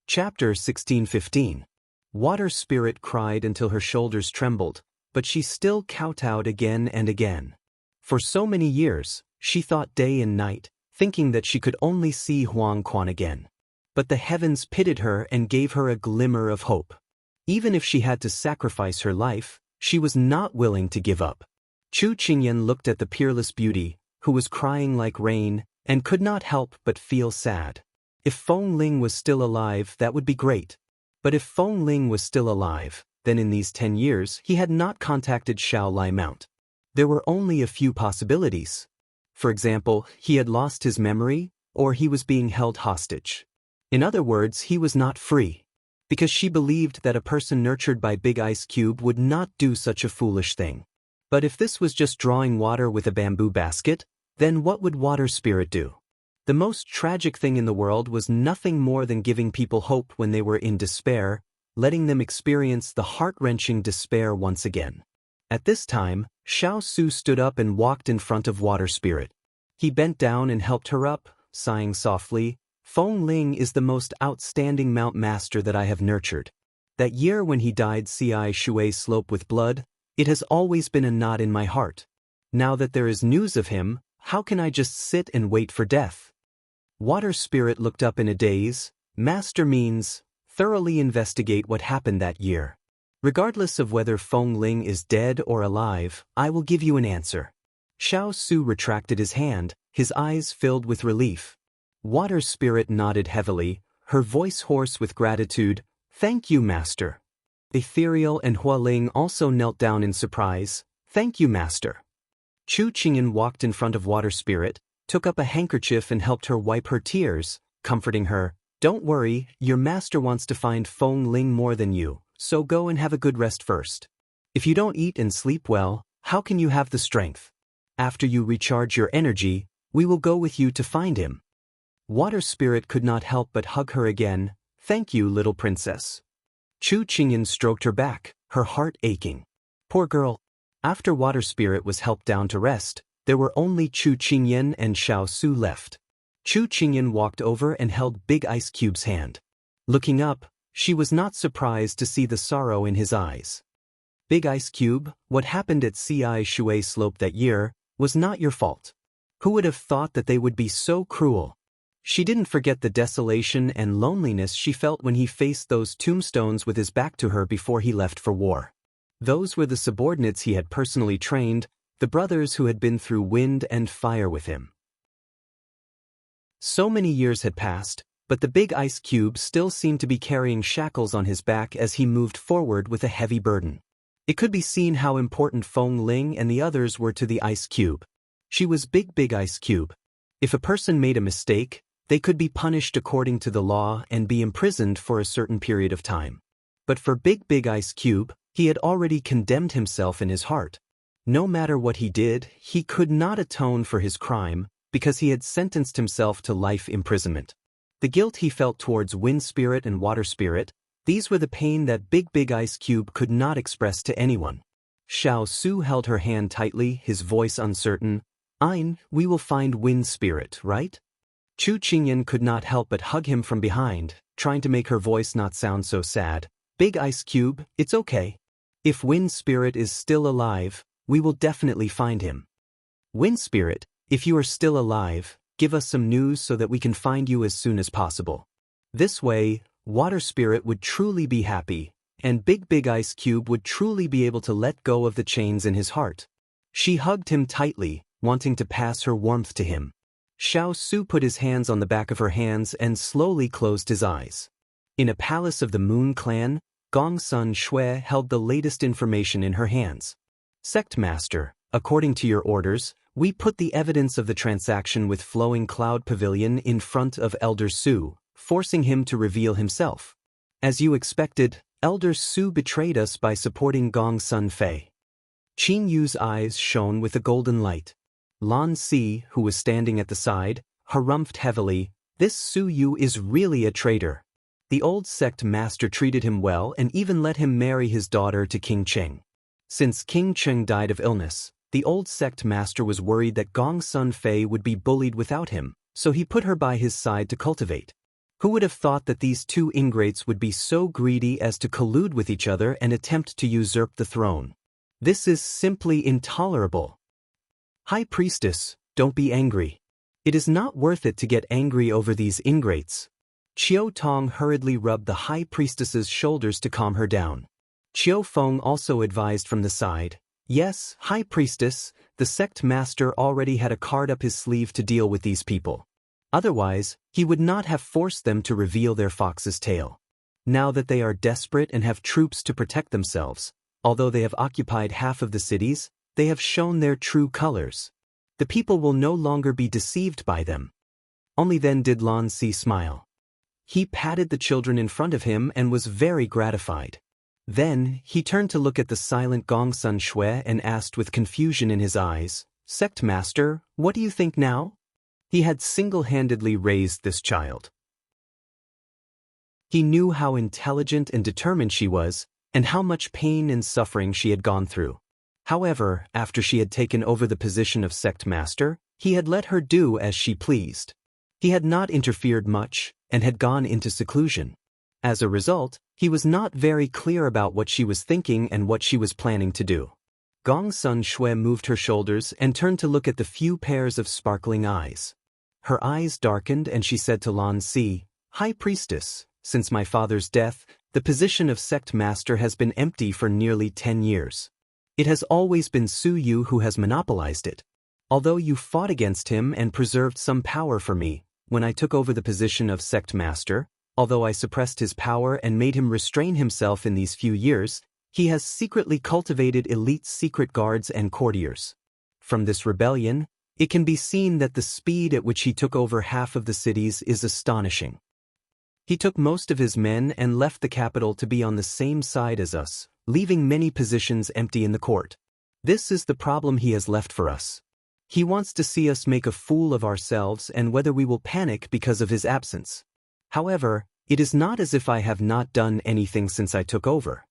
Chapter 16:15. Water Spirit cried until her shoulders trembled, but she still kowtowed again and again. For so many years, she thought day and night, thinking that she could only see Huang Quan again. But the heavens pitied her and gave her a glimmer of hope. Even if she had to sacrifice her life, she was not willing to give up. Chu Qingyan looked at the peerless beauty, who was crying like rain, and could not help but feel sad. If Feng Ling was still alive, that would be great. But if Feng Ling was still alive, then in these 10 years he had not contacted Xiao Lai Mount. There were only a few possibilities. For example, he had lost his memory, or he was being held hostage. In other words, he was not free. Because she believed that a person nurtured by Big Ice Cube would not do such a foolish thing. But if this was just drawing water with a bamboo basket, then what would Water Spirit do? The most tragic thing in the world was nothing more than giving people hope when they were in despair, letting them experience the heart-wrenching despair once again. At this time, Xiao Su stood up and walked in front of Water Spirit. He bent down and helped her up, sighing softly, "Feng Ling is the most outstanding Mount Master that I have nurtured. That year when he died Ci Shui slope with blood, it has always been a knot in my heart. Now that there is news of him, how can I just sit and wait for death?" Water Spirit looked up in a daze. Master means, thoroughly investigate what happened that year. Regardless of whether Feng Ling is dead or alive, I will give you an answer. Xiao Su retracted his hand, his eyes filled with relief. Water Spirit nodded heavily, her voice hoarse with gratitude. "Thank you, Master." Ethereal and Hua Ling also knelt down in surprise. "Thank you, Master." Chu Qingyan walked in front of Water Spirit, took up a handkerchief and helped her wipe her tears, comforting her. "Don't worry, your master wants to find Feng Ling more than you, so go and have a good rest first. If you don't eat and sleep well, how can you have the strength? After you recharge your energy, we will go with you to find him." Water Spirit could not help but hug her again. "Thank you, little princess." Chu Qingyan stroked her back, her heart aching. Poor girl. After Water Spirit was helped down to rest, there were only Chu Qingyan and Xiao Su left. Chu Qingyan walked over and held Big Ice Cube's hand. Looking up, she was not surprised to see the sorrow in his eyes. "Big Ice Cube, what happened at Ci Shui Slope that year was not your fault. Who would have thought that they would be so cruel?" She didn't forget the desolation and loneliness she felt when he faced those tombstones with his back to her before he left for war. Those were the subordinates he had personally trained, the brothers who had been through wind and fire with him. So many years had passed, but the Big Ice Cube still seemed to be carrying shackles on his back as he moved forward with a heavy burden. It could be seen how important Feng Ling and the others were to the Ice Cube. She was Big Ice Cube. If a person made a mistake, they could be punished according to the law and be imprisoned for a certain period of time. But for Big Ice Cube, he had already condemned himself in his heart. No matter what he did, he could not atone for his crime, because he had sentenced himself to life imprisonment. The guilt he felt towards Wind Spirit and Water Spirit, these were the pain that Big Ice Cube could not express to anyone. Xiao Su held her hand tightly, his voice uncertain. We will find Wind Spirit, right?" Chu Qingyan could not help but hug him from behind, trying to make her voice not sound so sad. "Big Ice Cube, it's okay. If Wind Spirit is still alive, we will definitely find him. Wind Spirit, if you are still alive, give us some news so that we can find you as soon as possible." This way, Water Spirit would truly be happy, and Big Ice Cube would truly be able to let go of the chains in his heart. She hugged him tightly, wanting to pass her warmth to him. Xiao Su put his hands on the back of her hands and slowly closed his eyes. In a palace of the Moon Clan, Gong Sun Shui held the latest information in her hands. "Sect Master, according to your orders, we put the evidence of the transaction with Flowing Cloud Pavilion in front of Elder Su, forcing him to reveal himself. As you expected, Elder Su betrayed us by supporting Gong Sun Fei." Qin Yu's eyes shone with a golden light. Lan Si, who was standing at the side, harumphed heavily. "This Su Yu is really a traitor. The old sect master treated him well and even let him marry his daughter to King Cheng. Since King Cheng died of illness, the old sect master was worried that Gong Sun Fei would be bullied without him, so he put her by his side to cultivate. Who would have thought that these two ingrates would be so greedy as to collude with each other and attempt to usurp the throne? This is simply intolerable. High Priestess, don't be angry. It is not worth it to get angry over these ingrates. Xiao Tong hurriedly rubbed the High Priestess's shoulders to calm her down. Qiao Feng also advised from the side, yes, High Priestess, the sect master already had a card up his sleeve to deal with these people. Otherwise, he would not have forced them to reveal their fox's tail. Now that they are desperate and have troops to protect themselves, although they have occupied half of the cities, they have shown their true colors. The people will no longer be deceived by them. Only then did Lan Si smile. He patted the children in front of him and was very gratified. Then, he turned to look at the silent Gongsun Shui and asked with confusion in his eyes, Sect Master, what do you think now? He had single-handedly raised this child. He knew how intelligent and determined she was, and how much pain and suffering she had gone through. However, after she had taken over the position of sect master, he had let her do as she pleased. He had not interfered much, and had gone into seclusion. As a result, he was not very clear about what she was thinking and what she was planning to do. Gongsun Shui moved her shoulders and turned to look at the few pairs of sparkling eyes. Her eyes darkened and she said to Lan Si, High Priestess, since my father's death, the position of sect master has been empty for nearly 10 years. It has always been Su Yu who has monopolized it. Although you fought against him and preserved some power for me, when I took over the position of sect master, although I suppressed his power and made him restrain himself in these few years, he has secretly cultivated elite secret guards and courtiers. From this rebellion, it can be seen that the speed at which he took over half of the cities is astonishing. He took most of his men and left the capital to be on the same side as us, leaving many positions empty in the court. This is the problem he has left for us. He wants to see us make a fool of ourselves and whether we will panic because of his absence. However, it is not as if I have not done anything since I took over.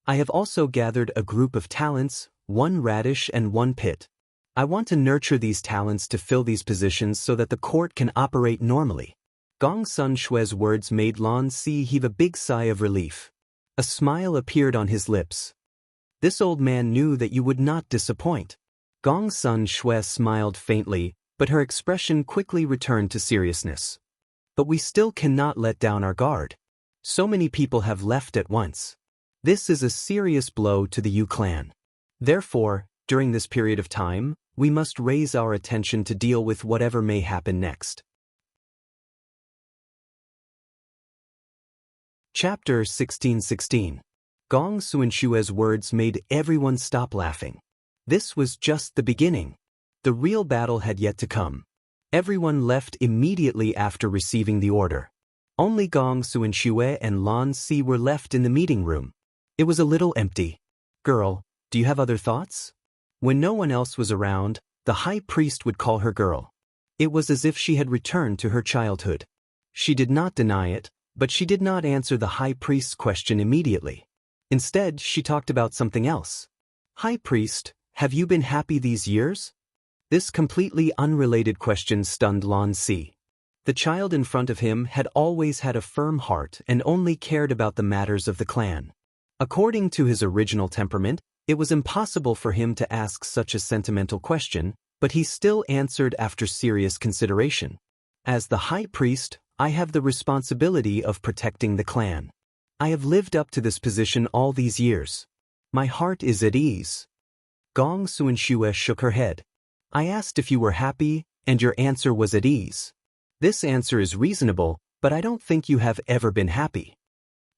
I have also gathered a group of talents, 1 radish and 1 pit. I want to nurture these talents to fill these positions so that the court can operate normally. Gongsun Shui's words made Lan Si heave a big sigh of relief. A smile appeared on his lips. This old man knew that you would not disappoint. Gongsun Shui smiled faintly, but her expression quickly returned to seriousness. But we still cannot let down our guard. So many people have left at once. This is a serious blow to the Yu clan. Therefore, during this period of time, we must raise our attention to deal with whatever may happen next. Chapter 16:16. Gong Sunshue's words made everyone stop laughing. This was just the beginning. The real battle had yet to come. Everyone left immediately after receiving the order. Only Gong Sunshue and Lan Si were left in the meeting room. It was a little empty. Girl, do you have other thoughts? When no one else was around, the high priest would call her girl. It was as if she had returned to her childhood. She did not deny it, but she did not answer the high priest's question immediately. Instead, she talked about something else. High priest, have you been happy these years? This completely unrelated question stunned Lan Si. The child in front of him had always had a firm heart and only cared about the matters of the clan. According to his original temperament, it was impossible for him to ask such a sentimental question, but he still answered after serious consideration. As the high priest, I have the responsibility of protecting the clan. I have lived up to this position all these years. My heart is at ease. Gong Sunshue shook her head. I asked if you were happy, and your answer was at ease. This answer is reasonable, but I don't think you have ever been happy.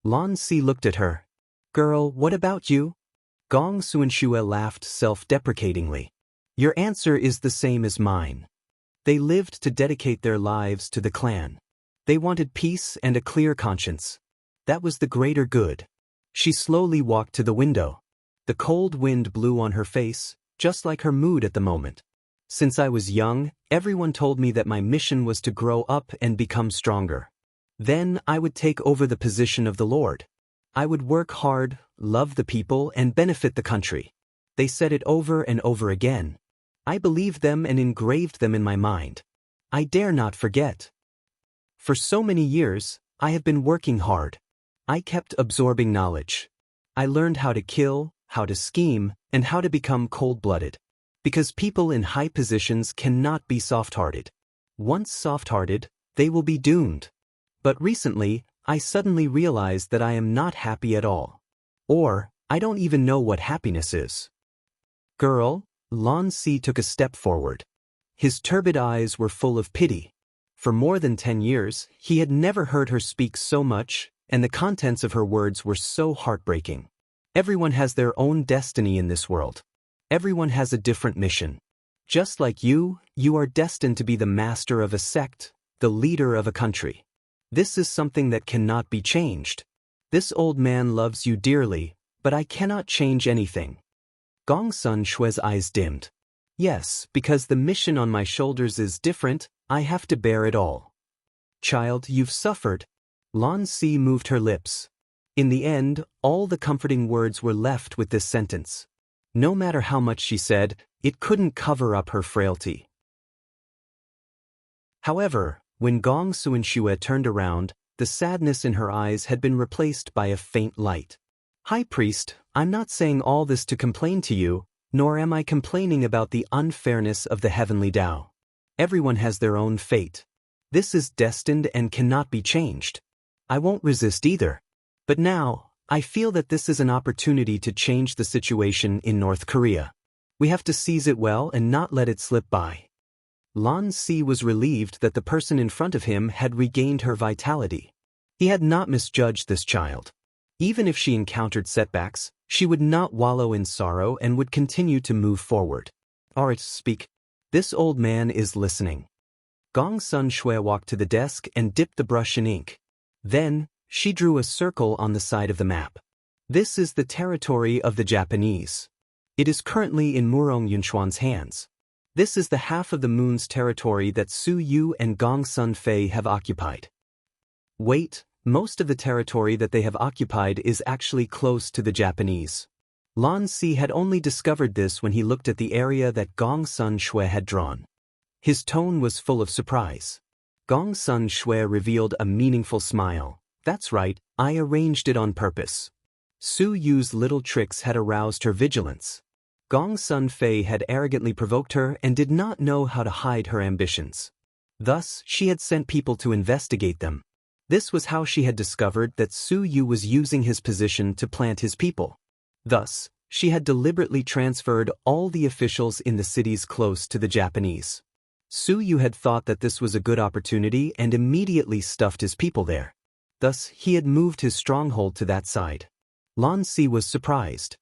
Lan Si looked at her. Girl, what about you? Gong Sunshue laughed self-deprecatingly. Your answer is the same as mine. They lived to dedicate their lives to the clan. They wanted peace and a clear conscience. That was the greater good. She slowly walked to the window. The cold wind blew on her face, just like her mood at the moment. Since I was young, everyone told me that my mission was to grow up and become stronger. Then I would take over the position of the Lord. I would work hard, love the people, and benefit the country. They said it over and over again. I believed them and engraved them in my mind. I dare not forget. For so many years, I have been working hard. I kept absorbing knowledge. I learned how to kill, how to scheme, and how to become cold-blooded. Because people in high positions cannot be soft-hearted. Once soft-hearted, they will be doomed. But recently, I suddenly realized that I am not happy at all. Or, I don't even know what happiness is. Girl, Lan Si took a step forward. His turbid eyes were full of pity. For more than 10 years, he had never heard her speak so much, and the contents of her words were so heartbreaking. Everyone has their own destiny in this world. Everyone has a different mission. Just like you are destined to be the master of a sect, the leader of a country. This is something that cannot be changed. This old man loves you dearly, but I cannot change anything. Gongsun Shue's eyes dimmed. Yes, because the mission on my shoulders is different, I have to bear it all. Child, you've suffered. Lan Si moved her lips. In the end, all the comforting words were left with this sentence. No matter how much she said, it couldn't cover up her frailty. However, when Gong Suanshue turned around, the sadness in her eyes had been replaced by a faint light. High Priest, I'm not saying all this to complain to you, nor am I complaining about the unfairness of the heavenly Tao. Everyone has their own fate. This is destined and cannot be changed. I won't resist either. But now, I feel that this is an opportunity to change the situation in North Korea. We have to seize it well and not let it slip by. Lan Si was relieved that the person in front of him had regained her vitality. He had not misjudged this child. Even if she encountered setbacks, she would not wallow in sorrow and would continue to move forward. Alright, speak. This old man is listening. Gongsun Shui walked to the desk and dipped the brush in ink. Then, she drew a circle on the side of the map. This is the territory of the Japanese. It is currently in Murong Yunchuan's hands. This is the half of the moon's territory that Su Yu and Gong Sun Fei have occupied. Wait, most of the territory that they have occupied is actually close to the Japanese. Lan Si had only discovered this when he looked at the area that Gong Sun Shui had drawn. His tone was full of surprise. Gong Sun Shui revealed a meaningful smile. That's right, I arranged it on purpose. Su Yu's little tricks had aroused her vigilance. Gong Sun Fei had arrogantly provoked her and did not know how to hide her ambitions. Thus, she had sent people to investigate them. This was how she had discovered that Su Yu was using his position to plant his people. Thus, she had deliberately transferred all the officials in the cities close to the Japanese. Su Yu had thought that this was a good opportunity and immediately stuffed his people there. Thus, he had moved his stronghold to that side. Lan Si was surprised.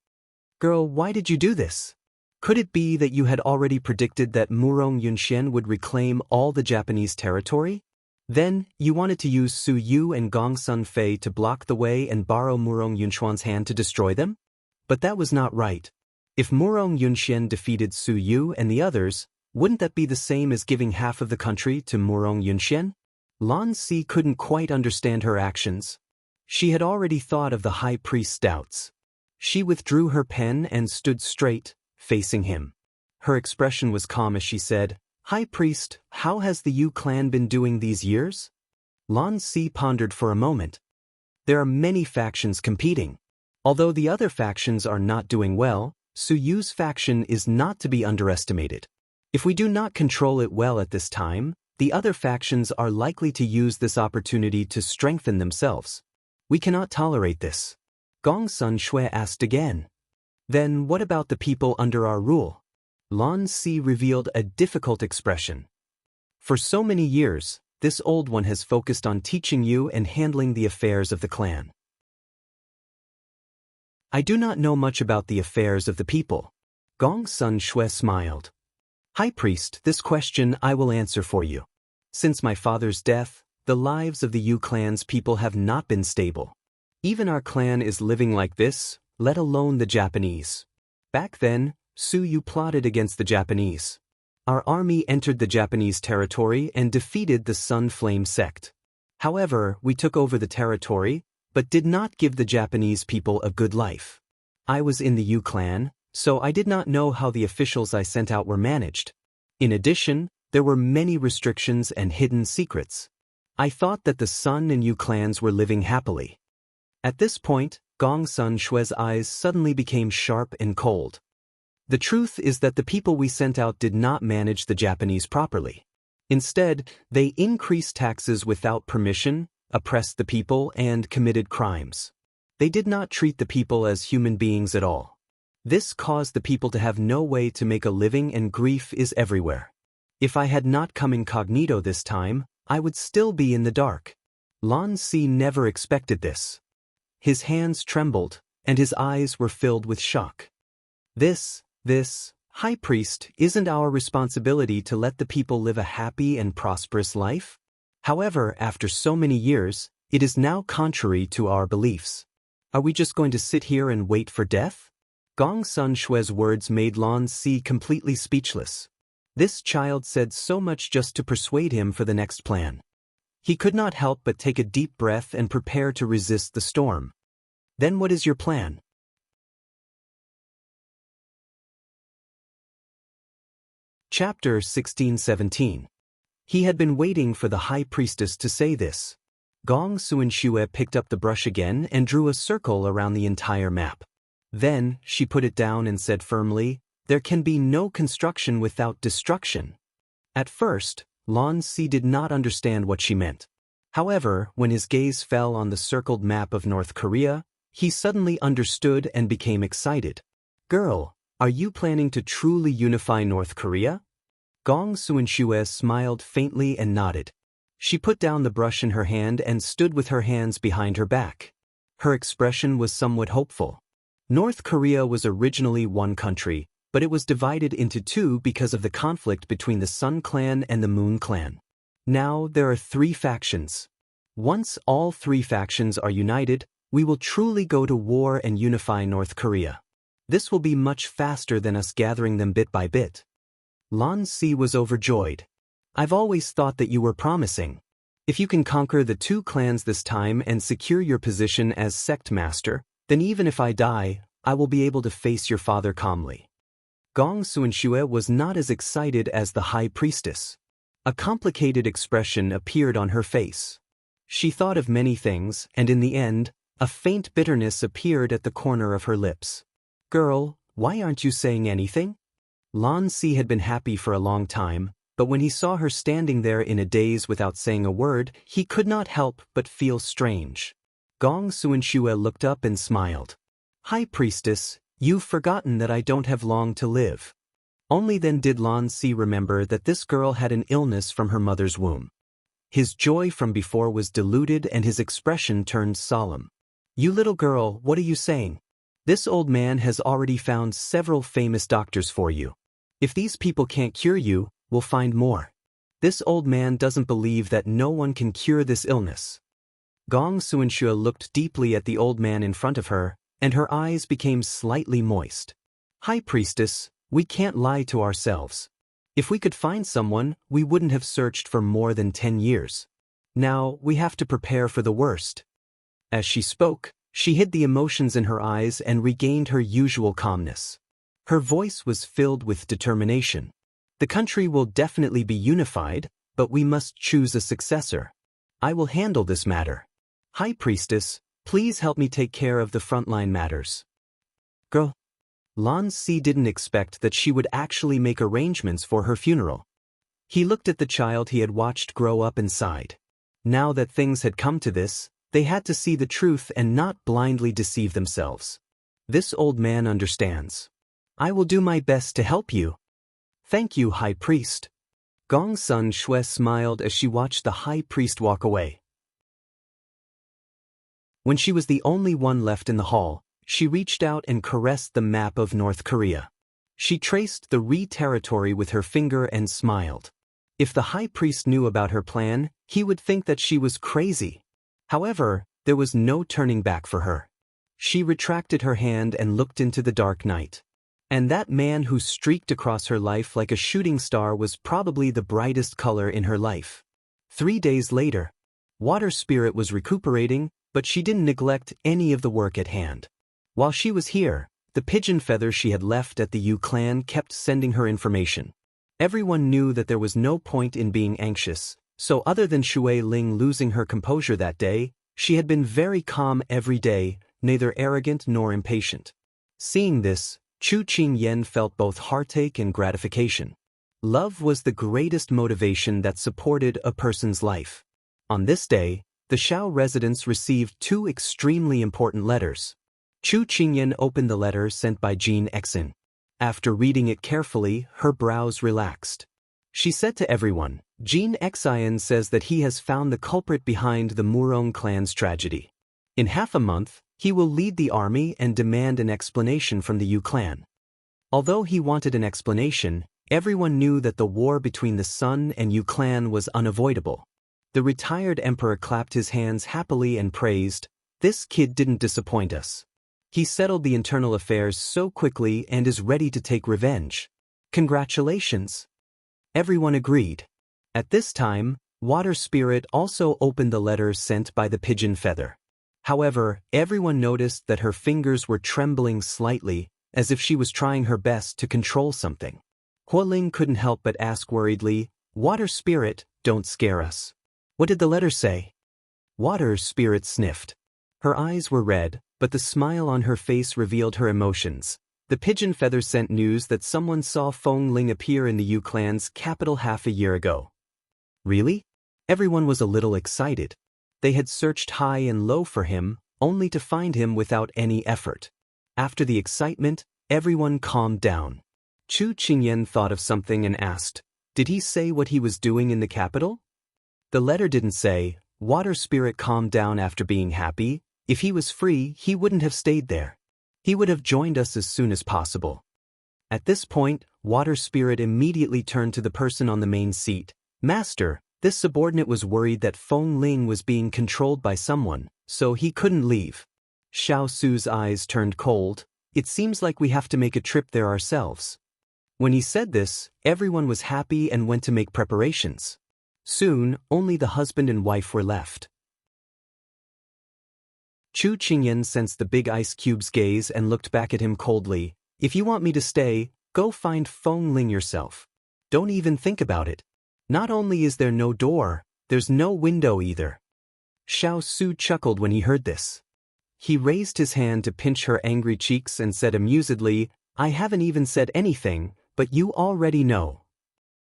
Girl, why did you do this? Could it be that you had already predicted that Murong Yunxian would reclaim all the Japanese territory? Then, you wanted to use Su Yu and Gong Sun Fei to block the way and borrow Murong Yunchuan's hand to destroy them? But that was not right. If Murong Yunxian defeated Su Yu and the others, wouldn't that be the same as giving half of the country to Murong Yunxian? Lan Si couldn't quite understand her actions. She had already thought of the high priest's doubts. She withdrew her pen and stood straight, facing him. Her expression was calm as she said, High Priest, how has the Yu clan been doing these years? Lan Si pondered for a moment. There are many factions competing. Although the other factions are not doing well, Su Yu's faction is not to be underestimated. If we do not control it well at this time, the other factions are likely to use this opportunity to strengthen themselves. We cannot tolerate this. Gong Sun Shui asked again. Then what about the people under our rule? Lan Si revealed a difficult expression. For so many years, this old one has focused on teaching you and handling the affairs of the clan. I do not know much about the affairs of the people. Gong Sun Shui smiled. High Priest, this question I will answer for you. Since my father's death, the lives of the Yu clan's people have not been stable. Even our clan is living like this, let alone the Japanese. Back then, Su Yu plotted against the Japanese. Our army entered the Japanese territory and defeated the Sun Flame sect. However, we took over the territory, but did not give the Japanese people a good life. I was in the Yu clan, so I did not know how the officials I sent out were managed. In addition, there were many restrictions and hidden secrets. I thought that the Sun and Yu clans were living happily. At this point, Gong Sun Shue's eyes suddenly became sharp and cold. The truth is that the people we sent out did not manage the Japanese properly. Instead, they increased taxes without permission, oppressed the people, and committed crimes. They did not treat the people as human beings at all. This caused the people to have no way to make a living, and grief is everywhere. If I had not come incognito this time, I would still be in the dark. Lan Si never expected this. His hands trembled, and his eyes were filled with shock. This, High Priest, isn't our responsibility to let the people live a happy and prosperous life? However, after so many years, it is now contrary to our beliefs. Are we just going to sit here and wait for death? Gong Sun Shue's words made Lan Si completely speechless. This child said so much just to persuade him for the next plan. He could not help but take a deep breath and prepare to resist the storm. Then what is your plan? Chapter 16-17. He had been waiting for the High Priestess to say this. Gong Suanshue picked up the brush again and drew a circle around the entire map. Then, she put it down and said firmly, "There can be no construction without destruction." At first, Lan Si did not understand what she meant. However, when his gaze fell on the circled map of North Korea, he suddenly understood and became excited. "Girl, are you planning to truly unify North Korea?" Gong Suanshue smiled faintly and nodded. She put down the brush in her hand and stood with her hands behind her back. Her expression was somewhat hopeful. North Korea was originally one country, but it was divided into two because of the conflict between the Sun Clan and the Moon Clan. Now there are 3 factions. Once all 3 factions are united, we will truly go to war and unify North Korea. This will be much faster than us gathering them bit by bit. Lan Si was overjoyed. "I've always thought that you were promising. If you can conquer the 2 clans this time and secure your position as sect master, then even if I die, I will be able to face your father calmly." Gong Suanshue was not as excited as the High Priestess. A complicated expression appeared on her face. She thought of many things, and in the end, a faint bitterness appeared at the corner of her lips. "Girl, why aren't you saying anything?" Lan Si had been happy for a long time, but when he saw her standing there in a daze without saying a word, he could not help but feel strange. Gong Suanshue looked up and smiled. "High Priestess, you've forgotten that I don't have long to live." Only then did Lan Si remember that this girl had an illness from her mother's womb. His joy from before was diluted and his expression turned solemn. "You little girl, what are you saying? This old man has already found several famous doctors for you. If these people can't cure you, we'll find more. This old man doesn't believe that no one can cure this illness." Gong Suanshue looked deeply at the old man in front of her, and her eyes became slightly moist. "High Priestess, we can't lie to ourselves. If we could find someone, we wouldn't have searched for more than 10 years. Now, we have to prepare for the worst." As she spoke, she hid the emotions in her eyes and regained her usual calmness. Her voice was filled with determination. "The country will definitely be unified, but we must choose a successor. I will handle this matter. High Priestess, please help me take care of the frontline matters." "Girl." Lan Si didn't expect that she would actually make arrangements for her funeral. He looked at the child he had watched grow up and sighed. Now that things had come to this, they had to see the truth and not blindly deceive themselves. "This old man understands. I will do my best to help you." "Thank you, High Priest." Gong Sun Shui smiled as she watched the High Priest walk away. When she was the only one left in the hall, she reached out and caressed the map of North Korea. She traced the Ri territory with her finger and smiled. If the High Priest knew about her plan, he would think that she was crazy. However, there was no turning back for her. She retracted her hand and looked into the dark night. And that man who streaked across her life like a shooting star was probably the brightest color in her life. 3 days later, Water Spirit was recuperating, but she didn't neglect any of the work at hand. While she was here, the pigeon feather she had left at the Yu clan kept sending her information. Everyone knew that there was no point in being anxious, So other than Shui Ling losing her composure that day, she had been very calm every day, neither arrogant nor impatient. Seeing this, Chu Qingyan felt both heartache and gratification. Love was the greatest motivation that supported a person's life. On this day, the Xiao residents received two extremely important letters. Chu Qingyan opened the letter sent by Jin Exin. After reading it carefully, her brows relaxed. She said to everyone, Jin Exin says that he has found the culprit behind the Murong clan's tragedy. In half a month, he will lead the army and demand an explanation from the Yu clan. Although he wanted an explanation, everyone knew that the war between the Sun and Yu clan was unavoidable. The retired emperor clapped his hands happily and praised, "This kid didn't disappoint us. He settled the internal affairs so quickly and is ready to take revenge. Congratulations." Everyone agreed. At this time, Water Spirit also opened the letter sent by the pigeon feather. However, everyone noticed that her fingers were trembling slightly, as if she was trying her best to control something. Hualing couldn't help but ask worriedly, "Water Spirit, don't scare us. What did the letter say?" Water Spirit sniffed. Her eyes were red, but the smile on her face revealed her emotions. The pigeon feather sent news that someone saw Feng Ling appear in the Yu clan's capital half a year ago. Really? Everyone was a little excited. They had searched high and low for him, only to find him without any effort. After the excitement, everyone calmed down. Chu Qingyan thought of something and asked, "Did he say what he was doing in the capital?" The letter didn't say. Water Spirit calmed down after being happy. If he was free, he wouldn't have stayed there. He would have joined us as soon as possible. At this point, Water Spirit immediately turned to the person on the main seat. "Master, this subordinate was worried that Feng Ling was being controlled by someone, so he couldn't leave." Xiao Su's eyes turned cold. "It seems like we have to make a trip there ourselves." When he said this, everyone was happy and went to make preparations. Soon, only the husband and wife were left. Chu Qingyan sensed the big ice cube's gaze and looked back at him coldly. "If you want me to stay, go find Feng Ling yourself. Don't even think about it. Not only is there no door, there's no window either." Xiao Su chuckled when he heard this. He raised his hand to pinch her angry cheeks and said amusedly, "I haven't even said anything, but you already know.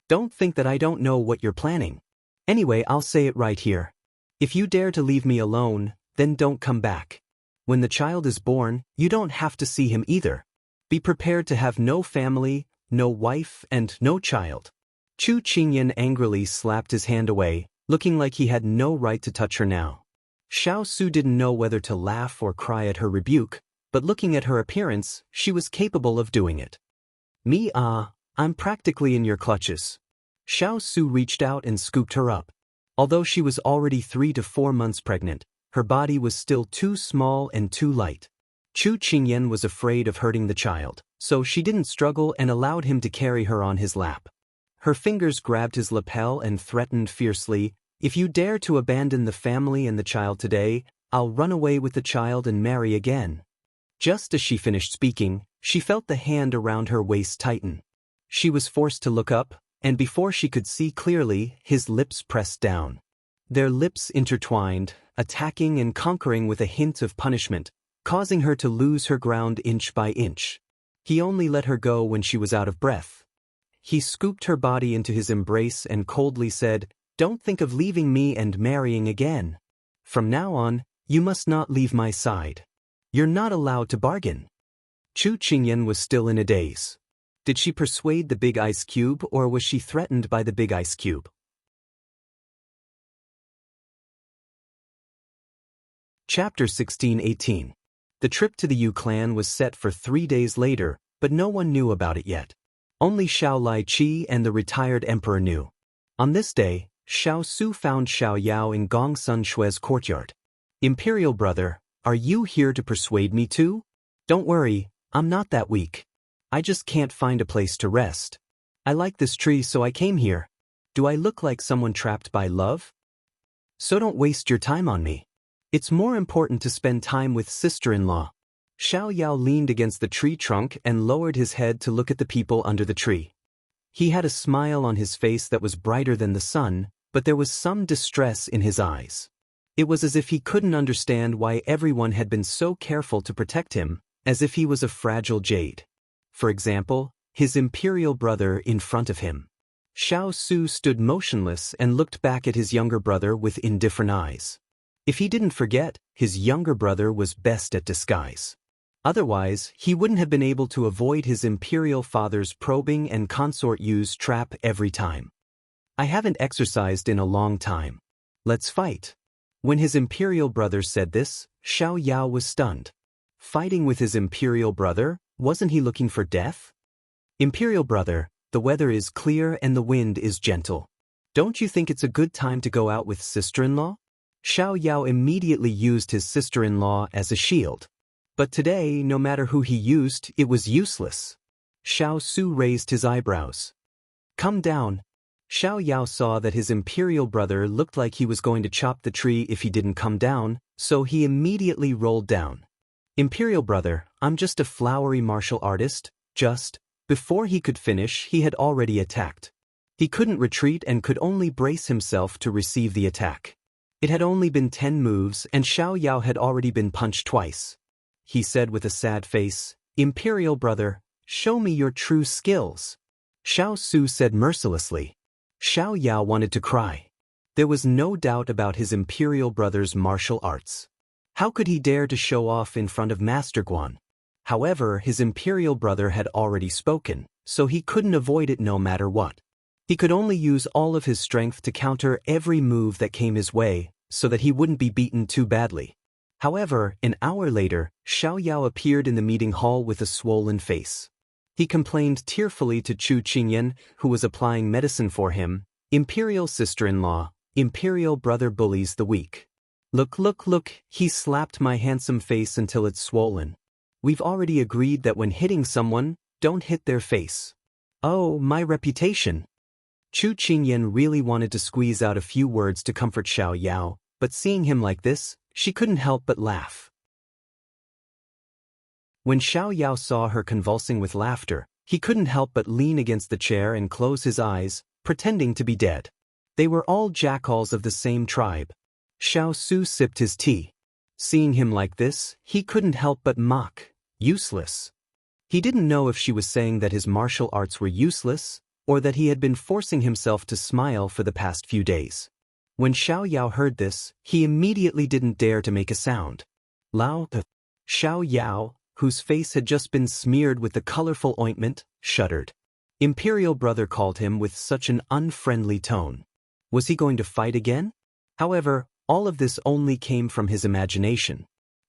Don't think that I don't know what you're planning. Anyway, I'll say it right here. If you dare to leave me alone, then don't come back. When the child is born, you don't have to see him either. Be prepared to have no family, no wife, and no child." Chu Qingyan angrily slapped his hand away, looking like he had no right to touch her now. Xiao Su didn't know whether to laugh or cry at her rebuke, but looking at her appearance, she was capable of doing it. I'm practically in your clutches." Xiao Su reached out and scooped her up. Although she was already 3 to 4 months pregnant, her body was still too small and too light. Chu Qingyan was afraid of hurting the child, so she didn't struggle and allowed him to carry her on his lap. Her fingers grabbed his lapel and threatened fiercely, "If you dare to abandon the family and the child today, I'll run away with the child and marry again." Just as she finished speaking, she felt the hand around her waist tighten. She was forced to look up, and before she could see clearly, his lips pressed down. Their lips intertwined, attacking and conquering with a hint of punishment, causing her to lose her ground inch by inch. He only let her go when she was out of breath. He scooped her body into his embrace and coldly said, "Don't think of leaving me and marrying again. From now on, you must not leave my side. You're not allowed to bargain." Chu Qingyan was still in a daze. Did she persuade the big ice cube or was she threatened by the big ice cube? Chapter 16-18. The trip to the Yu clan was set for 3 days later, but no one knew about it yet. Only Xiao Lai Qi and the retired emperor knew. On this day, Xiao Su found Xiao Yao in Gong Sun Shui's courtyard. "Imperial brother, are you here to persuade me too? Don't worry, I'm not that weak. I just can't find a place to rest. I like this tree so I came here. Do I look like someone trapped by love? So don't waste your time on me. It's more important to spend time with sister-in-law." Xiao Yao leaned against the tree trunk and lowered his head to look at the people under the tree. He had a smile on his face that was brighter than the sun, but there was some distress in his eyes. It was as if he couldn't understand why everyone had been so careful to protect him, as if he was a fragile jade. For example, his imperial brother in front of him. Xiao Su stood motionless and looked back at his younger brother with indifferent eyes. If he didn't forget, his younger brother was best at disguise. Otherwise, he wouldn't have been able to avoid his imperial father's probing and consort Yu's trap every time. I haven't exercised in a long time. Let's fight. When his imperial brother said this, Xiao Yao was stunned. Fighting with his imperial brother, wasn't he looking for death? Imperial brother, the weather is clear and the wind is gentle. Don't you think it's a good time to go out with sister-in-law? Xiao Yao immediately used his sister-in-law as a shield. But today, no matter who he used, it was useless. Xiao Su raised his eyebrows. Come down. Xiao Yao saw that his imperial brother looked like he was going to chop the tree if he didn't come down, so he immediately rolled down. Imperial brother, I'm just a flowery martial artist, just. Before he could finish, he had already attacked. He couldn't retreat and could only brace himself to receive the attack. It had only been 10 moves and Xiao Yao had already been punched twice. He said with a sad face, Imperial brother, show me your true skills. Xiao Su said mercilessly. Xiao Yao wanted to cry. There was no doubt about his imperial brother's martial arts. How could he dare to show off in front of Master Guan? However, his imperial brother had already spoken, so he couldn't avoid it no matter what. He could only use all of his strength to counter every move that came his way, so that he wouldn't be beaten too badly. However, an hour later, Xiao Yao appeared in the meeting hall with a swollen face. He complained tearfully to Chu Qingyan, who was applying medicine for him, Imperial sister-in-law, imperial brother bullies the weak. Look, he slapped my handsome face until it's swollen. We've already agreed that when hitting someone, don't hit their face. Oh, my reputation. Chu Qingyan really wanted to squeeze out a few words to comfort Xiao Yao, but seeing him like this, she couldn't help but laugh. When Xiao Yao saw her convulsing with laughter, he couldn't help but lean against the chair and close his eyes, pretending to be dead. They were all jackals of the same tribe. Xiao Su sipped his tea. Seeing him like this, he couldn't help but mock. Useless. He didn't know if she was saying that his martial arts were useless, or that he had been forcing himself to smile for the past few days. When Xiao Yao heard this, he immediately didn't dare to make a sound. Xiao Yao, whose face had just been smeared with the colorful ointment, shuddered. Imperial brother called him with such an unfriendly tone. Was he going to fight again? However, all of this only came from his imagination.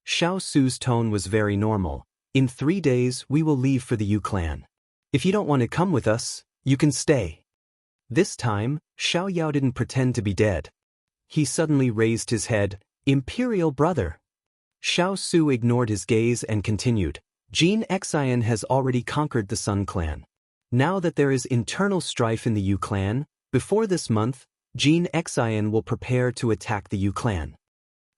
Xiao Su's tone was very normal. In 3 days, we will leave for the Yu clan. If you don't want to come with us, you can stay. This time, Xiao Yao didn't pretend to be dead. He suddenly raised his head. Imperial brother. Xiao Su ignored his gaze and continued. Jin Xian has already conquered the Sun clan. Now that there is internal strife in the Yu clan, before this month, Jin Xian will prepare to attack the Yu clan.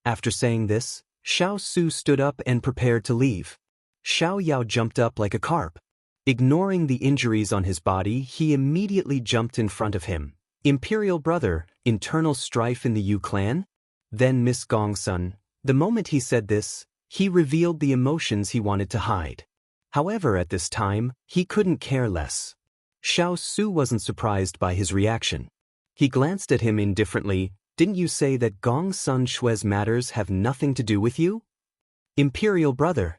After saying this, Xiao Su stood up and prepared to leave. Xiao Yao jumped up like a carp. Ignoring the injuries on his body, he immediately jumped in front of him. Imperial brother, internal strife in the Yu clan? Then Miss Gongsun. The moment he said this, he revealed the emotions he wanted to hide. However, at this time, he couldn't care less. Xiao Su wasn't surprised by his reaction. He glanced at him indifferently. Didn't you say that Gongsun Shui's matters have nothing to do with you? Imperial brother.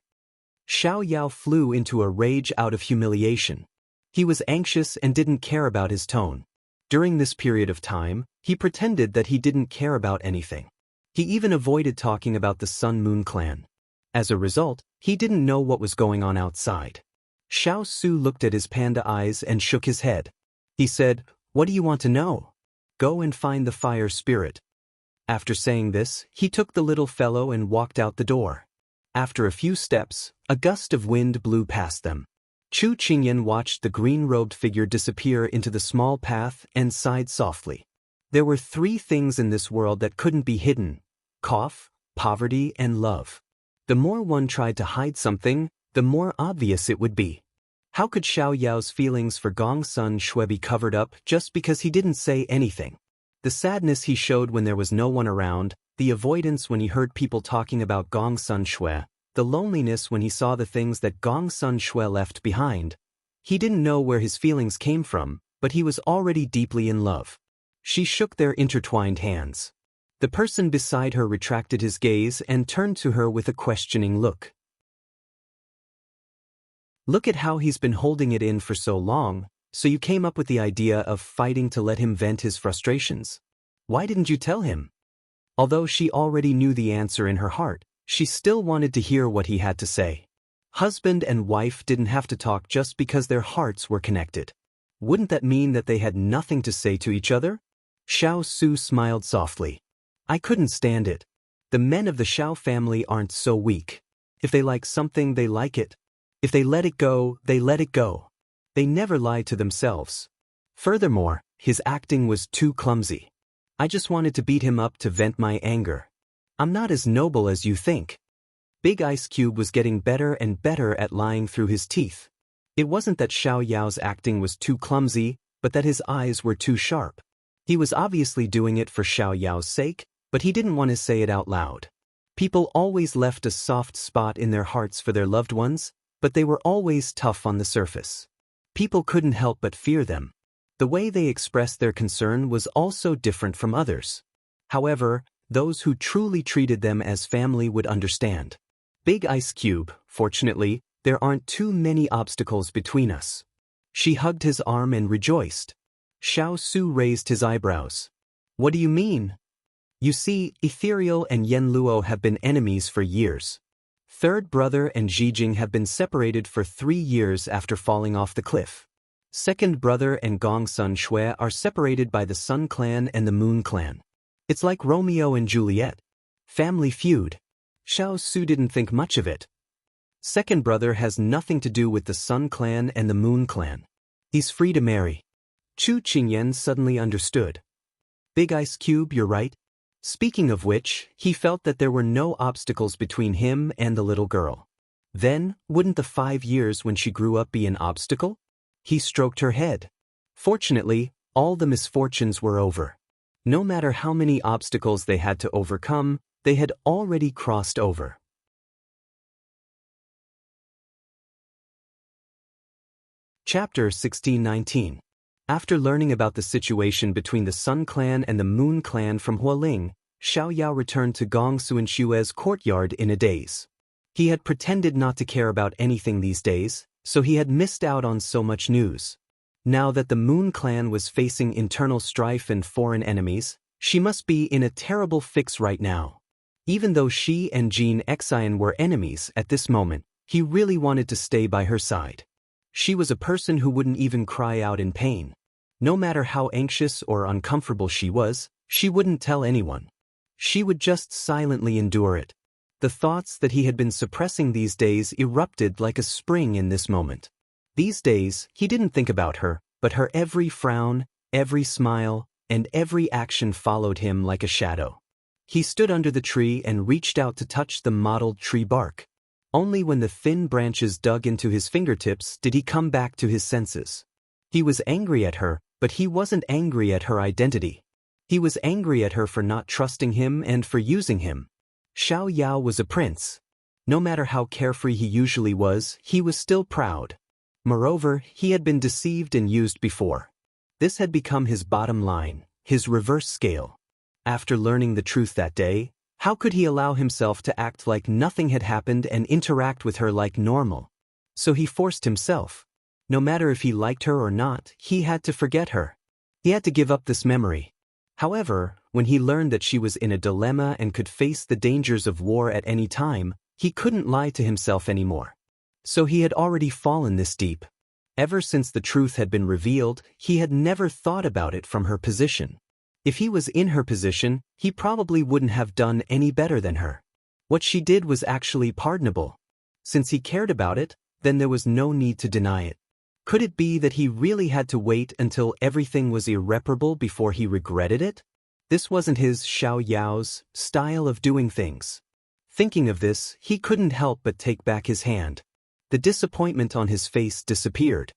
Xiao Yao flew into a rage out of humiliation. He was anxious and didn't care about his tone. During this period of time, he pretended that he didn't care about anything. He even avoided talking about the Sun Moon clan. As a result, he didn't know what was going on outside. Xiao Su looked at his panda eyes and shook his head. He said, What do you want to know? Go and find the fire spirit. After saying this, he took the little fellow and walked out the door. After a few steps, a gust of wind blew past them. Chu Qingyan watched the green-robed figure disappear into the small path and sighed softly. There were 3 things in this world that couldn't be hidden: cough, poverty, and love. The more one tried to hide something, the more obvious it would be. How could Xiao Yao's feelings for Gongsun Shui be covered up just because he didn't say anything? The sadness he showed when there was no one around, the avoidance when he heard people talking about Gong Sun Shui, the loneliness when he saw the things that Gong Sun Shui left behind. He didn't know where his feelings came from, but he was already deeply in love. She shook their intertwined hands. The person beside her retracted his gaze and turned to her with a questioning look. Look at how he's been holding it in for so long, so you came up with the idea of fighting to let him vent his frustrations. Why didn't you tell him? Although she already knew the answer in her heart, she still wanted to hear what he had to say. Husband and wife didn't have to talk just because their hearts were connected. Wouldn't that mean that they had nothing to say to each other? Xiao Su smiled softly. I couldn't stand it. The men of the Xiao family aren't so weak. If they like something, they like it. If they let it go, they let it go. They never lie to themselves. Furthermore, his acting was too clumsy. I just wanted to beat him up to vent my anger. I'm not as noble as you think. Big Ice Cube was getting better and better at lying through his teeth. It wasn't that Xiao Yao's acting was too clumsy, but that his eyes were too sharp. He was obviously doing it for Xiao Yao's sake, but he didn't want to say it out loud. People always left a soft spot in their hearts for their loved ones, but they were always tough on the surface. People couldn't help but fear them. The way they expressed their concern was also different from others. However, those who truly treated them as family would understand. Big Ice Cube, fortunately, there aren't too many obstacles between us. She hugged his arm and rejoiced. Xiao Su raised his eyebrows. What do you mean? You see, Ethereal and Yen Luo have been enemies for years. Third brother and Zijing have been separated for 3 years after falling off the cliff. Second brother and Gong Sun Shui are separated by the Sun Clan and the Moon Clan. It's like Romeo and Juliet. Family feud. Xiao Su didn't think much of it. Second brother has nothing to do with the Sun Clan and the Moon Clan. He's free to marry. Chu Qingyan suddenly understood. Big Ice Cube, you're right. Speaking of which, he felt that there were no obstacles between him and the little girl. Then, wouldn't the 5 years when she grew up be an obstacle? He stroked her head. Fortunately, all the misfortunes were over. No matter how many obstacles they had to overcome, they had already crossed over. Chapter 1619. After learning about the situation between the Sun Clan and the Moon Clan from Hualing, Xiao Yao returned to Gong Sunshue's courtyard in a daze. He had pretended not to care about anything these days, so he had missed out on so much news. Now that the Moon Clan was facing internal strife and foreign enemies, she must be in a terrible fix right now. Even though she and Jean Xian were enemies at this moment, he really wanted to stay by her side. She was a person who wouldn't even cry out in pain. No matter how anxious or uncomfortable she was, she wouldn't tell anyone. She would just silently endure it. The thoughts that he had been suppressing these days erupted like a spring in this moment. These days, he didn't think about her, but her every frown, every smile, and every action followed him like a shadow. He stood under the tree and reached out to touch the mottled tree bark. Only when the thin branches dug into his fingertips did he come back to his senses. He was angry at her, but he wasn't angry at her identity. He was angry at her for not trusting him and for using him. Xiao Yao was a prince. No matter how carefree he usually was, he was still proud. Moreover, he had been deceived and used before. This had become his bottom line, his reverse scale. After learning the truth that day, how could he allow himself to act like nothing had happened and interact with her like normal? So he forced himself. No matter if he liked her or not, he had to forget her. He had to give up this memory. However, when he learned that she was in a dilemma and could face the dangers of war at any time, he couldn't lie to himself anymore. So he had already fallen this deep. Ever since the truth had been revealed, he had never thought about it from her position. If he was in her position, he probably wouldn't have done any better than her. What she did was actually pardonable. Since he cared about it, then there was no need to deny it. Could it be that he really had to wait until everything was irreparable before he regretted it? This wasn't his Xiao Yao's style of doing things. Thinking of this, he couldn't help but take back his hand. The disappointment on his face disappeared.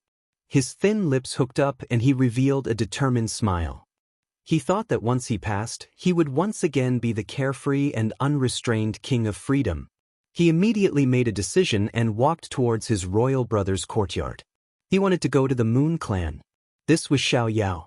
His thin lips hooked up and he revealed a determined smile. He thought that once he passed, he would once again be the carefree and unrestrained king of freedom. He immediately made a decision and walked towards his royal brother's courtyard. He wanted to go to the Moon Clan. This was Xiao.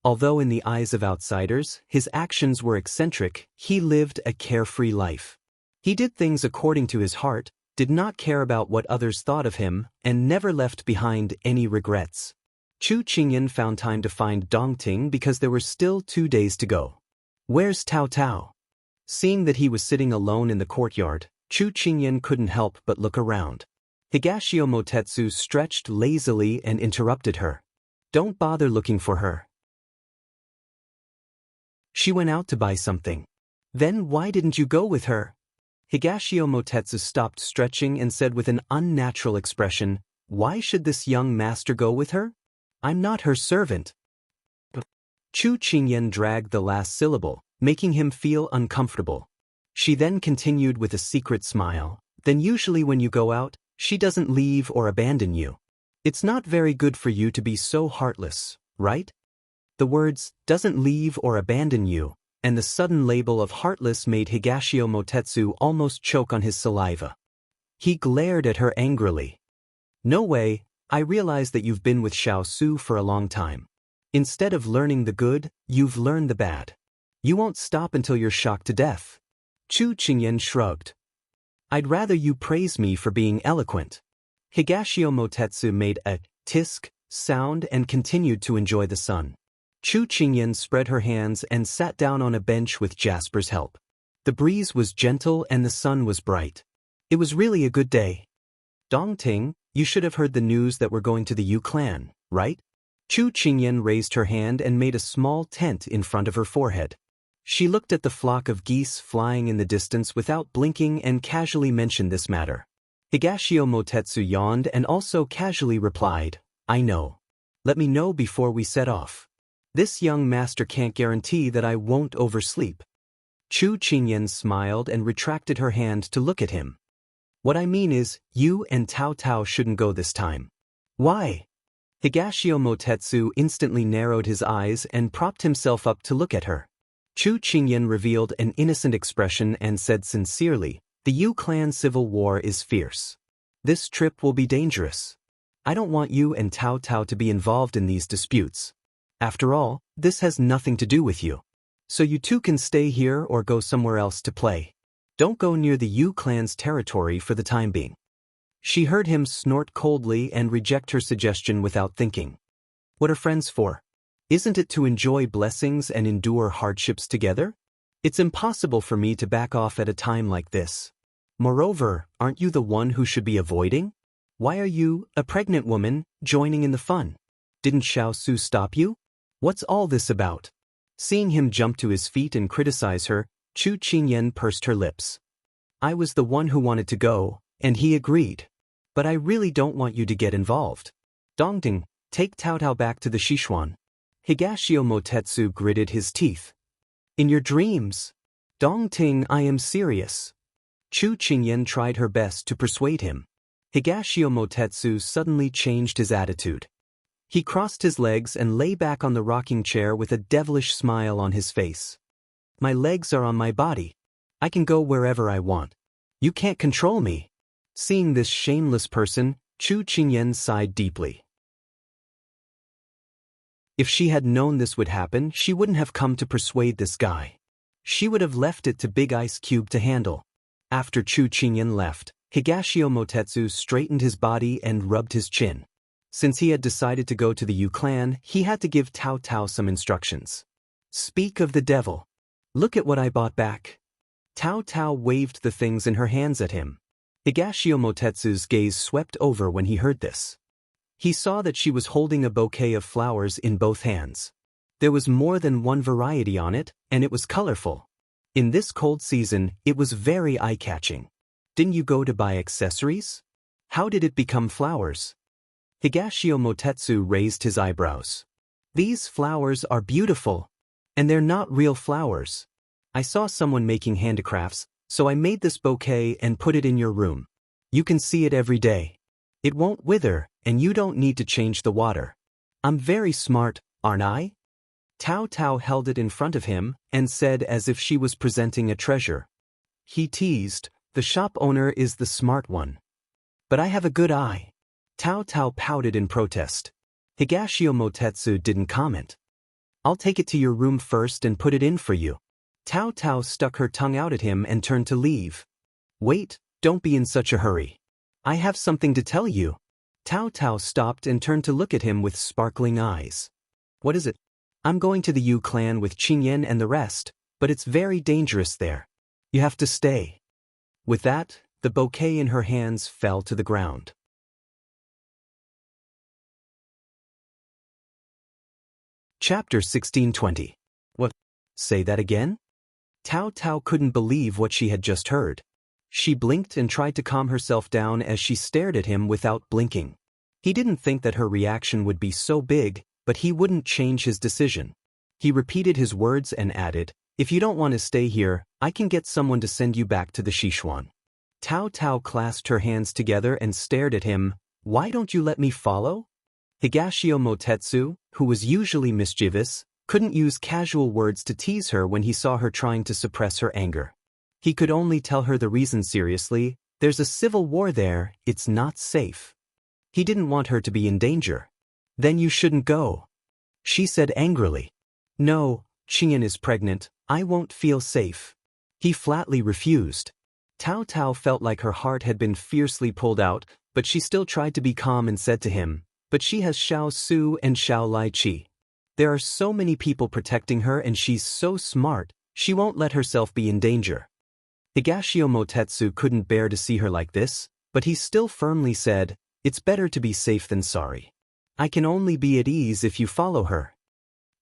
Although in the eyes of outsiders, his actions were eccentric, he lived a carefree life. He did things according to his heart, did not care about what others thought of him, and never left behind any regrets. Chu Qingyan found time to find Dongting because there were still 2 days to go. "Where's Tao Tao?" Seeing that he was sitting alone in the courtyard, Chu Qingyan couldn't help but look around. Higashio Motetsu stretched lazily and interrupted her. "Don't bother looking for her. She went out to buy something." "Then why didn't you go with her?" Higashio Motetsu stopped stretching and said with an unnatural expression, "Why should this young master go with her? I'm not her servant." Chu Qingyan dragged the last syllable, making him feel uncomfortable. She then continued with a secret smile, "Then usually when you go out, she doesn't leave or abandon you. It's not very good for you to be so heartless, right?" The words, "doesn't leave or abandon you," and the sudden label of heartless made Higashio Motetsu almost choke on his saliva. He glared at her angrily. "No way, I realize that you've been with Xiao Su for a long time. Instead of learning the good, you've learned the bad. You won't stop until you're shocked to death." Chu Qingyan shrugged. "I'd rather you praise me for being eloquent." Higashio Motetsu made a tisk sound and continued to enjoy the sun. Chu Qingyan spread her hands and sat down on a bench with Jasper's help. The breeze was gentle and the sun was bright. It was really a good day. "Dongting, you should have heard the news that we're going to the Yu clan, right?" Chu Qingyan raised her hand and made a small tent in front of her forehead. She looked at the flock of geese flying in the distance without blinking and casually mentioned this matter. Higashio Motetsu yawned and also casually replied, "I know. Let me know before we set off. This young master can't guarantee that I won't oversleep." Chu Qingyan smiled and retracted her hand to look at him. "What I mean is, you and Tao Tao shouldn't go this time." "Why?" Higashio Motetsu instantly narrowed his eyes and propped himself up to look at her. Chu Qingyan revealed an innocent expression and said sincerely, "The Yu clan civil war is fierce. This trip will be dangerous. I don't want you and Tao Tao to be involved in these disputes. After all, this has nothing to do with you. So you two can stay here or go somewhere else to play. Don't go near the Yu clan's territory for the time being." She heard him snort coldly and reject her suggestion without thinking. What are friends for? Isn't it to enjoy blessings and endure hardships together? It's impossible for me to back off at a time like this. Moreover, aren't you the one who should be avoiding? Why are you, a pregnant woman, joining in the fun? Didn't Xiao Su stop you? What's all this about? Seeing him jump to his feet and criticize her, Chu Qingyan pursed her lips. "I was the one who wanted to go, and he agreed. But I really don't want you to get involved. Dongting, take Tao Tao back to the Sichuan." Higashio Motetsu gritted his teeth. "In your dreams. Dongting, I am serious." Chu Qingyan tried her best to persuade him. Higashio Motetsu suddenly changed his attitude. He crossed his legs and lay back on the rocking chair with a devilish smile on his face. "My legs are on my body. I can go wherever I want. You can't control me." Seeing this shameless person, Chu Qingyan sighed deeply. If she had known this would happen, she wouldn't have come to persuade this guy. She would have left it to Big Ice Cube to handle. After Chu Qingyan left, Higashio Motetsu straightened his body and rubbed his chin. Since he had decided to go to the Yu clan, he had to give Tao Tao some instructions. "Speak of the devil. Look at what I bought back." Tao Tao waved the things in her hands at him. Higashio Motetsu's gaze swept over when he heard this. He saw that she was holding a bouquet of flowers in both hands. There was more than one variety on it, and it was colorful. In this cold season, it was very eye-catching. "Didn't you go to buy accessories? How did it become flowers?" Higashio Motetsu raised his eyebrows. "These flowers are beautiful. And they're not real flowers. I saw someone making handicrafts, so I made this bouquet and put it in your room. You can see it every day. It won't wither, and you don't need to change the water. I'm very smart, aren't I?" Tao Tao held it in front of him and said as if she was presenting a treasure. He teased, "The shop owner is the smart one. But I have a good eye." Tao Tao pouted in protest. Higashio Motetsu didn't comment. "I'll take it to your room first and put it in for you." Tao Tao stuck her tongue out at him and turned to leave. "Wait, don't be in such a hurry. I have something to tell you." Tao Tao stopped and turned to look at him with sparkling eyes. "What is it?" "I'm going to the Yu clan with Qingyan and the rest, but it's very dangerous there. You have to stay." With that, the bouquet in her hands fell to the ground. Chapter 1620. What? Say that again? Tao Tao couldn't believe what she had just heard. She blinked and tried to calm herself down as she stared at him without blinking. He didn't think that her reaction would be so big, but he wouldn't change his decision. He repeated his words and added, "If you don't want to stay here, I can get someone to send you back to the Sichuan." Tao Tao clasped her hands together and stared at him. "Why don't you let me follow?" Higashio Motetsu, who was usually mischievous, couldn't use casual words to tease her when he saw her trying to suppress her anger. He could only tell her the reason seriously. There's a civil war there, it's not safe. He didn't want her to be in danger. Then you shouldn't go. She said angrily. No, Qian is pregnant, I won't feel safe. He flatly refused. Tao Tao felt like her heart had been fiercely pulled out, but she still tried to be calm and said to him, but she has Xiao Su and Xiao Lai Chi. There are so many people protecting her and she's so smart, she won't let herself be in danger. Higashio Motetsu couldn't bear to see her like this, but he still firmly said, it's better to be safe than sorry. I can only be at ease if you follow her.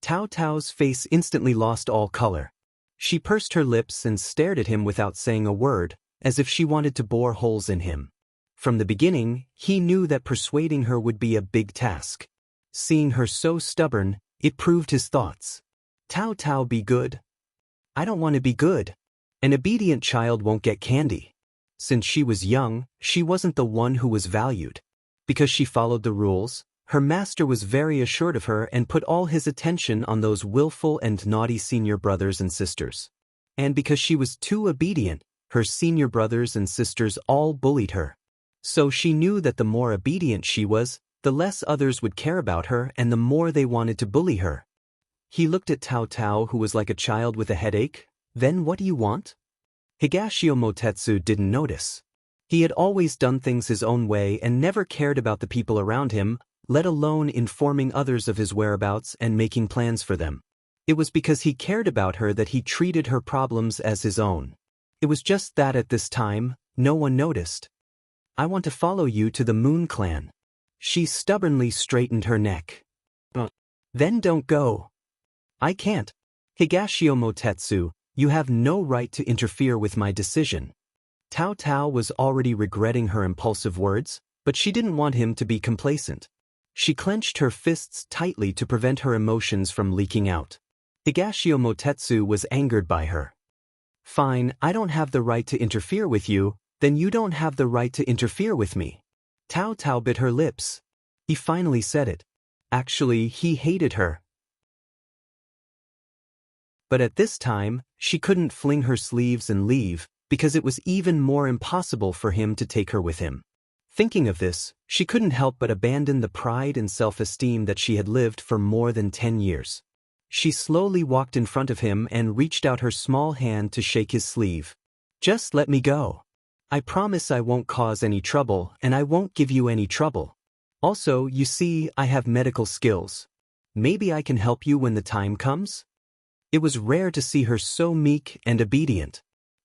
Tao Tao's face instantly lost all color. She pursed her lips and stared at him without saying a word, as if she wanted to bore holes in him. From the beginning, he knew that persuading her would be a big task. Seeing her so stubborn, it proved his thoughts. Tao Tao, be good. I don't want to be good. An obedient child won't get candy. Since she was young, she wasn't the one who was valued. Because she followed the rules, her master was very assured of her and put all his attention on those willful and naughty senior brothers and sisters. And because she was too obedient, her senior brothers and sisters all bullied her. So she knew that the more obedient she was, the less others would care about her and the more they wanted to bully her. He looked at Tao Tao, who was like a child with a headache. Then what do you want? Higashio Motetsu didn't notice. He had always done things his own way and never cared about the people around him, let alone informing others of his whereabouts and making plans for them. It was because he cared about her that he treated her problems as his own. It was just that at this time, no one noticed. I want to follow you to the Moon Clan. She stubbornly straightened her neck. Then don't go. I can't. Higashio Motetsu, you have no right to interfere with my decision. Tao Tao was already regretting her impulsive words, but she didn't want him to be complacent. She clenched her fists tightly to prevent her emotions from leaking out. Higashio Motetsu was angered by her. Fine, I don't have the right to interfere with you, then you don't have the right to interfere with me. Tao Tao bit her lips. He finally said it. Actually, he hated her. But at this time, she couldn't fling her sleeves and leave, because it was even more impossible for him to take her with him. Thinking of this, she couldn't help but abandon the pride and self-esteem that she had lived for more than 10 years. She slowly walked in front of him and reached out her small hand to shake his sleeve. Just let me go. I promise I won't cause any trouble and I won't give you any trouble. Also, you see, I have medical skills. Maybe I can help you when the time comes? It was rare to see her so meek and obedient.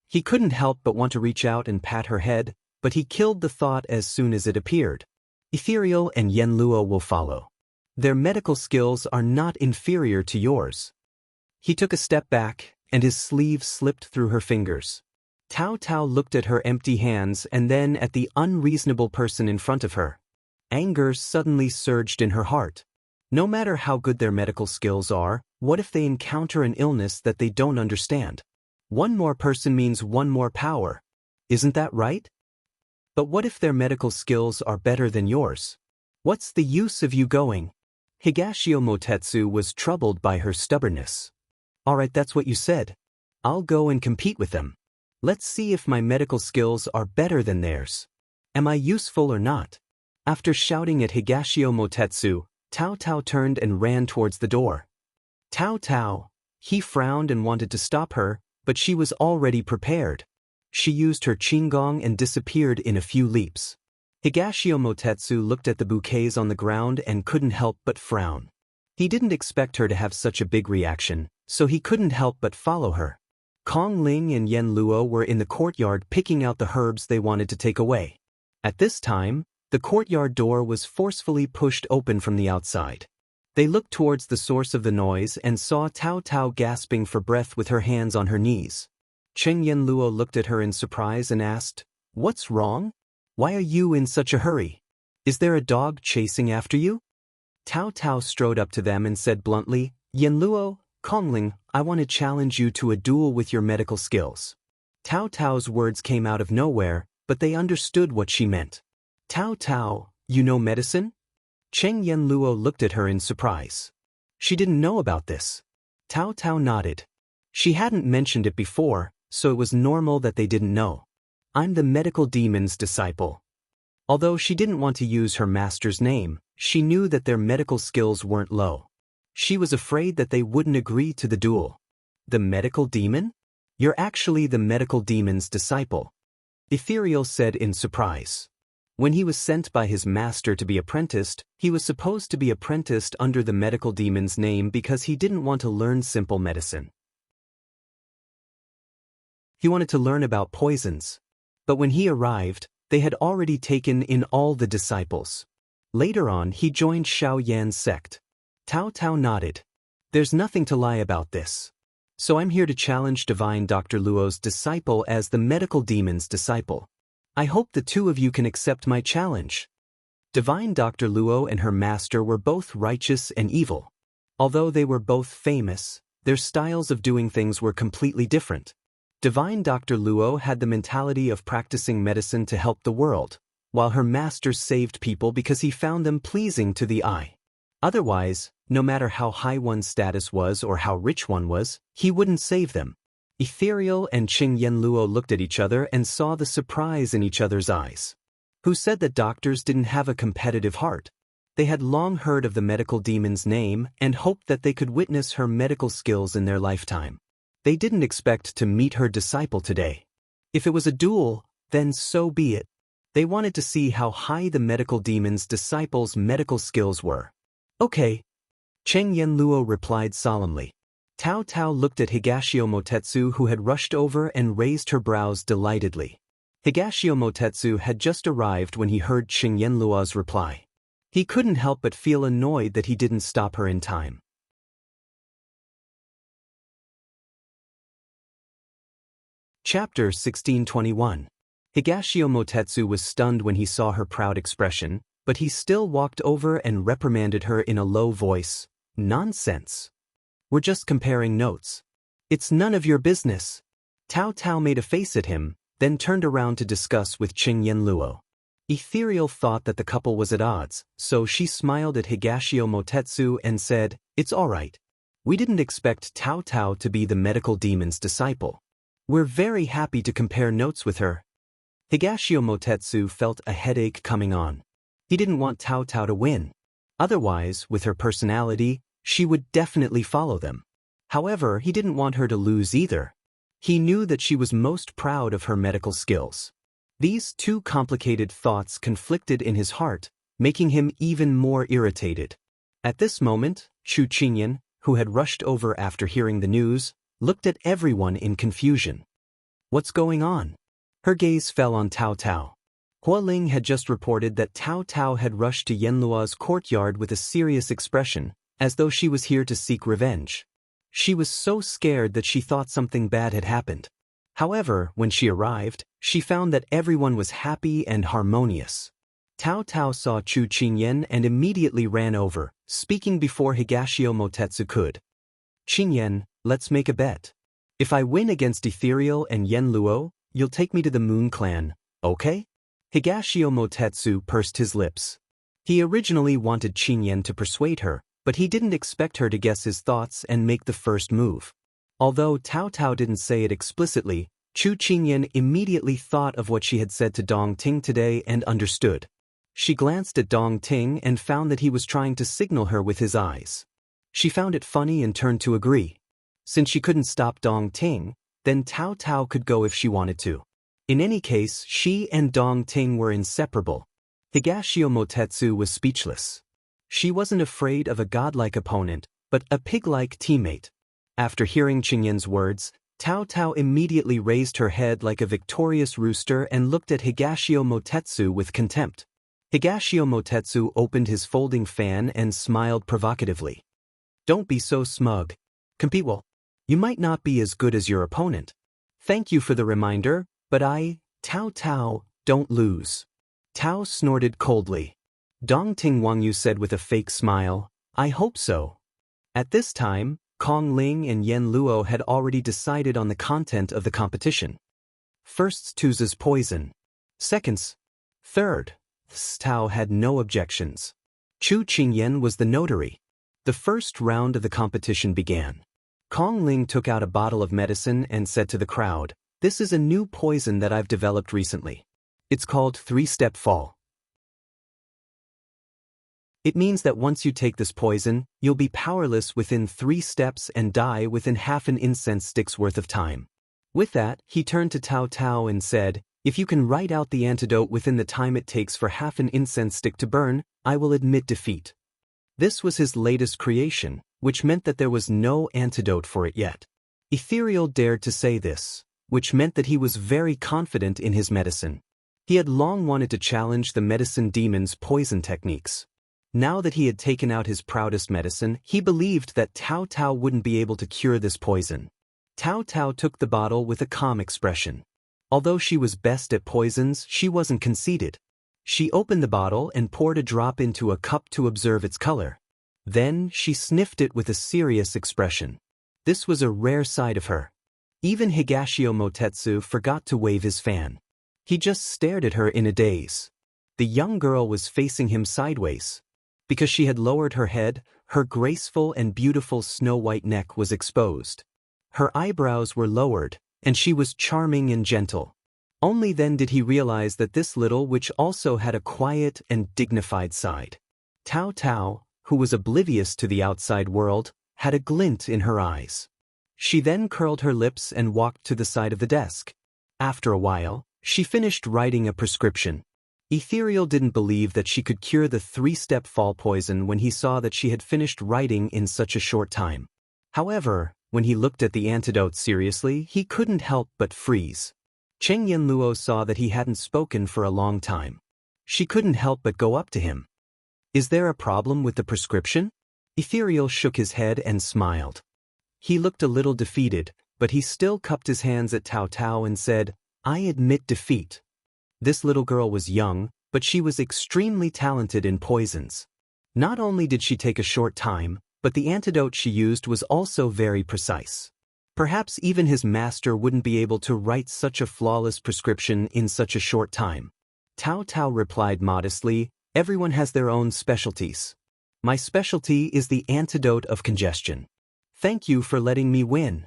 He couldn't help but want to reach out and pat her head, but he killed the thought as soon as it appeared. Ethereal and Yenluo will follow. Their medical skills are not inferior to yours. He took a step back, and his sleeve slipped through her fingers. Tao Tao looked at her empty hands and then at the unreasonable person in front of her. Anger suddenly surged in her heart. No matter how good their medical skills are, what if they encounter an illness that they don't understand? One more person means one more power. Isn't that right? But what if their medical skills are better than yours? What's the use of you going? Higashio Motetsu was troubled by her stubbornness. Alright, that's what you said. I'll go and compete with them. Let's see if my medical skills are better than theirs. Am I useful or not? After shouting at Higashio Motetsu, Tao Tao turned and ran towards the door. Tao Tao. He frowned and wanted to stop her, but she was already prepared. She used her qinggong and disappeared in a few leaps. Higashio Motetsu looked at the bouquets on the ground and couldn't help but frown. He didn't expect her to have such a big reaction, so he couldn't help but follow her. Kong Ling and Yen Luo were in the courtyard picking out the herbs they wanted to take away. At this time, the courtyard door was forcefully pushed open from the outside. They looked towards the source of the noise and saw Tao Tao gasping for breath with her hands on her knees. Cheng Yen Luo looked at her in surprise and asked, "What's wrong? Why are you in such a hurry? Is there a dog chasing after you?" Tao Tao strode up to them and said bluntly, "Yen Luo, Kongling, I want to challenge you to a duel with your medical skills." Tao Tao's words came out of nowhere, but they understood what she meant. "Tao Tao, you know medicine?" Cheng Yen Luo looked at her in surprise. She didn't know about this. Tao Tao nodded. She hadn't mentioned it before, so it was normal that they didn't know. "I'm the medical demon's disciple." Although she didn't want to use her master's name, she knew that their medical skills weren't low. She was afraid that they wouldn't agree to the duel. "The medical demon? You're actually the medical demon's disciple," Ethereal said in surprise. When he was sent by his master to be apprenticed, he was supposed to be apprenticed under the medical demon's name because he didn't want to learn simple medicine. He wanted to learn about poisons. But when he arrived, they had already taken in all the disciples. Later on, he joined Xiao Yan's sect. Tao Tao nodded. "There's nothing to lie about this. So I'm here to challenge Divine Dr. Luo's disciple as the medical demon's disciple. I hope the two of you can accept my challenge." Divine Dr. Luo and her master were both righteous and evil. Although they were both famous, their styles of doing things were completely different. Divine Dr. Luo had the mentality of practicing medicine to help the world, while her master saved people because he found them pleasing to the eye. Otherwise, no matter how high one's status was or how rich one was, he wouldn't save them. Ethereal and Cheng Yen Luo looked at each other and saw the surprise in each other's eyes. Who said that doctors didn't have a competitive heart? They had long heard of the medical demon's name and hoped that they could witness her medical skills in their lifetime. They didn't expect to meet her disciple today. If it was a duel, then so be it. They wanted to see how high the medical demon's disciple's medical skills were. "Okay," Cheng Yen Luo replied solemnly. Tao Tao looked at Higashio Motetsu, who had rushed over and raised her brows delightedly. Higashio Motetsu had just arrived when he heard Cheng Yen Luo's reply. He couldn't help but feel annoyed that he didn't stop her in time. Chapter 1621. Higashio Motetsu was stunned when he saw her proud expression, but he still walked over and reprimanded her in a low voice. "Nonsense. We're just comparing notes. It's none of your business." Tao Tao made a face at him, then turned around to discuss with Cheng Yen Luo. Ethereal thought that the couple was at odds, so she smiled at Higashio Motetsu and said, "It's all right. We didn't expect Tao Tao to be the medical demon's disciple. We're very happy to compare notes with her." Higashio Motetsu felt a headache coming on. He didn't want Tao Tao to win. Otherwise, with her personality, she would definitely follow them. However, he didn't want her to lose either. He knew that she was most proud of her medical skills. These two complicated thoughts conflicted in his heart, making him even more irritated. At this moment, Chu Qingyan, who had rushed over after hearing the news, looked at everyone in confusion. "What's going on?" Her gaze fell on Tao Tao. Hua Ling had just reported that Tao Tao had rushed to Yenlua's courtyard with a serious expression, as though she was here to seek revenge. She was so scared that she thought something bad had happened. However, when she arrived, she found that everyone was happy and harmonious. Tao Tao saw Chu Qingyan and immediately ran over, speaking before Higashio Motetsu could. "Qingyan, let's make a bet. If I win against Ethereal and Yen Luo, you'll take me to the Moon Clan, okay?" Higashio Motetsu pursed his lips. He originally wanted Qingyan to persuade her, but he didn't expect her to guess his thoughts and make the first move. Although Tao Tao didn't say it explicitly, Chu Qingyan immediately thought of what she had said to Dong Ting today and understood. She glanced at Dong Ting and found that he was trying to signal her with his eyes. She found it funny and turned to agree. Since she couldn't stop Dong Ting, then Tao Tao could go if she wanted to. In any case, she and Dong Ting were inseparable. Higashio Motetsu was speechless. She wasn't afraid of a godlike opponent, but a pig-like teammate. After hearing Qingyan's words, Tao Tao immediately raised her head like a victorious rooster and looked at Higashio Motetsu with contempt. Higashio Motetsu opened his folding fan and smiled provocatively. Don't be so smug. Compete well. You might not be as good as your opponent. Thank you for the reminder, but Tao Tao, don't lose. Tao snorted coldly. Dong Ting Wangyu said with a fake smile, I hope so. At this time, Kong Ling and Yen Luo had already decided on the content of the competition. Firsts Tuza's poison. Seconds. Third. Tao had no objections. Chu Qingyan was the notary. The first round of the competition began. Kong Ling took out a bottle of medicine and said to the crowd, This is a new poison that I've developed recently. It's called three-step fall. It means that once you take this poison, you'll be powerless within 3 steps and die within half an incense stick's worth of time. With that, he turned to Tao Tao and said, If you can write out the antidote within the time it takes for half an incense stick to burn, I will admit defeat. This was his latest creation, which meant that there was no antidote for it yet. Ethereal dared to say this, which meant that he was very confident in his medicine. He had long wanted to challenge the medicine demon's poison techniques. Now that he had taken out his proudest medicine, he believed that Tao Tao wouldn't be able to cure this poison. Tao Tao took the bottle with a calm expression. Although she was best at poisons, she wasn't conceited. She opened the bottle and poured a drop into a cup to observe its color. Then, she sniffed it with a serious expression. This was a rare side of her. Even Higashio Motetsu forgot to wave his fan. He just stared at her in a daze. The young girl was facing him sideways. Because she had lowered her head, her graceful and beautiful snow-white neck was exposed. Her eyebrows were lowered, and she was charming and gentle. Only then did he realize that this little witch also had a quiet and dignified side. Tao Tao, who was oblivious to the outside world, had a glint in her eyes. She then curled her lips and walked to the side of the desk. After a while, she finished writing a prescription. Ethereal didn't believe that she could cure the 3-step fall poison when he saw that she had finished writing in such a short time. However, when he looked at the antidote seriously, he couldn't help but freeze. Cheng Yenluo saw that he hadn't spoken for a long time. She couldn't help but go up to him. Is there a problem with the prescription? Ethereal shook his head and smiled. He looked a little defeated, but he still cupped his hands at Tao Tao and said, I admit defeat. This little girl was young, but she was extremely talented in poisons. Not only did she take a short time, but the antidote she used was also very precise. Perhaps even his master wouldn't be able to write such a flawless prescription in such a short time. Tao Tao replied modestly, Everyone has their own specialties. My specialty is the antidote of congestion. Thank you for letting me win.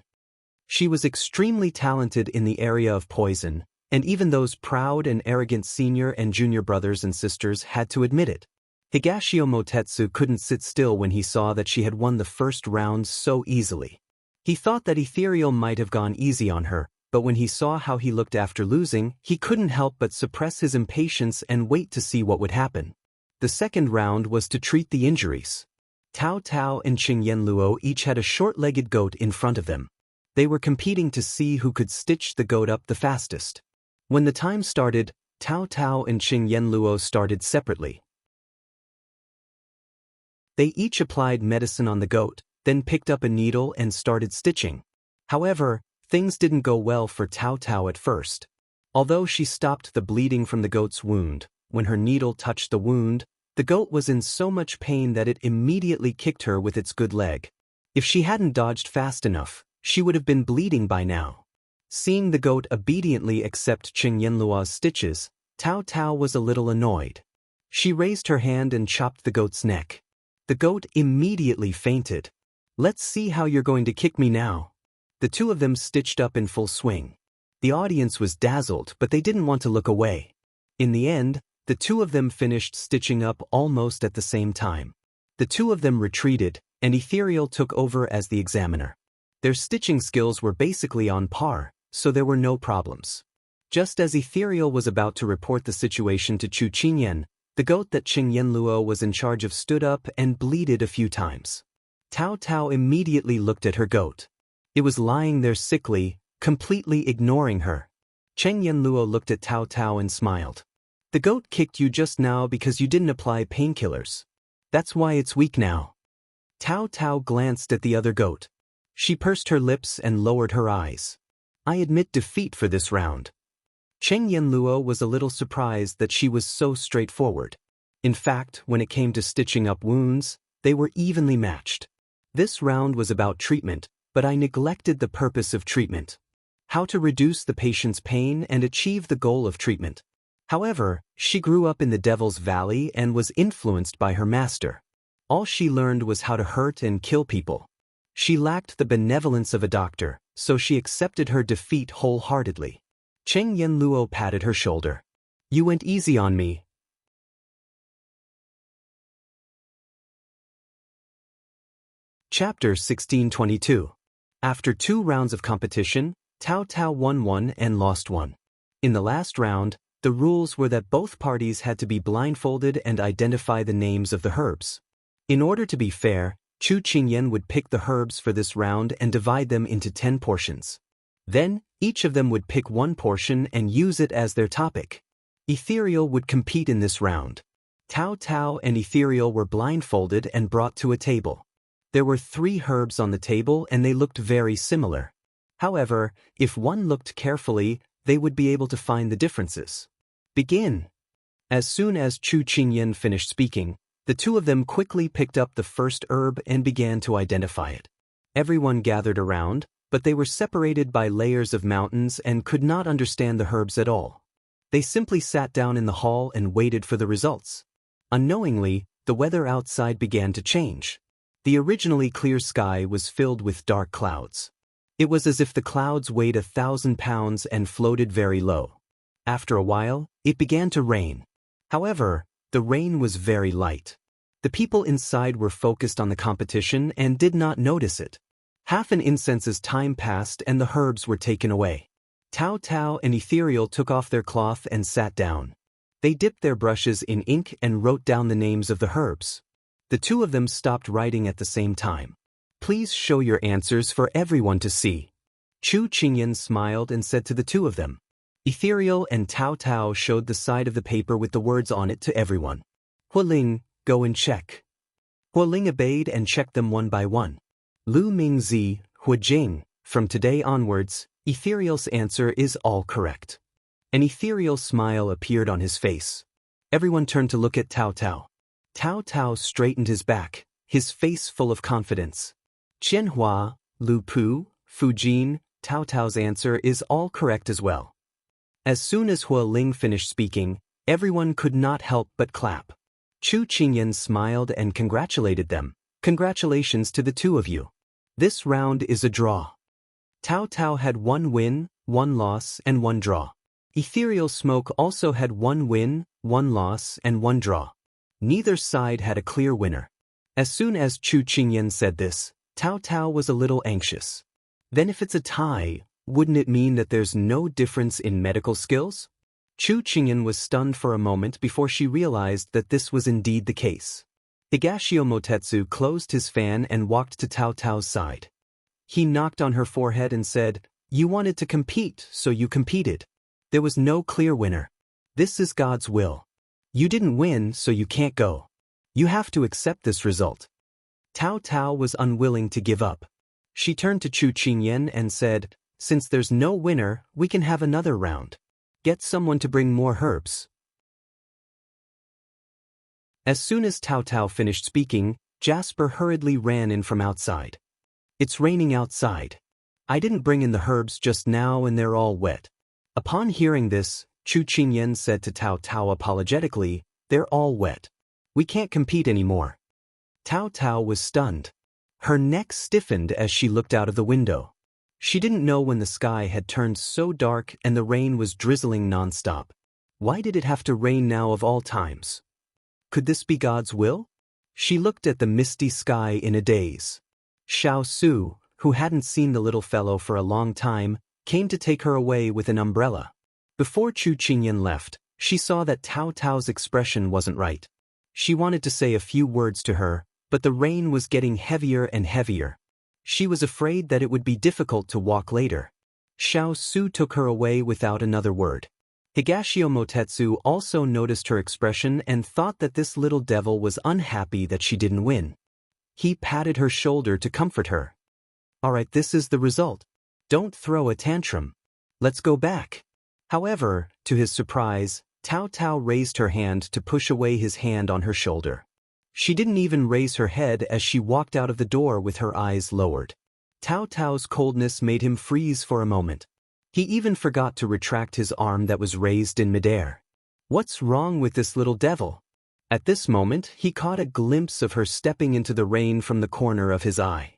She was extremely talented in the area of poison, and even those proud and arrogant senior and junior brothers and sisters had to admit it. Higashio Motetsu couldn't sit still when he saw that she had won the first round so easily. He thought that Ethereal might have gone easy on her, but when he saw how he looked after losing, he couldn't help but suppress his impatience and wait to see what would happen. The second round was to treat the injuries. Tao Tao and Cheng Yenluo each had a short-legged goat in front of them. They were competing to see who could stitch the goat up the fastest. When the time started, Tao Tao and Cheng Yenluo started separately. They each applied medicine on the goat, then picked up a needle and started stitching. However, things didn't go well for Tao Tao at first. Although she stopped the bleeding from the goat's wound, when her needle touched the wound, the goat was in so much pain that it immediately kicked her with its good leg. If she hadn't dodged fast enough, she would have been bleeding by now. Seeing the goat obediently accept Cheng Yenluo's stitches, Tao Tao was a little annoyed. She raised her hand and chopped the goat's neck. The goat immediately fainted. "Let's see how you're going to kick me now." The two of them stitched up in full swing. The audience was dazzled, but they didn't want to look away. In the end, the two of them finished stitching up almost at the same time. The two of them retreated, and Ethereal took over as the examiner. Their stitching skills were basically on par, so there were no problems. Just as Ethereal was about to report the situation to Chu Qingyan, the goat that Qingyan Luo was in charge of stood up and bleated a few times. Tao Tao immediately looked at her goat. It was lying there sickly, completely ignoring her. Qingyan Luo looked at Tao Tao and smiled. "The goat kicked you just now because you didn't apply painkillers. That's why it's weak now." Tao Tao glanced at the other goat. She pursed her lips and lowered her eyes. "I admit defeat for this round." Qingyan Luo was a little surprised that she was so straightforward. In fact, when it came to stitching up wounds, they were evenly matched. This round was about treatment, but I neglected the purpose of treatment. How to reduce the patient's pain and achieve the goal of treatment. However, she grew up in the Devil's Valley and was influenced by her master. All she learned was how to hurt and kill people. She lacked the benevolence of a doctor, so she accepted her defeat wholeheartedly. Qingyan Luo patted her shoulder. "You went easy on me." Chapter 1622. After 2 rounds of competition, Tao Tao won one and lost one. In the last round, the rules were that both parties had to be blindfolded and identify the names of the herbs. In order to be fair, Chu Qingyan would pick the herbs for this round and divide them into 10 portions. Then, each of them would pick 1 portion and use it as their topic. Ethereal would compete in this round. Tao Tao and Ethereal were blindfolded and brought to a table. There were 3 herbs on the table and they looked very similar. However, if one looked carefully, they would be able to find the differences. "Begin." As soon as Chu Qingyan finished speaking, the two of them quickly picked up the first herb and began to identify it. Everyone gathered around, but they were separated by layers of mountains and could not understand the herbs at all. They simply sat down in the hall and waited for the results. Unknowingly, the weather outside began to change. The originally clear sky was filled with dark clouds. It was as if the clouds weighed 1,000 pounds and floated very low. After a while, it began to rain. However, the rain was very light. The people inside were focused on the competition and did not notice it. Half an incense's time passed and the herbs were taken away. Tao Tao and Ethereal took off their cloth and sat down. They dipped their brushes in ink and wrote down the names of the herbs. The two of them stopped writing at the same time. "Please show your answers for everyone to see." Chu Qingyan smiled and said to the two of them. Ethereal and Tao Tao showed the side of the paper with the words on it to everyone. "Hualing, go and check." Hualing obeyed and checked them one by one. Lu Mingzi, Huajing, from today onwards, Ethereal's answer is all correct. An ethereal smile appeared on his face. Everyone turned to look at Tao Tao. Tao Tao straightened his back, his face full of confidence. Qianhua, Lu Pu, Fujin, Tao Tao's answer is all correct as well. As soon as Hualing finished speaking, everyone could not help but clap. Chu Qingyan smiled and congratulated them. "Congratulations to the two of you. This round is a draw." Tao Tao had 1 win, 1 loss, and 1 draw. Ethereal Smoke also had 1 win, 1 loss, and 1 draw. Neither side had a clear winner. As soon as Chu Qingyan said this, Tao Tao was a little anxious. Then if it's a tie, wouldn't it mean that there's no difference in medical skills? Chu Qingyan was stunned for a moment before she realized that this was indeed the case. Higashio Motetsu closed his fan and walked to Tao Tao's side. He knocked on her forehead and said, "You wanted to compete, so you competed. There was no clear winner. This is God's will. You didn't win, so you can't go. You have to accept this result." Tao Tao was unwilling to give up. She turned to Chu Qingyan and said, "Since there's no winner, we can have another round. Get someone to bring more herbs." As soon as Tao Tao finished speaking, Jasper hurriedly ran in from outside. "It's raining outside. I didn't bring in the herbs just now and they're all wet." Upon hearing this, Chu Qingyan said to Tao Tao apologetically, "They're all wet. We can't compete anymore." Tao Tao was stunned. Her neck stiffened as she looked out of the window. She didn't know when the sky had turned so dark and the rain was drizzling nonstop. Why did it have to rain now of all times? Could this be God's will? She looked at the misty sky in a daze. Xiao Su, who hadn't seen the little fellow for a long time, came to take her away with an umbrella. Before Chu Qingyan left, she saw that Tao Tao's expression wasn't right. She wanted to say a few words to her, but the rain was getting heavier and heavier. She was afraid that it would be difficult to walk later. Xiao Su took her away without another word. Higashio Motetsu also noticed her expression and thought that this little devil was unhappy that she didn't win. He patted her shoulder to comfort her. "Alright, this is the result. Don't throw a tantrum. Let's go back." However, to his surprise, Tao Tao raised her hand to push away his hand on her shoulder. She didn't even raise her head as she walked out of the door with her eyes lowered. Tao Tao's coldness made him freeze for a moment. He even forgot to retract his arm that was raised in midair. What's wrong with this little devil? At this moment, he caught a glimpse of her stepping into the rain from the corner of his eye.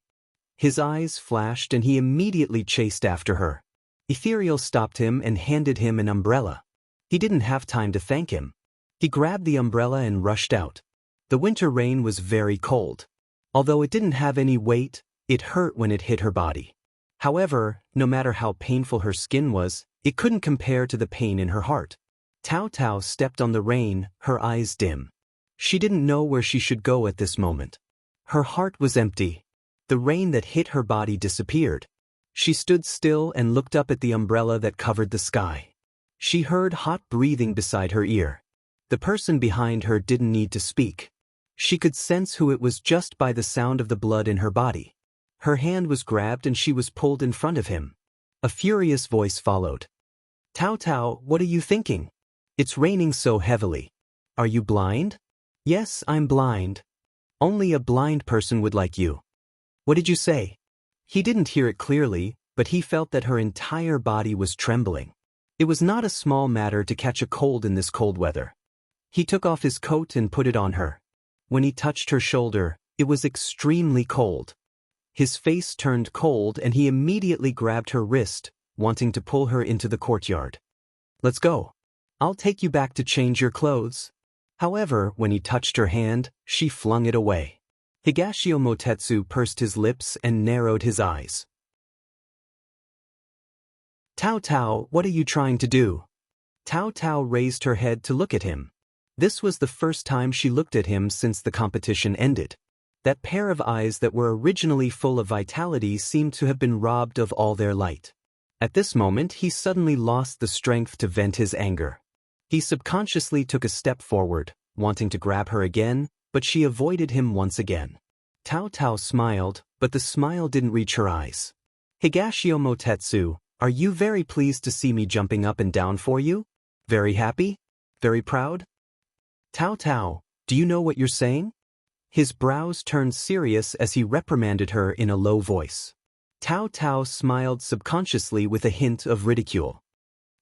His eyes flashed and he immediately chased after her. Ethereal stopped him and handed him an umbrella. He didn't have time to thank him. He grabbed the umbrella and rushed out. The winter rain was very cold. Although it didn't have any weight, it hurt when it hit her body. However, no matter how painful her skin was, it couldn't compare to the pain in her heart. Tao Tao stepped on the rain, her eyes dim. She didn't know where she should go at this moment. Her heart was empty. The rain that hit her body disappeared. She stood still and looked up at the umbrella that covered the sky. She heard hot breathing beside her ear. The person behind her didn't need to speak. She could sense who it was just by the sound of the blood in her body. Her hand was grabbed and she was pulled in front of him. A furious voice followed. "Tao Tao, what are you thinking? It's raining so heavily. Are you blind?" "Yes, I'm blind. Only a blind person would like you." "What did you say?" He didn't hear it clearly, but he felt that her entire body was trembling. It was not a small matter to catch a cold in this cold weather. He took off his coat and put it on her. When he touched her shoulder, it was extremely cold. His face turned cold and he immediately grabbed her wrist, wanting to pull her into the courtyard. "Let's go. I'll take you back to change your clothes." However, when he touched her hand, she flung it away. Higashio Motetsu pursed his lips and narrowed his eyes. "Tao Tao, what are you trying to do?" Tao Tao raised her head to look at him. This was the first time she looked at him since the competition ended. That pair of eyes that were originally full of vitality seemed to have been robbed of all their light. At this moment, he suddenly lost the strength to vent his anger. He subconsciously took a step forward, wanting to grab her again, but she avoided him once again. Tao Tao smiled, but the smile didn't reach her eyes. "Higashio Motetsu, are you very pleased to see me jumping up and down for you? Very happy? Very proud?" "Tao Tao, do you know what you're saying?" His brows turned serious as he reprimanded her in a low voice. Tao Tao smiled subconsciously with a hint of ridicule.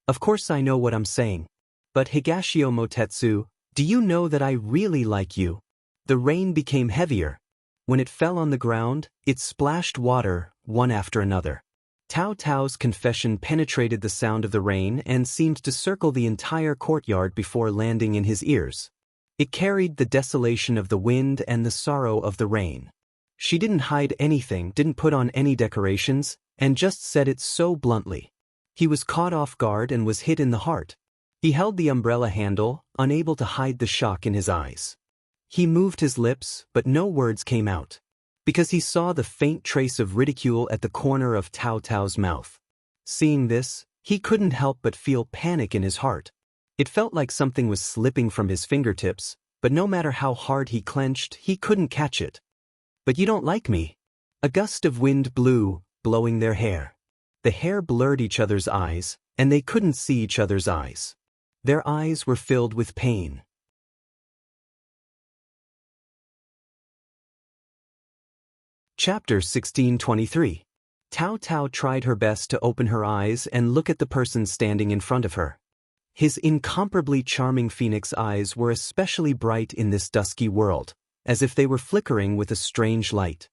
"Of course I know what I'm saying. But Higashio Motetsu, do you know that I really like you?" The rain became heavier. When it fell on the ground, it splashed water, one after another. Tao Tao's confession penetrated the sound of the rain and seemed to circle the entire courtyard before landing in his ears. It carried the desolation of the wind and the sorrow of the rain. She didn't hide anything, didn't put on any decorations, and just said it so bluntly. He was caught off guard and was hit in the heart. He held the umbrella handle, unable to hide the shock in his eyes. He moved his lips, but no words came out. Because he saw the faint trace of ridicule at the corner of Tao Tao's mouth. Seeing this, he couldn't help but feel panic in his heart. It felt like something was slipping from his fingertips, but no matter how hard he clenched, he couldn't catch it. "But you don't like me." A gust of wind blew, blowing their hair. The hair blurred each other's eyes, and they couldn't see each other's eyes. Their eyes were filled with pain. Chapter 1623. Tao Tao tried her best to open her eyes and look at the person standing in front of her. His incomparably charming phoenix eyes were especially bright in this dusky world, as if they were flickering with a strange light.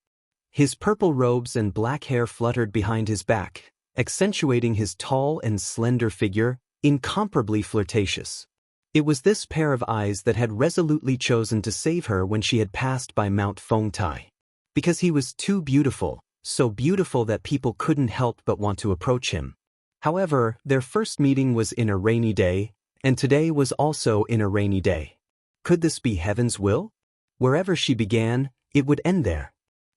His purple robes and black hair fluttered behind his back, accentuating his tall and slender figure, incomparably flirtatious. It was this pair of eyes that had resolutely chosen to save her when she had passed by Mount Fengtai. Because he was too beautiful, so beautiful that people couldn't help but want to approach him. However, their first meeting was in a rainy day, and today was also in a rainy day. Could this be heaven's will? Wherever she began, it would end there.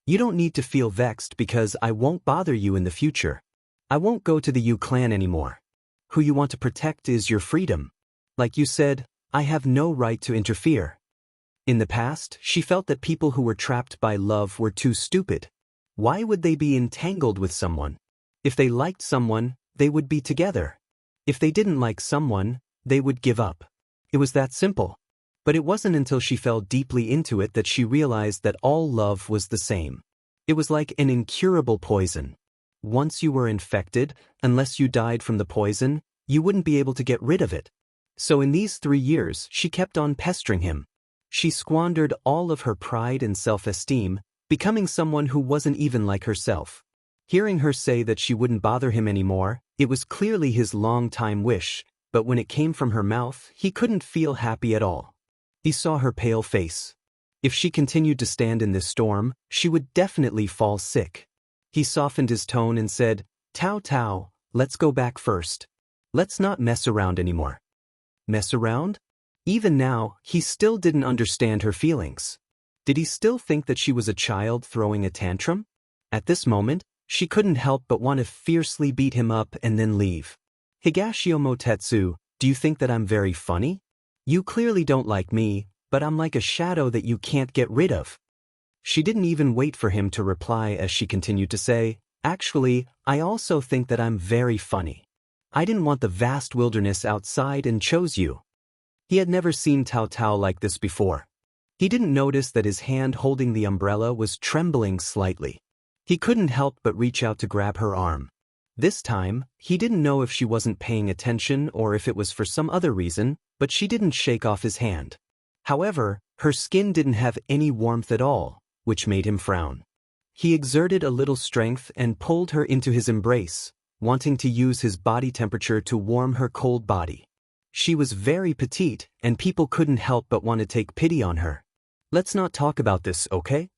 You don't need to feel vexed because I won't bother you in the future. I won't go to the Yu clan anymore. Who you want to protect is your freedom. Like you said, I have no right to interfere. In the past, she felt that people who were trapped by love were too stupid. Why would they be entangled with someone? If they liked someone, they would be together. If they didn't like someone, they would give up. It was that simple. But it wasn't until she fell deeply into it that she realized that all love was the same. It was like an incurable poison. Once you were infected, unless you died from the poison, you wouldn't be able to get rid of it. So in these 3 years, she kept on pestering him. She squandered all of her pride and self-esteem, becoming someone who wasn't even like herself. Hearing her say that she wouldn't bother him anymore, it was clearly his long-time wish, but when it came from her mouth, he couldn't feel happy at all. He saw her pale face. If she continued to stand in this storm, she would definitely fall sick. He softened his tone and said, "Tao Tao, let's go back first. Let's not mess around anymore." Mess around? Even now, he still didn't understand her feelings. Did he still think that she was a child throwing a tantrum? At this moment, she couldn't help but want to fiercely beat him up and then leave. "Higashio Motetsu, do you think that I'm very funny? You clearly don't like me, but I'm like a shadow that you can't get rid of." She didn't even wait for him to reply as she continued to say, "Actually, I also think that I'm very funny. I didn't want the vast wilderness outside and chose you." He had never seen Tao Tao like this before. He didn't notice that his hand holding the umbrella was trembling slightly. He couldn't help but reach out to grab her arm. This time, he didn't know if she wasn't paying attention or if it was for some other reason, but she didn't shake off his hand. However, her skin didn't have any warmth at all, which made him frown. He exerted a little strength and pulled her into his embrace, wanting to use his body temperature to warm her cold body. She was very petite, and people couldn't help but want to take pity on her. "Let's not talk about this, okay?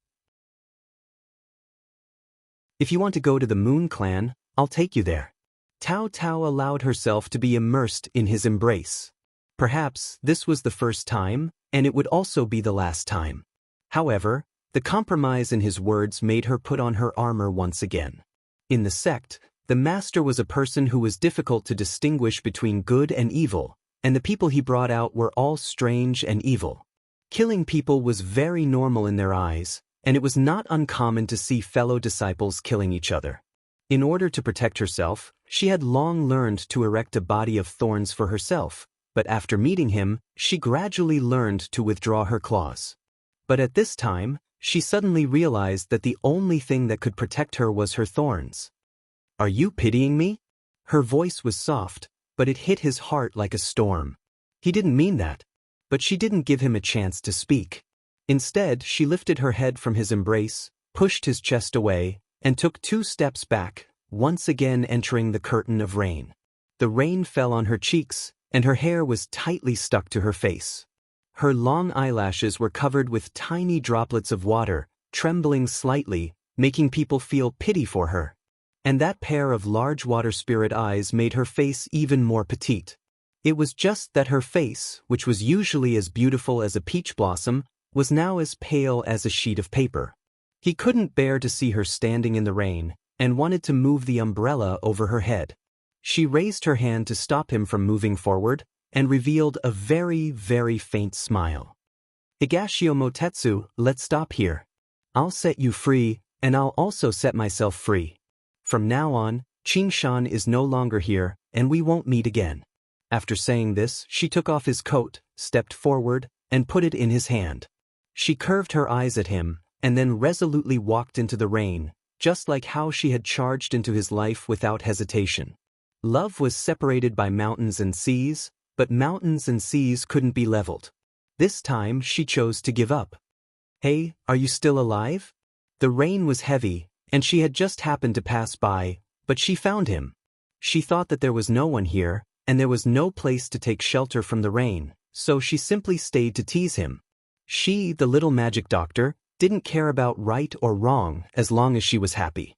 If you want to go to the Moon Clan, I'll take you there." Tao Tao allowed herself to be immersed in his embrace. Perhaps this was the first time, and it would also be the last time. However, the compromise in his words made her put on her armor once again. In the sect, the master was a person who was difficult to distinguish between good and evil, and the people he brought out were all strange and evil. Killing people was very normal in their eyes, and it was not uncommon to see fellow disciples killing each other. In order to protect herself, she had long learned to erect a body of thorns for herself, but after meeting him, she gradually learned to withdraw her claws. But at this time, she suddenly realized that the only thing that could protect her was her thorns. "Are you pitying me?" Her voice was soft, but it hit his heart like a storm. He didn't mean that. But she didn't give him a chance to speak. Instead, she lifted her head from his embrace, pushed his chest away, and took 2 steps back, once again entering the curtain of rain. The rain fell on her cheeks, and her hair was tightly stuck to her face. Her long eyelashes were covered with tiny droplets of water, trembling slightly, making people feel pity for her. And that pair of large water spirit eyes made her face even more petite. It was just that her face, which was usually as beautiful as a peach blossom, was now as pale as a sheet of paper. He couldn't bear to see her standing in the rain, and wanted to move the umbrella over her head. She raised her hand to stop him from moving forward, and revealed a very, very faint smile. "Higashio Motetsu, let's stop here. I'll set you free, and I'll also set myself free. From now on, Qingshan is no longer here, and we won't meet again." After saying this, she took off his coat, stepped forward, and put it in his hand. She curved her eyes at him, and then resolutely walked into the rain, just like how she had charged into his life without hesitation. Love was separated by mountains and seas, but mountains and seas couldn't be leveled. This time she chose to give up. Hey, are you still alive? The rain was heavy, and she had just happened to pass by, but she found him. She thought that there was no one here, and there was no place to take shelter from the rain, so she simply stayed to tease him. She, the little magic doctor, didn't care about right or wrong as long as she was happy.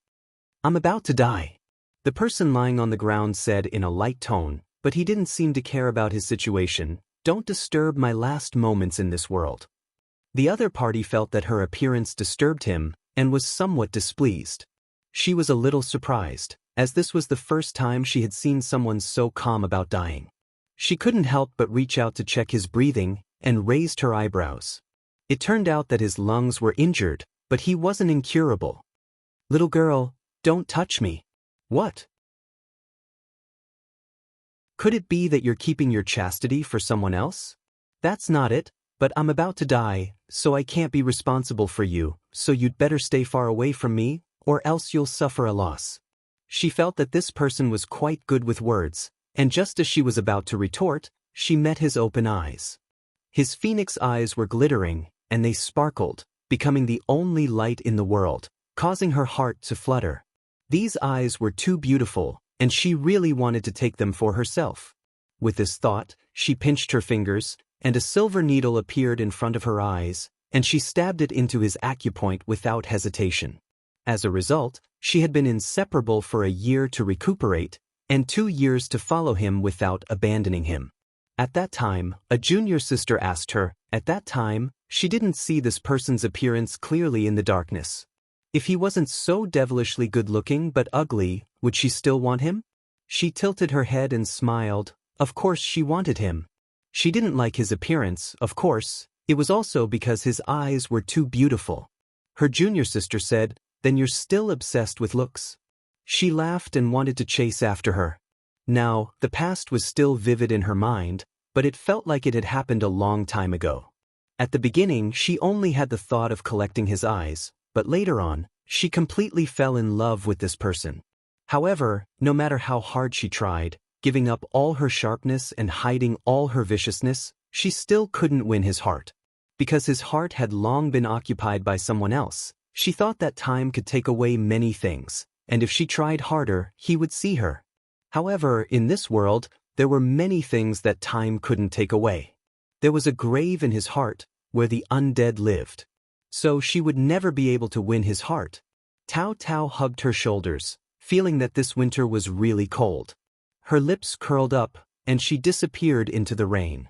I'm about to die, the person lying on the ground said in a light tone, but he didn't seem to care about his situation. Don't disturb my last moments in this world. The other party felt that her appearance disturbed him and was somewhat displeased. She was a little surprised, as this was the first time she had seen someone so calm about dying. She couldn't help but reach out to check his breathing and raised her eyebrows. It turned out that his lungs were injured, but he wasn't incurable. Little girl, don't touch me. What? Could it be that you're keeping your chastity for someone else? That's not it, but I'm about to die, so I can't be responsible for you, so you'd better stay far away from me, or else you'll suffer a loss. She felt that this person was quite good with words, and just as she was about to retort, she met his open eyes. His phoenix eyes were glittering, and they sparkled, becoming the only light in the world, causing her heart to flutter. These eyes were too beautiful, and she really wanted to take them for herself. With this thought, she pinched her fingers, and a silver needle appeared in front of her eyes, and she stabbed it into his acupoint without hesitation. As a result, she had been inseparable for a year to recuperate, and 2 years to follow him without abandoning him. At that time, a junior sister asked her. At that time, she didn't see this person's appearance clearly in the darkness. If he wasn't so devilishly good-looking but ugly, would she still want him? She tilted her head and smiled. Of course she wanted him. She didn't like his appearance, of course. It was also because his eyes were too beautiful. Her junior sister said, "Then you're still obsessed with looks?" She laughed and wanted to chase after her. Now, the past was still vivid in her mind, but it felt like it had happened a long time ago. At the beginning, she only had the thought of collecting his eyes, but later on, she completely fell in love with this person. However, no matter how hard she tried, giving up all her sharpness and hiding all her viciousness, she still couldn't win his heart. Because his heart had long been occupied by someone else, she thought that time could take away many things, and if she tried harder, he would see her. However, in this world, there were many things that time couldn't take away. There was a grave in his heart, where the undead lived. So she would never be able to win his heart. Tao Tao hugged her shoulders, feeling that this winter was really cold. Her lips curled up, and she disappeared into the rain.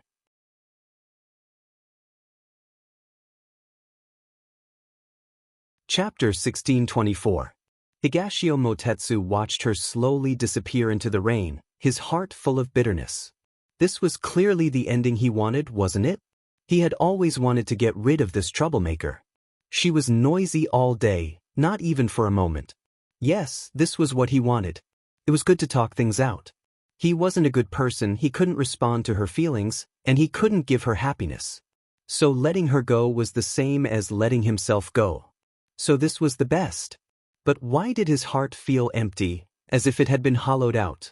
Chapter 1624. Higashio Motetsu watched her slowly disappear into the rain, his heart full of bitterness. This was clearly the ending he wanted, wasn't it? He had always wanted to get rid of this troublemaker. She was noisy all day, not even for a moment. Yes, this was what he wanted. It was good to talk things out. He wasn't a good person, he couldn't respond to her feelings, and he couldn't give her happiness. So letting her go was the same as letting himself go. So this was the best. But why did his heart feel empty, as if it had been hollowed out?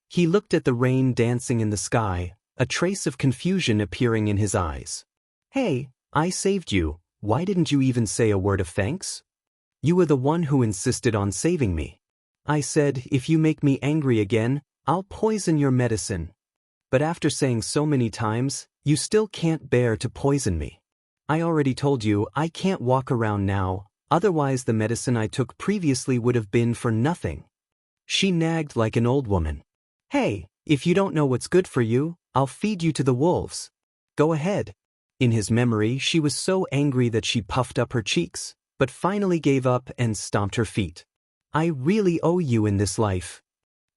He looked at the rain dancing in the sky, a trace of confusion appearing in his eyes. Hey, I saved you. Why didn't you even say a word of thanks? You were the one who insisted on saving me. I said, if you make me angry again, I'll poison your medicine. But after saying so many times, you still can't bear to poison me. I already told you I can't walk around now, otherwise the medicine I took previously would have been for nothing. She nagged like an old woman. Hey, if you don't know what's good for you, I'll feed you to the wolves. Go ahead. In his memory, she was so angry that she puffed up her cheeks, but finally gave up and stomped her feet. I really owe you in this life.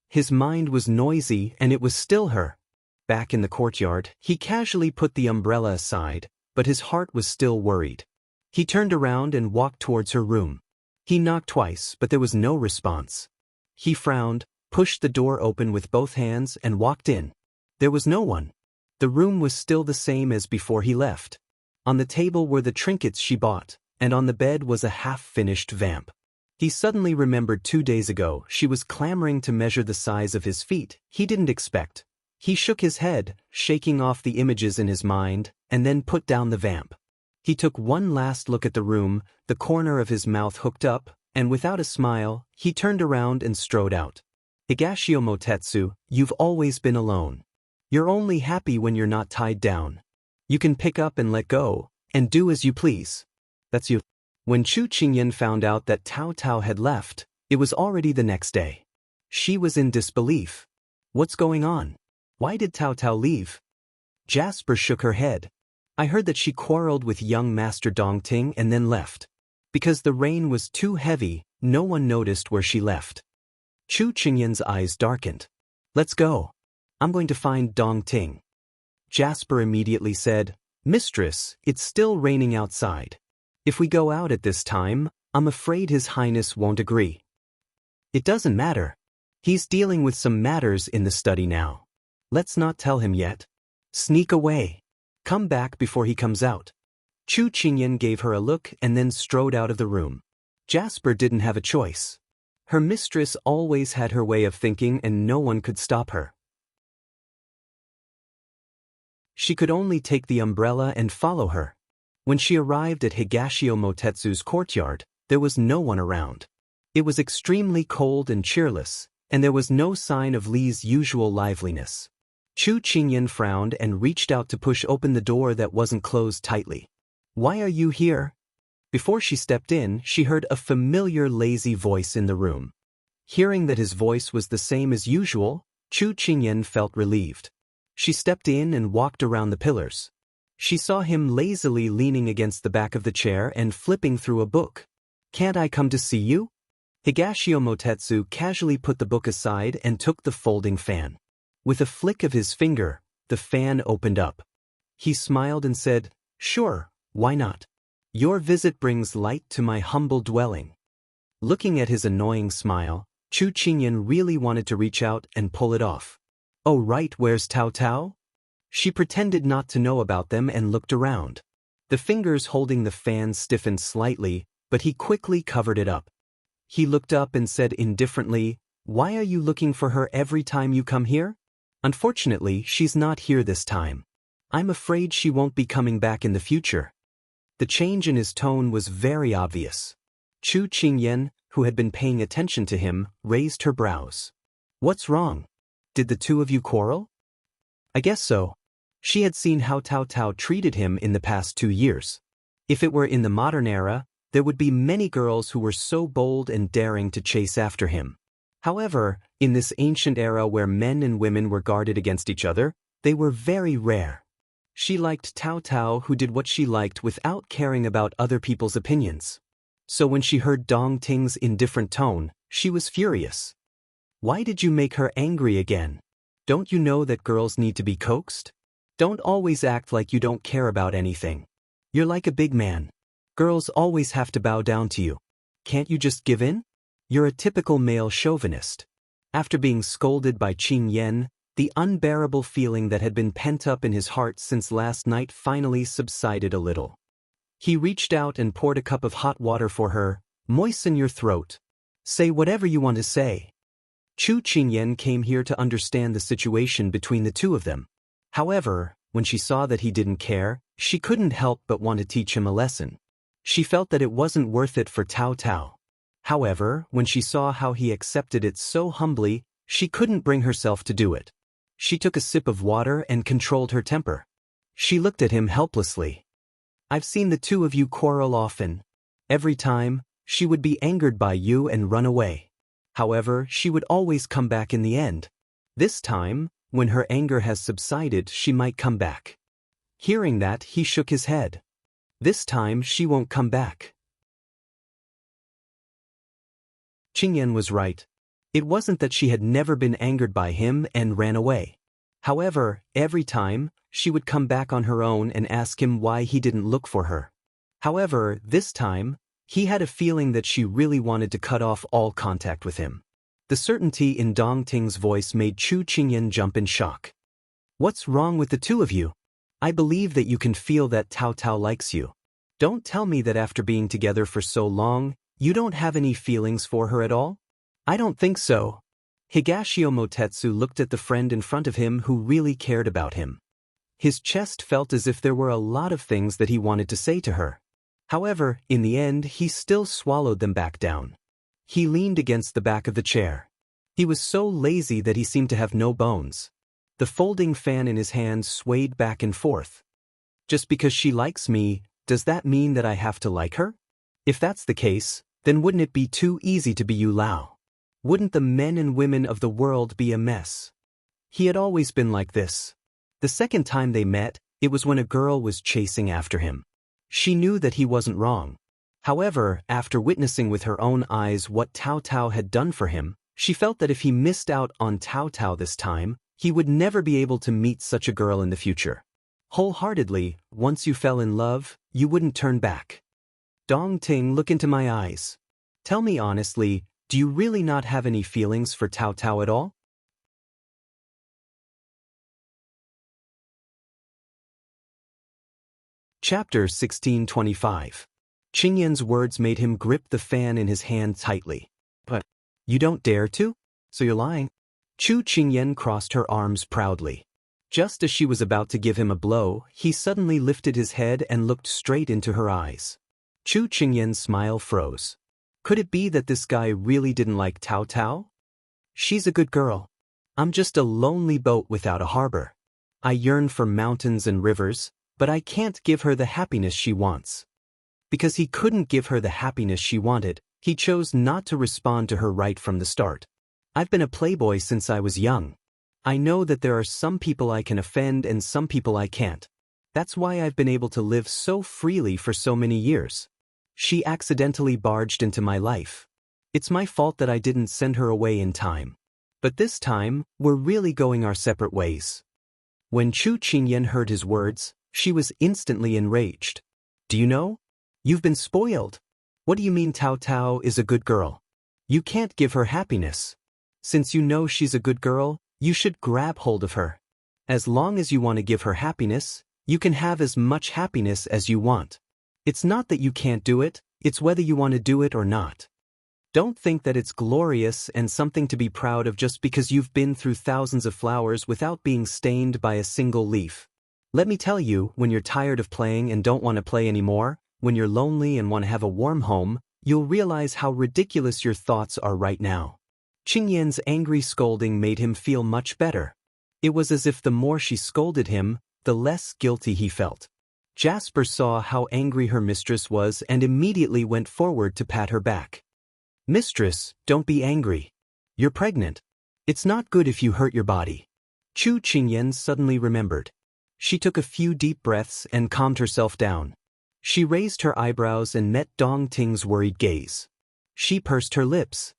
His mind was noisy and it was still her. Back in the courtyard, he casually put the umbrella aside, but his heart was still worried. He turned around and walked towards her room. He knocked twice, but there was no response. He frowned, pushed the door open with both hands and walked in. There was no one. The room was still the same as before he left. On the table were the trinkets she bought, and on the bed was a half-finished vamp. He suddenly remembered 2 days ago she was clamoring to measure the size of his feet. He didn't expect. He shook his head, shaking off the images in his mind, and then put down the vamp. He took one last look at the room, the corner of his mouth hooked up, and without a smile, he turned around and strode out. Higashio Motetsu, you've always been alone. You're only happy when you're not tied down. You can pick up and let go, and do as you please. That's you. When Chu Qingyan found out that Tao Tao had left, it was already the next day. She was in disbelief. What's going on? Why did Tao Tao leave? Jasper shook her head. I heard that she quarreled with young Master Dongting and then left. Because the rain was too heavy, no one noticed where she left. Chu Qingyan's eyes darkened. Let's go. I'm going to find Dongting. Jasper immediately said, Mistress, it's still raining outside. If we go out at this time, I'm afraid His Highness won't agree. It doesn't matter. He's dealing with some matters in the study now. Let's not tell him yet. Sneak away. Come back before he comes out. Chu Qingyan gave her a look and then strode out of the room. Jasper didn't have a choice. Her mistress always had her way of thinking and no one could stop her. She could only take the umbrella and follow her. When she arrived at Higashio Motetsu's courtyard, there was no one around. It was extremely cold and cheerless, and there was no sign of Li's usual liveliness. Chu Qingyan frowned and reached out to push open the door that wasn't closed tightly. Why are you here? Before she stepped in, she heard a familiar lazy voice in the room. Hearing that his voice was the same as usual, Chu Qingyan felt relieved. She stepped in and walked around the pillars. She saw him lazily leaning against the back of the chair and flipping through a book. Can't I come to see you? Higashio Motetsu casually put the book aside and took the folding fan. With a flick of his finger, the fan opened up. He smiled and said, Sure, why not? Your visit brings light to my humble dwelling. Looking at his annoying smile, Chu Qingyan really wanted to reach out and pull it off. Oh right, where's Tao Tao? She pretended not to know about them and looked around. The fingers holding the fan stiffened slightly, but he quickly covered it up. He looked up and said indifferently, Why are you looking for her every time you come here? Unfortunately, she's not here this time. I'm afraid she won't be coming back in the future. The change in his tone was very obvious. Chu Qingyan, who had been paying attention to him, raised her brows. What's wrong? Did the two of you quarrel? I guess so. She had seen how Tao Tao treated him in the past 2 years. If it were in the modern era, there would be many girls who were so bold and daring to chase after him. However, in this ancient era where men and women were guarded against each other, they were very rare. She liked Tao Tao, who did what she liked without caring about other people's opinions. So when she heard Dong Ting's indifferent tone, she was furious. Why did you make her angry again? Don't you know that girls need to be coaxed? Don't always act like you don't care about anything. You're like a big man. Girls always have to bow down to you. Can't you just give in? You're a typical male chauvinist. After being scolded by Qing Yan, the unbearable feeling that had been pent up in his heart since last night finally subsided a little. He reached out and poured a cup of hot water for her. Moisten your throat. Say whatever you want to say. Chu Qingyan came here to understand the situation between the two of them. However, when she saw that he didn't care, she couldn't help but want to teach him a lesson. She felt that it wasn't worth it for Tao Tao. However, when she saw how he accepted it so humbly, she couldn't bring herself to do it. She took a sip of water and controlled her temper. She looked at him helplessly. I've seen the two of you quarrel often. Every time, she would be angered by you and run away. However, she would always come back in the end. This time, when her anger has subsided, she might come back. Hearing that, he shook his head. This time, she won't come back. Qingyan was right. It wasn't that she had never been angered by him and ran away. However, every time, she would come back on her own and ask him why he didn't look for her. However, this time, he had a feeling that she really wanted to cut off all contact with him. The certainty in Dong Ting's voice made Chu Qingyan jump in shock. What's wrong with the two of you? I believe that you can feel that Tao Tao likes you. Don't tell me that after being together for so long, you don't have any feelings for her at all? I don't think so. Higashio Motetsu looked at the friend in front of him who really cared about him. His chest felt as if there were a lot of things that he wanted to say to her. However, in the end, he still swallowed them back down. He leaned against the back of the chair. He was so lazy that he seemed to have no bones. The folding fan in his hand swayed back and forth. Just because she likes me, does that mean that I have to like her? If that's the case, then wouldn't it be too easy to be Yu Lao? Wouldn't the men and women of the world be a mess? He had always been like this. The second time they met, it was when a girl was chasing after him. She knew that he wasn't wrong. However, after witnessing with her own eyes what Tao Tao had done for him, she felt that if he missed out on Tao Tao this time, he would never be able to meet such a girl in the future. Wholeheartedly, once you fell in love, you wouldn't turn back. Dong Ting, look into my eyes. Tell me honestly, do you really not have any feelings for Tao Tao at all? Chapter 1625. Qingyan's words made him grip the fan in his hand tightly. But, you don't dare to? So you're lying? Chu Qingyan crossed her arms proudly. Just as she was about to give him a blow, he suddenly lifted his head and looked straight into her eyes. Chu Qingyan's smile froze. Could it be that this guy really didn't like Tao Tao? She's a good girl. I'm just a lonely boat without a harbor. I yearn for mountains and rivers, but I can't give her the happiness she wants. Because he couldn't give her the happiness she wanted, he chose not to respond to her right from the start. I've been a playboy since I was young. I know that there are some people I can offend and some people I can't. That's why I've been able to live so freely for so many years. She accidentally barged into my life. It's my fault that I didn't send her away in time. But this time, we're really going our separate ways. When Chu Qingyan heard his words, she was instantly enraged. Do you know? You've been spoiled. What do you mean Tao Tao is a good girl? You can't give her happiness. Since you know she's a good girl, you should grab hold of her. As long as you want to give her happiness, you can have as much happiness as you want. It's not that you can't do it, it's whether you want to do it or not. Don't think that it's glorious and something to be proud of just because you've been through thousands of flowers without being stained by a single leaf. Let me tell you, when you're tired of playing and don't want to play anymore, when you're lonely and want to have a warm home, you'll realize how ridiculous your thoughts are right now. Qingyan's angry scolding made him feel much better. It was as if the more she scolded him, the less guilty he felt. Jasper saw how angry her mistress was and immediately went forward to pat her back. Mistress, don't be angry. You're pregnant. It's not good if you hurt your body. Chu Qingyan suddenly remembered. She took a few deep breaths and calmed herself down. She raised her eyebrows and met Dong Ting's worried gaze. She pursed her lips.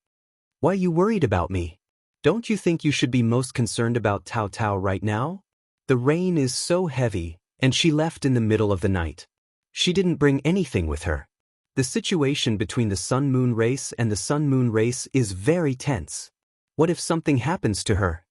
Why are you worried about me? Don't you think you should be most concerned about Tao Tao right now? The rain is so heavy, and she left in the middle of the night. She didn't bring anything with her. The situation between the sun-moon race and the sun-moon race is very tense. What if something happens to her?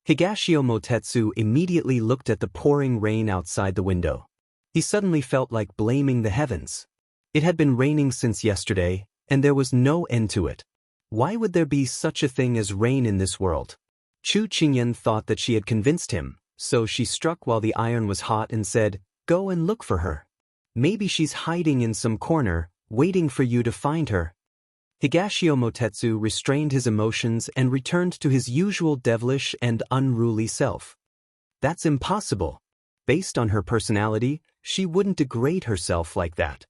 Higashio Motetsu immediately looked at the pouring rain outside the window. He suddenly felt like blaming the heavens. It had been raining since yesterday, and there was no end to it. Why would there be such a thing as rain in this world? Chu Qingyan thought that she had convinced him, so she struck while the iron was hot and said, "Go and look for her. Maybe she's hiding in some corner, waiting for you to find her." Higashio Motetsu restrained his emotions and returned to his usual devilish and unruly self. That's impossible. Based on her personality, she wouldn't degrade herself like that.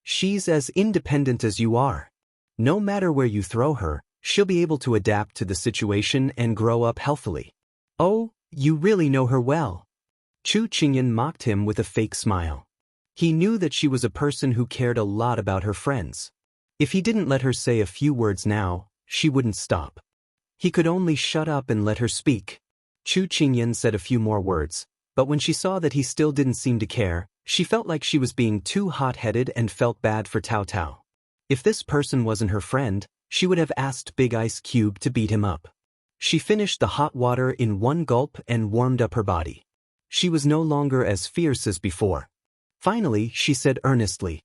She's as independent as you are. No matter where you throw her, she'll be able to adapt to the situation and grow up healthily. Oh, you really know her well. Chu Qingyan mocked him with a fake smile. He knew that she was a person who cared a lot about her friends. If he didn't let her say a few words now, she wouldn't stop. He could only shut up and let her speak. Chu Qingyan said a few more words, but when she saw that he still didn't seem to care, she felt like she was being too hot-headed and felt bad for Tao Tao. If this person wasn't her friend, she would have asked Big Ice Cube to beat him up. She finished the hot water in one gulp and warmed up her body. She was no longer as fierce as before. Finally, she said earnestly,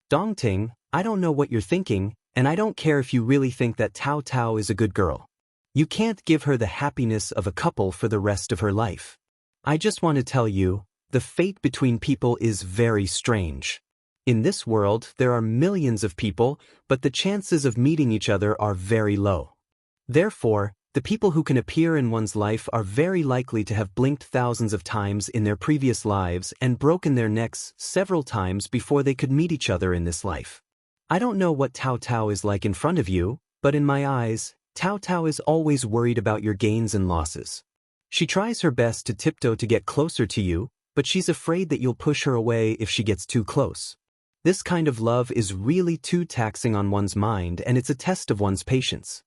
"Dongting, I don't know what you're thinking, and I don't care if you really think that Tao Tao is a good girl. You can't give her the happiness of a couple for the rest of her life. I just want to tell you, the fate between people is very strange. In this world, there are millions of people, but the chances of meeting each other are very low. Therefore, the people who can appear in one's life are very likely to have blinked thousands of times in their previous lives and broken their necks several times before they could meet each other in this life. I don't know what Tao Tao is like in front of you, but in my eyes, Tao Tao is always worried about your gains and losses. She tries her best to tiptoe to get closer to you, but she's afraid that you'll push her away if she gets too close. This kind of love is really too taxing on one's mind, and it's a test of one's patience.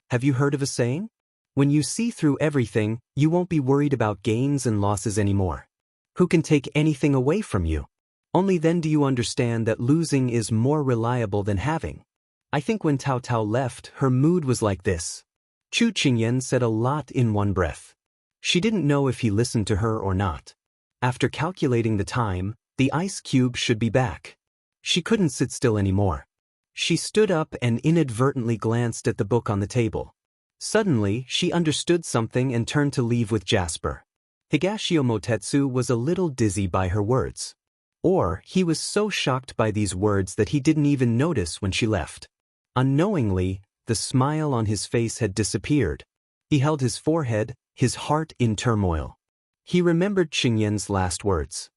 Have you heard of a saying? When you see through everything, you won't be worried about gains and losses anymore. Who can take anything away from you? Only then do you understand that losing is more reliable than having. I think when Tao Tao left, her mood was like this. Chu Qingyan said a lot in one breath. She didn't know if he listened to her or not. After calculating the time, the ice cube should be back. She couldn't sit still anymore. She stood up and inadvertently glanced at the book on the table. Suddenly, she understood something and turned to leave with Jasper. Higashio Motetsu was a little dizzy by her words. Or, he was so shocked by these words that he didn't even notice when she left. Unknowingly, the smile on his face had disappeared. He held his forehead, his heart in turmoil. He remembered Qingyan's last words.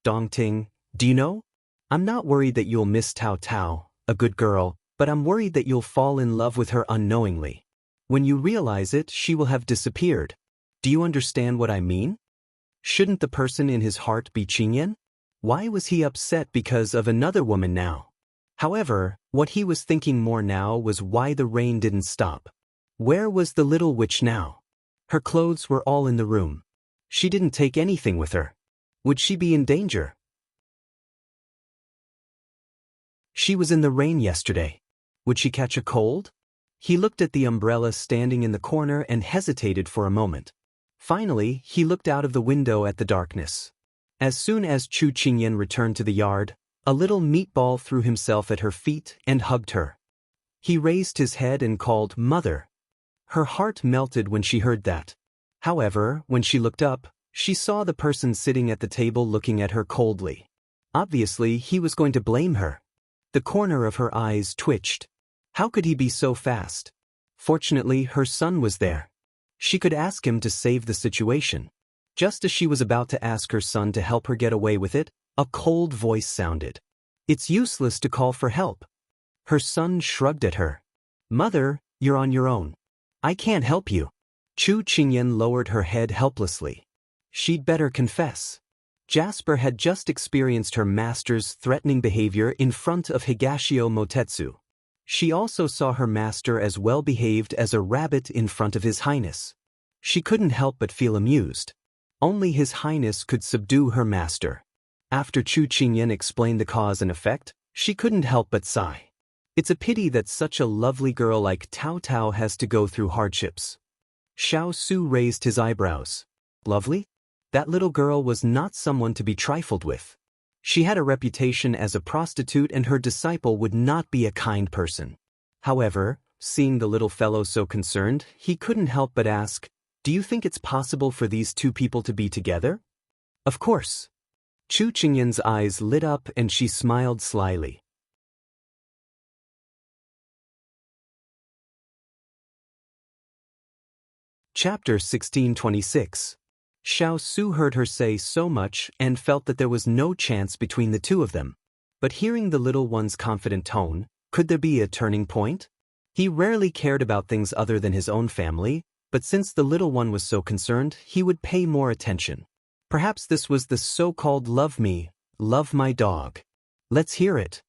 Dongting, do you know? I'm not worried that you'll miss Tao Tao, a good girl, but I'm worried that you'll fall in love with her unknowingly. When you realize it, she will have disappeared. Do you understand what I mean? Shouldn't the person in his heart be Qingyan? Why was he upset because of another woman now? However, what he was thinking more now was why the rain didn't stop. Where was the little witch now? Her clothes were all in the room. She didn't take anything with her. Would she be in danger? She was in the rain yesterday. Would she catch a cold? He looked at the umbrella standing in the corner and hesitated for a moment. Finally, he looked out of the window at the darkness. As soon as Chu Qingyan returned to the yard, a little meatball threw himself at her feet and hugged her. He raised his head and called, "Mother." Her heart melted when she heard that. However, when she looked up, she saw the person sitting at the table looking at her coldly. Obviously, he was going to blame her. The corner of her eyes twitched. How could he be so fast? Fortunately, her son was there. She could ask him to save the situation. Just as she was about to ask her son to help her get away with it, a cold voice sounded. It's useless to call for help. Her son shrugged at her. Mother, you're on your own. I can't help you. Chu Qingyan lowered her head helplessly. She'd better confess. Jasper had just experienced her master's threatening behavior in front of Higashio Motetsu. She also saw her master as well-behaved as a rabbit in front of His Highness. She couldn't help but feel amused. Only His Highness could subdue her master. After Chu Qingyan explained the cause and effect, she couldn't help but sigh. It's a pity that such a lovely girl like Tao Tao has to go through hardships. Xiao Su raised his eyebrows. Lovely? That little girl was not someone to be trifled with. She had a reputation as a prostitute and her disciple would not be a kind person. However, seeing the little fellow so concerned, he couldn't help but ask, "Do you think it's possible for these two people to be together?" Of course. Chu Qingyan's eyes lit up and she smiled slyly. Chapter 1626. Xiao Su heard her say so much and felt that there was no chance between the two of them. But hearing the little one's confident tone, could there be a turning point? He rarely cared about things other than his own family, but since the little one was so concerned, he would pay more attention. Perhaps this was the so-called love me, love my dog. Let's hear it.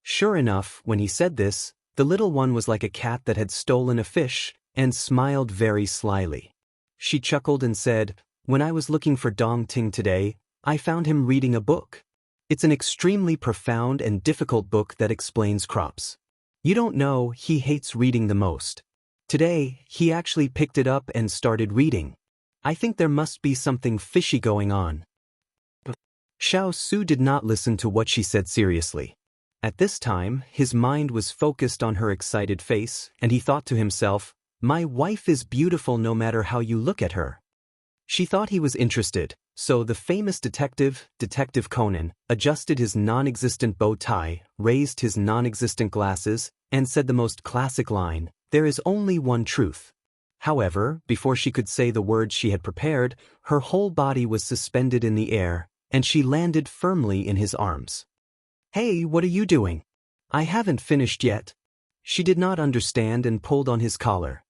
Sure enough, when he said this, the little one was like a cat that had stolen a fish and smiled very slyly. She chuckled and said, "When I was looking for Dong Ting today, I found him reading a book. It's an extremely profound and difficult book that explains crops. You don't know, he hates reading the most. Today, he actually picked it up and started reading. I think there must be something fishy going on." Xiao Su did not listen to what she said seriously. At this time, his mind was focused on her excited face, and he thought to himself, My wife is beautiful no matter how you look at her. She thought he was interested, so the famous detective, Detective Conan, adjusted his non-existent bow tie, raised his non-existent glasses, and said the most classic line, "There is only one truth." However, before she could say the words she had prepared, her whole body was suspended in the air, and she landed firmly in his arms. "Hey, what are you doing? I haven't finished yet." She did not understand and pulled on his collar.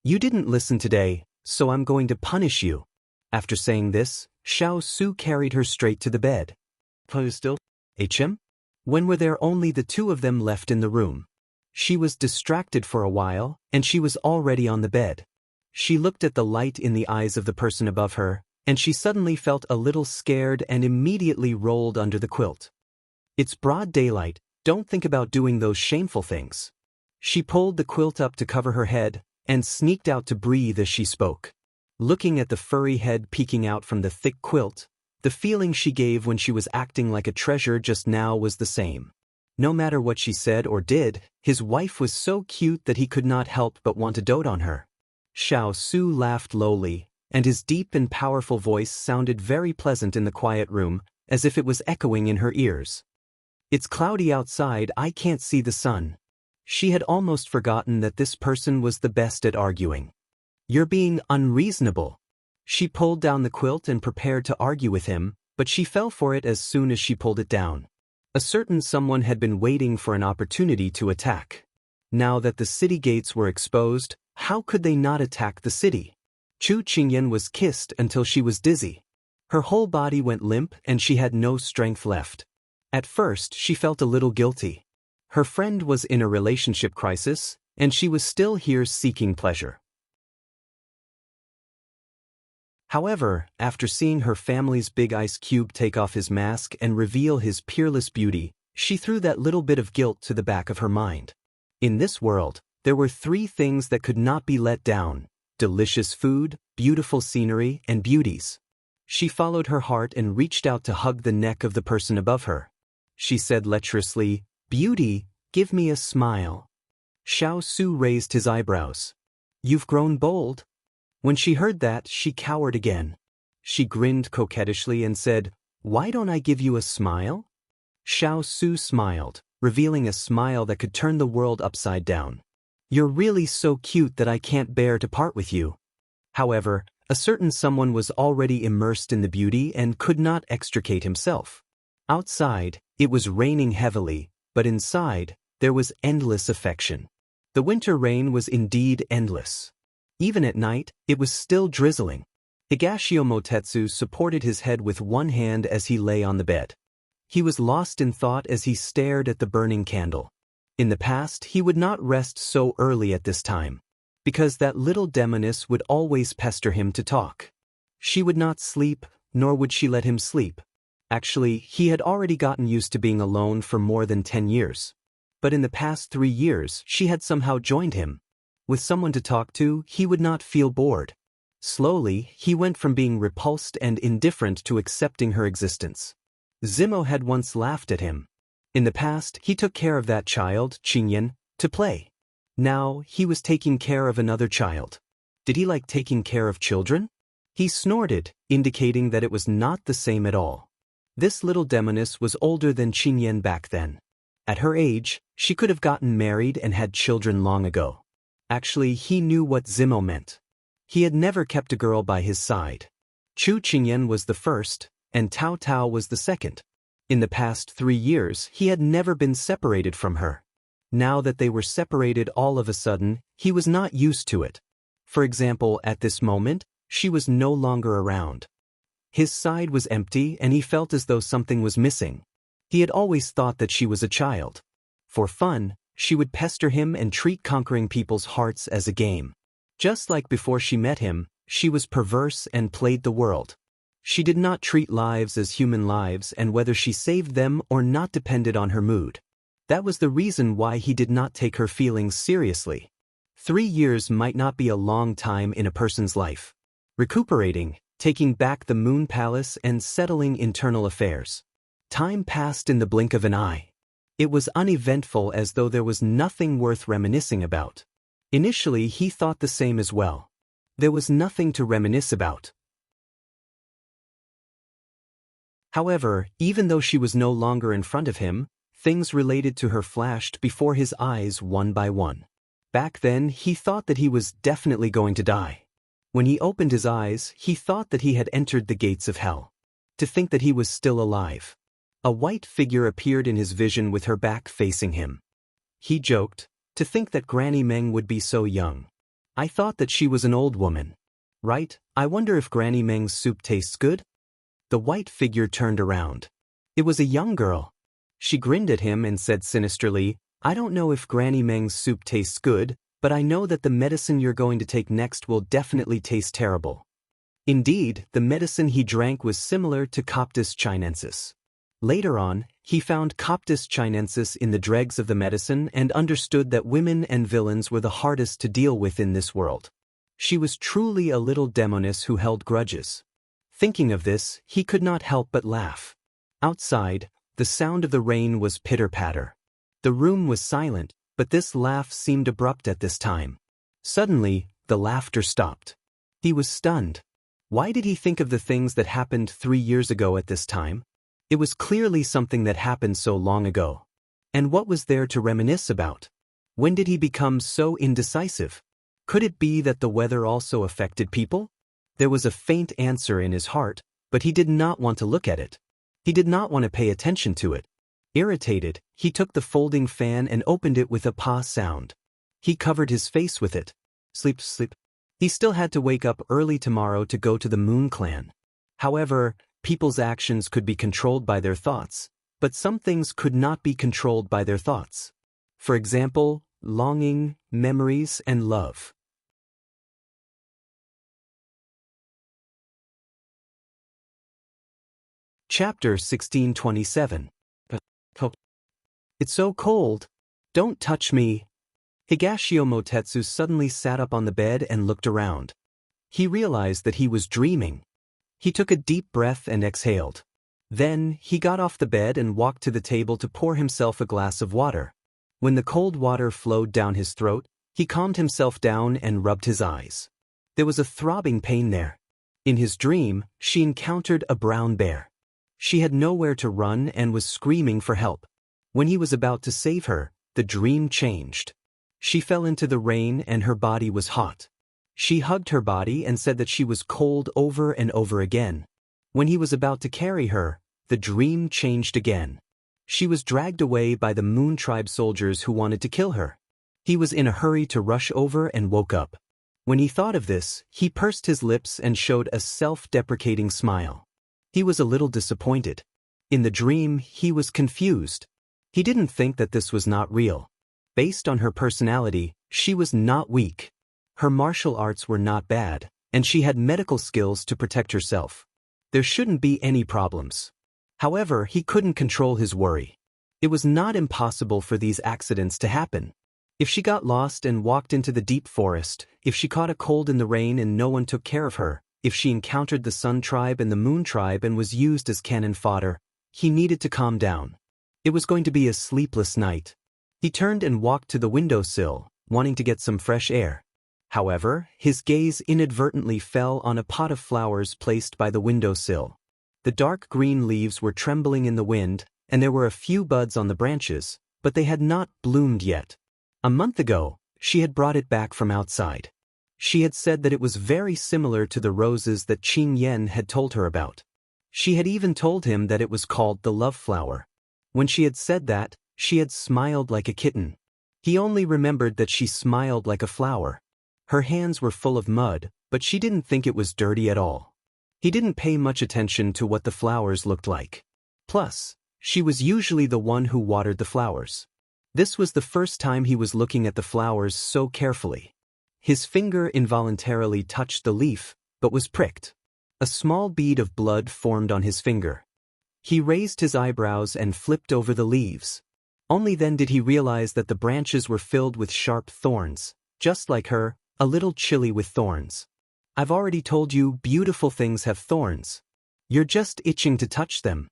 "You didn't listen today, so I'm going to punish you." After saying this, Xiao Su carried her straight to the bed. Still, HM? When were there only the two of them left in the room? She was distracted for a while, and she was already on the bed. She looked at the light in the eyes of the person above her, and she suddenly felt a little scared and immediately rolled under the quilt. "It's broad daylight, don't think about doing those shameful things." She pulled the quilt up to cover her head, and sneaked out to breathe as she spoke. Looking at the furry head peeking out from the thick quilt, the feeling she gave when she was acting like a treasure just now was the same. No matter what she said or did, his wife was so cute that he could not help but want to dote on her. Xiao Su laughed lowly, and his deep and powerful voice sounded very pleasant in the quiet room, as if it was echoing in her ears. "It's cloudy outside, I can't see the sun." She had almost forgotten that this person was the best at arguing. "You're being unreasonable." She pulled down the quilt and prepared to argue with him, but she fell for it as soon as she pulled it down. A certain someone had been waiting for an opportunity to attack. Now that the city gates were exposed, how could they not attack the city? Chu Qingyan was kissed until she was dizzy. Her whole body went limp and she had no strength left. At first, she felt a little guilty. Her friend was in a relationship crisis, and she was still here seeking pleasure. However, after seeing her family's big ice cube take off his mask and reveal his peerless beauty, she threw that little bit of guilt to the back of her mind. In this world, there were three things that could not be let down: delicious food, beautiful scenery, and beauties. She followed her heart and reached out to hug the neck of the person above her. She said lecherously, "Beauty, give me a smile." Xiao Su raised his eyebrows. "You've grown bold." When she heard that, she cowered again. She grinned coquettishly and said, "Why don't I give you a smile?" Xiao Su smiled, revealing a smile that could turn the world upside down. "You're really so cute that I can't bear to part with you." However, a certain someone was already immersed in the beauty and could not extricate himself. Outside, it was raining heavily, but inside, there was endless affection. The winter rain was indeed endless. Even at night, it was still drizzling. Higashio Motetsu supported his head with one hand as he lay on the bed. He was lost in thought as he stared at the burning candle. In the past, he would not rest so early at this time, because that little demoness would always pester him to talk. She would not sleep, nor would she let him sleep. Actually, he had already gotten used to being alone for more than 10 years. But in the past 3 years, she had somehow joined him. With someone to talk to, he would not feel bored. Slowly, he went from being repulsed and indifferent to accepting her existence. Zimo had once laughed at him. In the past, he took care of that child, Qingyan, to play. Now, he was taking care of another child. Did he like taking care of children? He snorted, indicating that it was not the same at all. This little demoness was older than Qingyan back then. At her age, she could have gotten married and had children long ago. Actually, he knew what Zimo meant. He had never kept a girl by his side. Chu Qingyan was the first, and Tao Tao was the second. In the past 3 years, he had never been separated from her. Now that they were separated all of a sudden, he was not used to it. For example, at this moment, she was no longer around. His side was empty and he felt as though something was missing. He had always thought that she was a child. For fun, she would pester him and treat conquering people's hearts as a game. Just like before she met him, she was perverse and played the world. She did not treat lives as human lives, and whether she saved them or not depended on her mood. That was the reason why he did not take her feelings seriously. 3 years might not be a long time in a person's life. Recuperating, taking back the Moon Palace and settling internal affairs. Time passed in the blink of an eye. It was uneventful, as though there was nothing worth reminiscing about. Initially he thought the same as well. There was nothing to reminisce about. However, even though she was no longer in front of him, things related to her flashed before his eyes one by one. Back then, he thought that he was definitely going to die. When he opened his eyes, he thought that he had entered the gates of hell. To think that he was still alive. A white figure appeared in his vision with her back facing him. He joked, to think that Granny Meng would be so young. I thought that she was an old woman. Right? I wonder if Granny Meng's soup tastes good? The white figure turned around. It was a young girl. She grinned at him and said sinisterly, I don't know if Granny Meng's soup tastes good, but I know that the medicine you're going to take next will definitely taste terrible. Indeed, the medicine he drank was similar to Coptis chinensis. Later on, he found Coptis chinensis in the dregs of the medicine and understood that women and villains were the hardest to deal with in this world. She was truly a little demoness who held grudges. Thinking of this, he could not help but laugh. Outside, the sound of the rain was pitter-patter. The room was silent, but this laugh seemed abrupt at this time. Suddenly, the laughter stopped. He was stunned. Why did he think of the things that happened 3 years ago at this time? It was clearly something that happened so long ago. And what was there to reminisce about? When did he become so indecisive? Could it be that the weather also affected people? There was a faint answer in his heart, but he did not want to look at it. He did not want to pay attention to it. Irritated, he took the folding fan and opened it with a pa sound. He covered his face with it. Sleep, sleep. He still had to wake up early tomorrow to go to the Moon Clan. However, people's actions could be controlled by their thoughts, but some things could not be controlled by their thoughts. For example, longing, memories, and love. Chapter 1627. It's so cold. Don't touch me. Higashio Motetsu suddenly sat up on the bed and looked around. He realized that he was dreaming. He took a deep breath and exhaled. Then, he got off the bed and walked to the table to pour himself a glass of water. When the cold water flowed down his throat, he calmed himself down and rubbed his eyes. There was a throbbing pain there. In his dream, she encountered a brown bear. She had nowhere to run and was screaming for help. When he was about to save her, the dream changed. She fell into the rain and her body was hot. She hugged her body and said that she was cold over and over again. When he was about to carry her, the dream changed again. She was dragged away by the Moon Tribe soldiers who wanted to kill her. He was in a hurry to rush over and woke up. When he thought of this, he pursed his lips and showed a self-deprecating smile. He was a little disappointed. In the dream, he was confused. He didn't think that this was not real. Based on her personality, she was not weak. Her martial arts were not bad, and she had medical skills to protect herself. There shouldn't be any problems. However, he couldn't control his worry. It was not impossible for these accidents to happen. If she got lost and walked into the deep forest, if she caught a cold in the rain and no one took care of her, if she encountered the Sun Tribe and the Moon Tribe and was used as cannon fodder, he needed to calm down. It was going to be a sleepless night. He turned and walked to the windowsill, wanting to get some fresh air. However, his gaze inadvertently fell on a pot of flowers placed by the windowsill. The dark green leaves were trembling in the wind, and there were a few buds on the branches, but they had not bloomed yet. A month ago, she had brought it back from outside. She had said that it was very similar to the roses that Qing Yen had told her about. She had even told him that it was called the love flower. When she had said that, she had smiled like a kitten. He only remembered that she smiled like a flower. Her hands were full of mud, but she didn't think it was dirty at all. He didn't pay much attention to what the flowers looked like. Plus, she was usually the one who watered the flowers. This was the first time he was looking at the flowers so carefully. His finger involuntarily touched the leaf, but was pricked. A small bead of blood formed on his finger. He raised his eyebrows and flipped over the leaves. Only then did he realize that the branches were filled with sharp thorns, just like her, a little chilly with thorns. I've already told you beautiful things have thorns. You're just itching to touch them.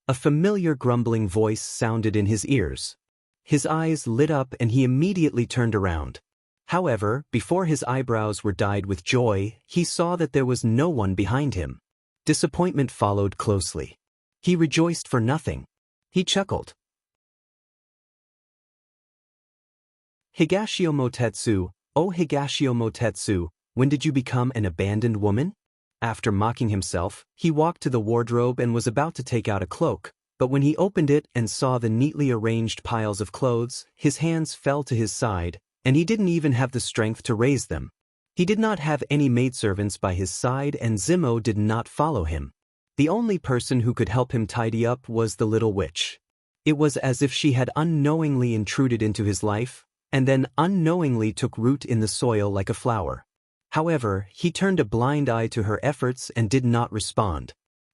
A familiar grumbling voice sounded in his ears. His eyes lit up and he immediately turned around. However, before his eyebrows were dyed with joy, he saw that there was no one behind him. Disappointment followed closely. He rejoiced for nothing. He chuckled. Higashio Motetsu, oh Higashio Motetsu, when did you become an abandoned woman? After mocking himself, he walked to the wardrobe and was about to take out a cloak, but when he opened it and saw the neatly arranged piles of clothes, his hands fell to his side, and he didn't even have the strength to raise them. He did not have any maidservants by his side, and Zimo did not follow him. The only person who could help him tidy up was the little witch. It was as if she had unknowingly intruded into his life, and then unknowingly took root in the soil like a flower. However, he turned a blind eye to her efforts and did not respond.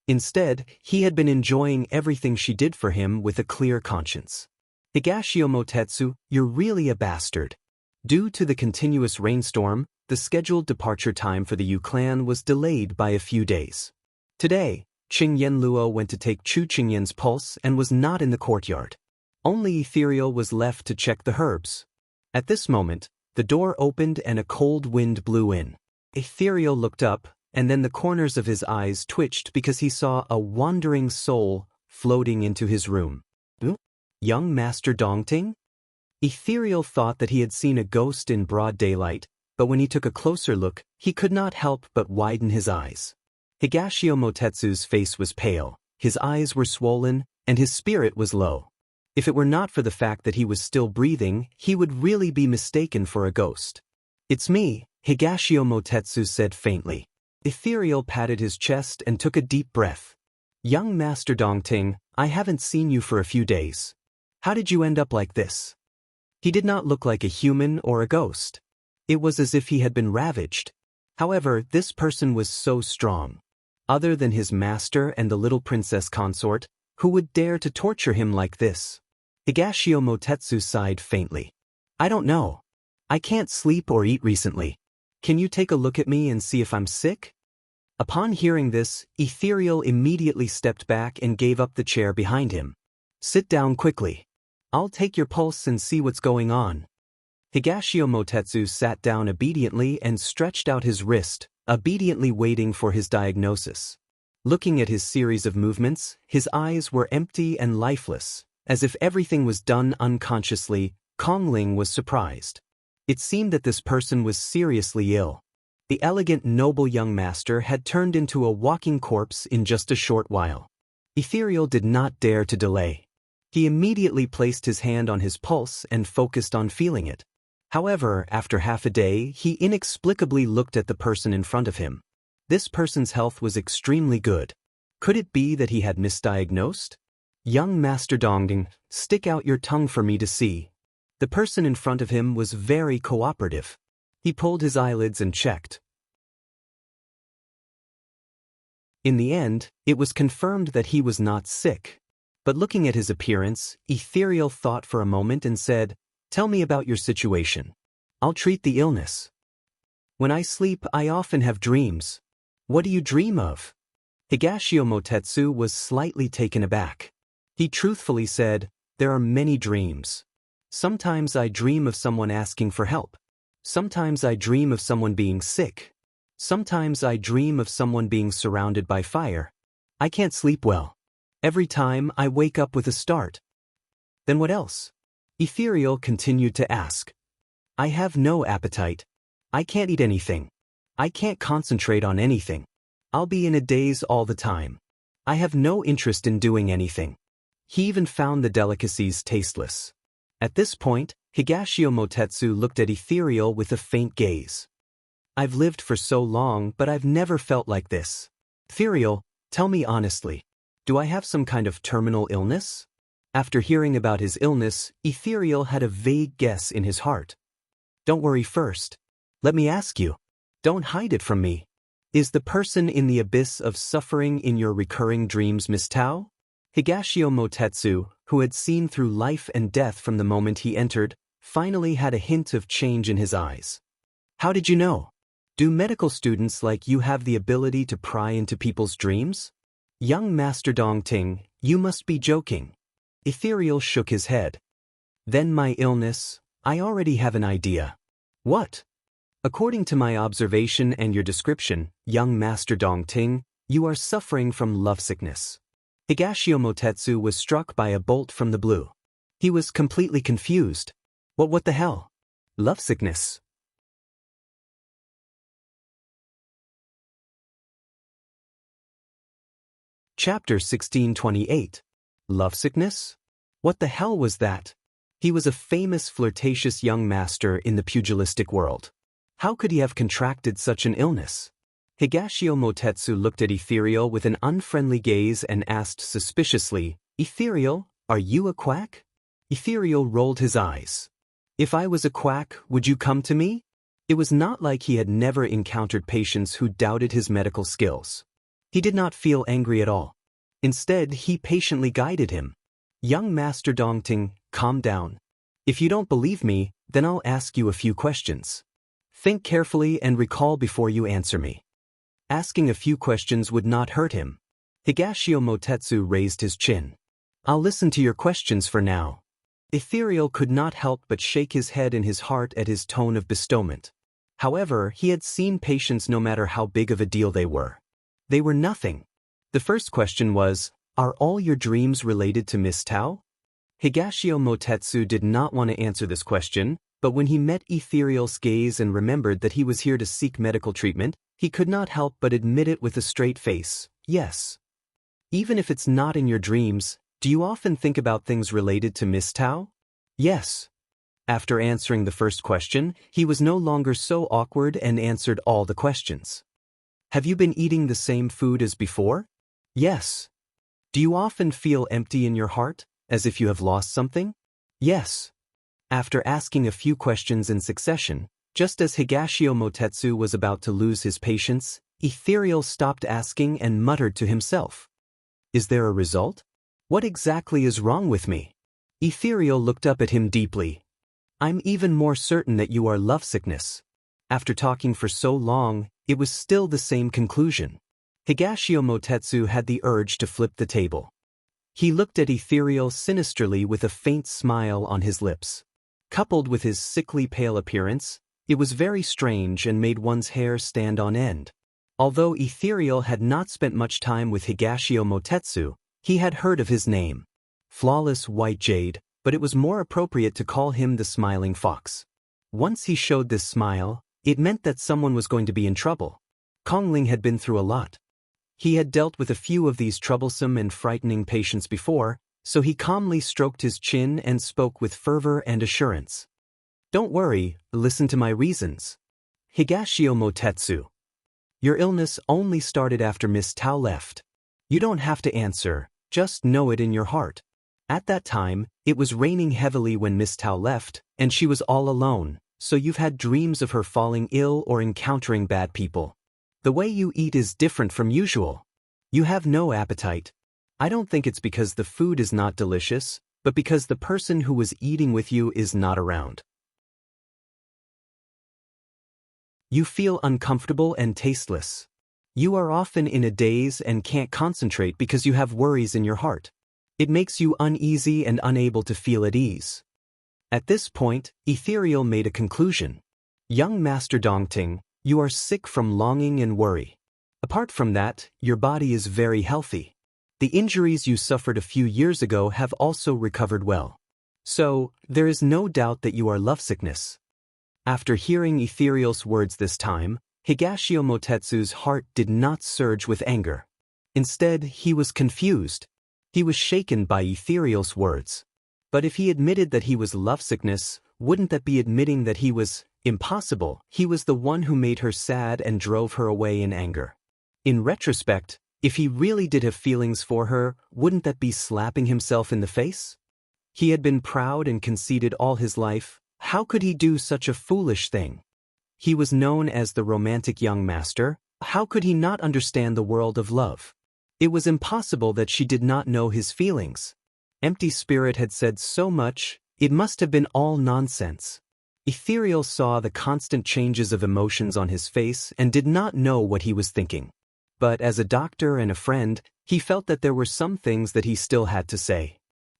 Instead, he had been enjoying everything she did for him with a clear conscience. Higashio Motetsu, you're really a bastard. Due to the continuous rainstorm, the scheduled departure time for the Yu clan was delayed by a few days. Today, Qing Yenluo went to take Chu Qingyan's pulse and was not in the courtyard. Only Ethereal was left to check the herbs. At this moment, the door opened and a cold wind blew in. Ethereal looked up, and then the corners of his eyes twitched because he saw a wandering soul floating into his room. Young Master Dongting? Ethereal thought that he had seen a ghost in broad daylight, but when he took a closer look, he could not help but widen his eyes. Higashio Motetsu's face was pale, his eyes were swollen, and his spirit was low. If it were not for the fact that he was still breathing, he would really be mistaken for a ghost. It's me, Higashio Motetsu said faintly. Ethereal patted his chest and took a deep breath. Young Master Dongting, I haven't seen you for a few days. How did you end up like this? He did not look like a human or a ghost. It was as if he had been ravaged. However, this person was so strong. Other than his master and the little princess consort, who would dare to torture him like this? Higashio Motetsu sighed faintly. I don't know. I can't sleep or eat recently. Can you take a look at me and see if I'm sick? Upon hearing this, Ethereal immediately stepped back and gave up the chair behind him. Sit down quickly. I'll take your pulse and see what's going on. Higashio Motetsu sat down obediently and stretched out his wrist, obediently waiting for his diagnosis. Looking at his series of movements, his eyes were empty and lifeless, as if everything was done unconsciously. Kongling was surprised. It seemed that this person was seriously ill. The elegant noble young master had turned into a walking corpse in just a short while. Ethereal did not dare to delay. He immediately placed his hand on his pulse and focused on feeling it. However, after half a day, he inexplicably looked at the person in front of him. This person's health was extremely good. Could it be that he had misdiagnosed? Young Master Dongting, stick out your tongue for me to see. The person in front of him was very cooperative. He pulled his eyelids and checked. In the end, it was confirmed that he was not sick. But looking at his appearance, Ethereal thought for a moment and said, Tell me about your situation. I'll treat the illness. When I sleep, I often have dreams. What do you dream of? Higashio Motetsu was slightly taken aback. He truthfully said, There are many dreams. Sometimes I dream of someone asking for help. Sometimes I dream of someone being sick. Sometimes I dream of someone being surrounded by fire. I can't sleep well. Every time I wake up with a start. Then what else? Ethereal continued to ask. I have no appetite. I can't eat anything. I can't concentrate on anything. I'll be in a daze all the time. I have no interest in doing anything. He even found the delicacies tasteless. At this point, Higashio Motetsu looked at Ethereal with a faint gaze. I've lived for so long, but I've never felt like this. Ethereal, tell me honestly, do I have some kind of terminal illness? After hearing about his illness, Ethereal had a vague guess in his heart. Don't worry first. Let me ask you. Don't hide it from me. Is the person in the abyss of suffering in your recurring dreams Miss Tao? Higashio Motetsu, who had seen through life and death from the moment he entered, finally had a hint of change in his eyes. How did you know? Do medical students like you have the ability to pry into people's dreams? Young Master Dongting, you must be joking. Ethereal shook his head. Then my illness, I already have an idea. What? According to my observation and your description, young Master Dongting, you are suffering from lovesickness. Higashio Motetsu was struck by a bolt from the blue. He was completely confused. What the hell? Lovesickness. Chapter 1628. Lovesickness? What the hell was that? He was a famous flirtatious young master in the pugilistic world. How could he have contracted such an illness? Higashio Motetsu looked at Ethereal with an unfriendly gaze and asked suspiciously, Ethereal, are you a quack? Ethereal rolled his eyes. If I was a quack, would you come to me? It was not like he had never encountered patients who doubted his medical skills. He did not feel angry at all. Instead, he patiently guided him. Young Master Dongting, calm down. If you don't believe me, then I'll ask you a few questions. Think carefully and recall before you answer me. Asking a few questions would not hurt him. Higashio Motetsu raised his chin. I'll listen to your questions for now. Ethereal could not help but shake his head in his heart at his tone of bestowment. However, he had seen patients no matter how big of a deal they were. They were nothing. The first question was, are all your dreams related to Miss Tao? Higashio Motetsu did not want to answer this question, but when he met Ethereal's gaze and remembered that he was here to seek medical treatment, he could not help but admit it with a straight face, yes. Even if it's not in your dreams, do you often think about things related to Miss Tao? Yes. After answering the first question, he was no longer so awkward and answered all the questions. Have you been eating the same food as before? Yes. Do you often feel empty in your heart, as if you have lost something? Yes. After asking a few questions in succession, just as Higashio Motetsu was about to lose his patience, Ethereal stopped asking and muttered to himself. Is there a result? What exactly is wrong with me? Ethereal looked up at him deeply. I'm even more certain that you are lovesickness. After talking for so long, it was still the same conclusion. Higashio Motetsu had the urge to flip the table. He looked at Ethereal sinisterly with a faint smile on his lips. Coupled with his sickly pale appearance, it was very strange and made one's hair stand on end. Although Ethereal had not spent much time with Higashio Motetsu, he had heard of his name. Flawless White Jade, but it was more appropriate to call him the Smiling Fox. Once he showed this smile, it meant that someone was going to be in trouble. Kongling had been through a lot. He had dealt with a few of these troublesome and frightening patients before, so he calmly stroked his chin and spoke with fervor and assurance. Don't worry, listen to my reasons. Higashio Motetsu. Your illness only started after Miss Tao left. You don't have to answer, just know it in your heart. At that time, it was raining heavily when Miss Tao left, and she was all alone, so you've had dreams of her falling ill or encountering bad people. The way you eat is different from usual. You have no appetite. I don't think it's because the food is not delicious, but because the person who was eating with you is not around. You feel uncomfortable and tasteless. You are often in a daze and can't concentrate because you have worries in your heart. It makes you uneasy and unable to feel at ease. At this point, Ethereal made a conclusion. Young Master Dongting, you are sick from longing and worry. Apart from that, your body is very healthy. The injuries you suffered a few years ago have also recovered well. So, there is no doubt that you are lovesickness. After hearing Ethereal's words this time, Higashio Motetsu's heart did not surge with anger. Instead, he was confused. He was shaken by Ethereal's words. But if he admitted that he was lovesickness, wouldn't that be admitting that he was impossible? He was the one who made her sad and drove her away in anger. In retrospect, if he really did have feelings for her, wouldn't that be slapping himself in the face? He had been proud and conceited all his life. How could he do such a foolish thing? He was known as the romantic young master. How could he not understand the world of love? It was impossible that she did not know his feelings. Empty Spirit had said so much, it must have been all nonsense. Ethereal saw the constant changes of emotions on his face and did not know what he was thinking. But as a doctor and a friend, he felt that there were some things that he still had to say.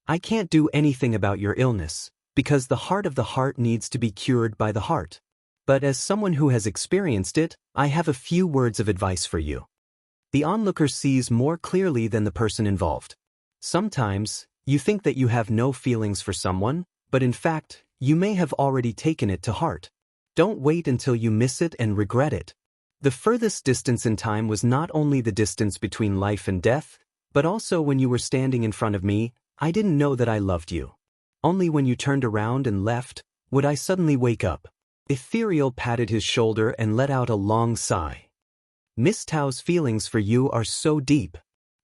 I can't do anything about your illness, because the heart of the heart needs to be cured by the heart. But as someone who has experienced it, I have a few words of advice for you. The onlooker sees more clearly than the person involved. Sometimes, you think that you have no feelings for someone, but in fact, you may have already taken it to heart. Don't wait until you miss it and regret it. The furthest distance in time was not only the distance between life and death, but also when you were standing in front of me, I didn't know that I loved you. Only when you turned around and left, would I suddenly wake up. Ethereal patted his shoulder and let out a long sigh. Miss Tao's feelings for you are so deep.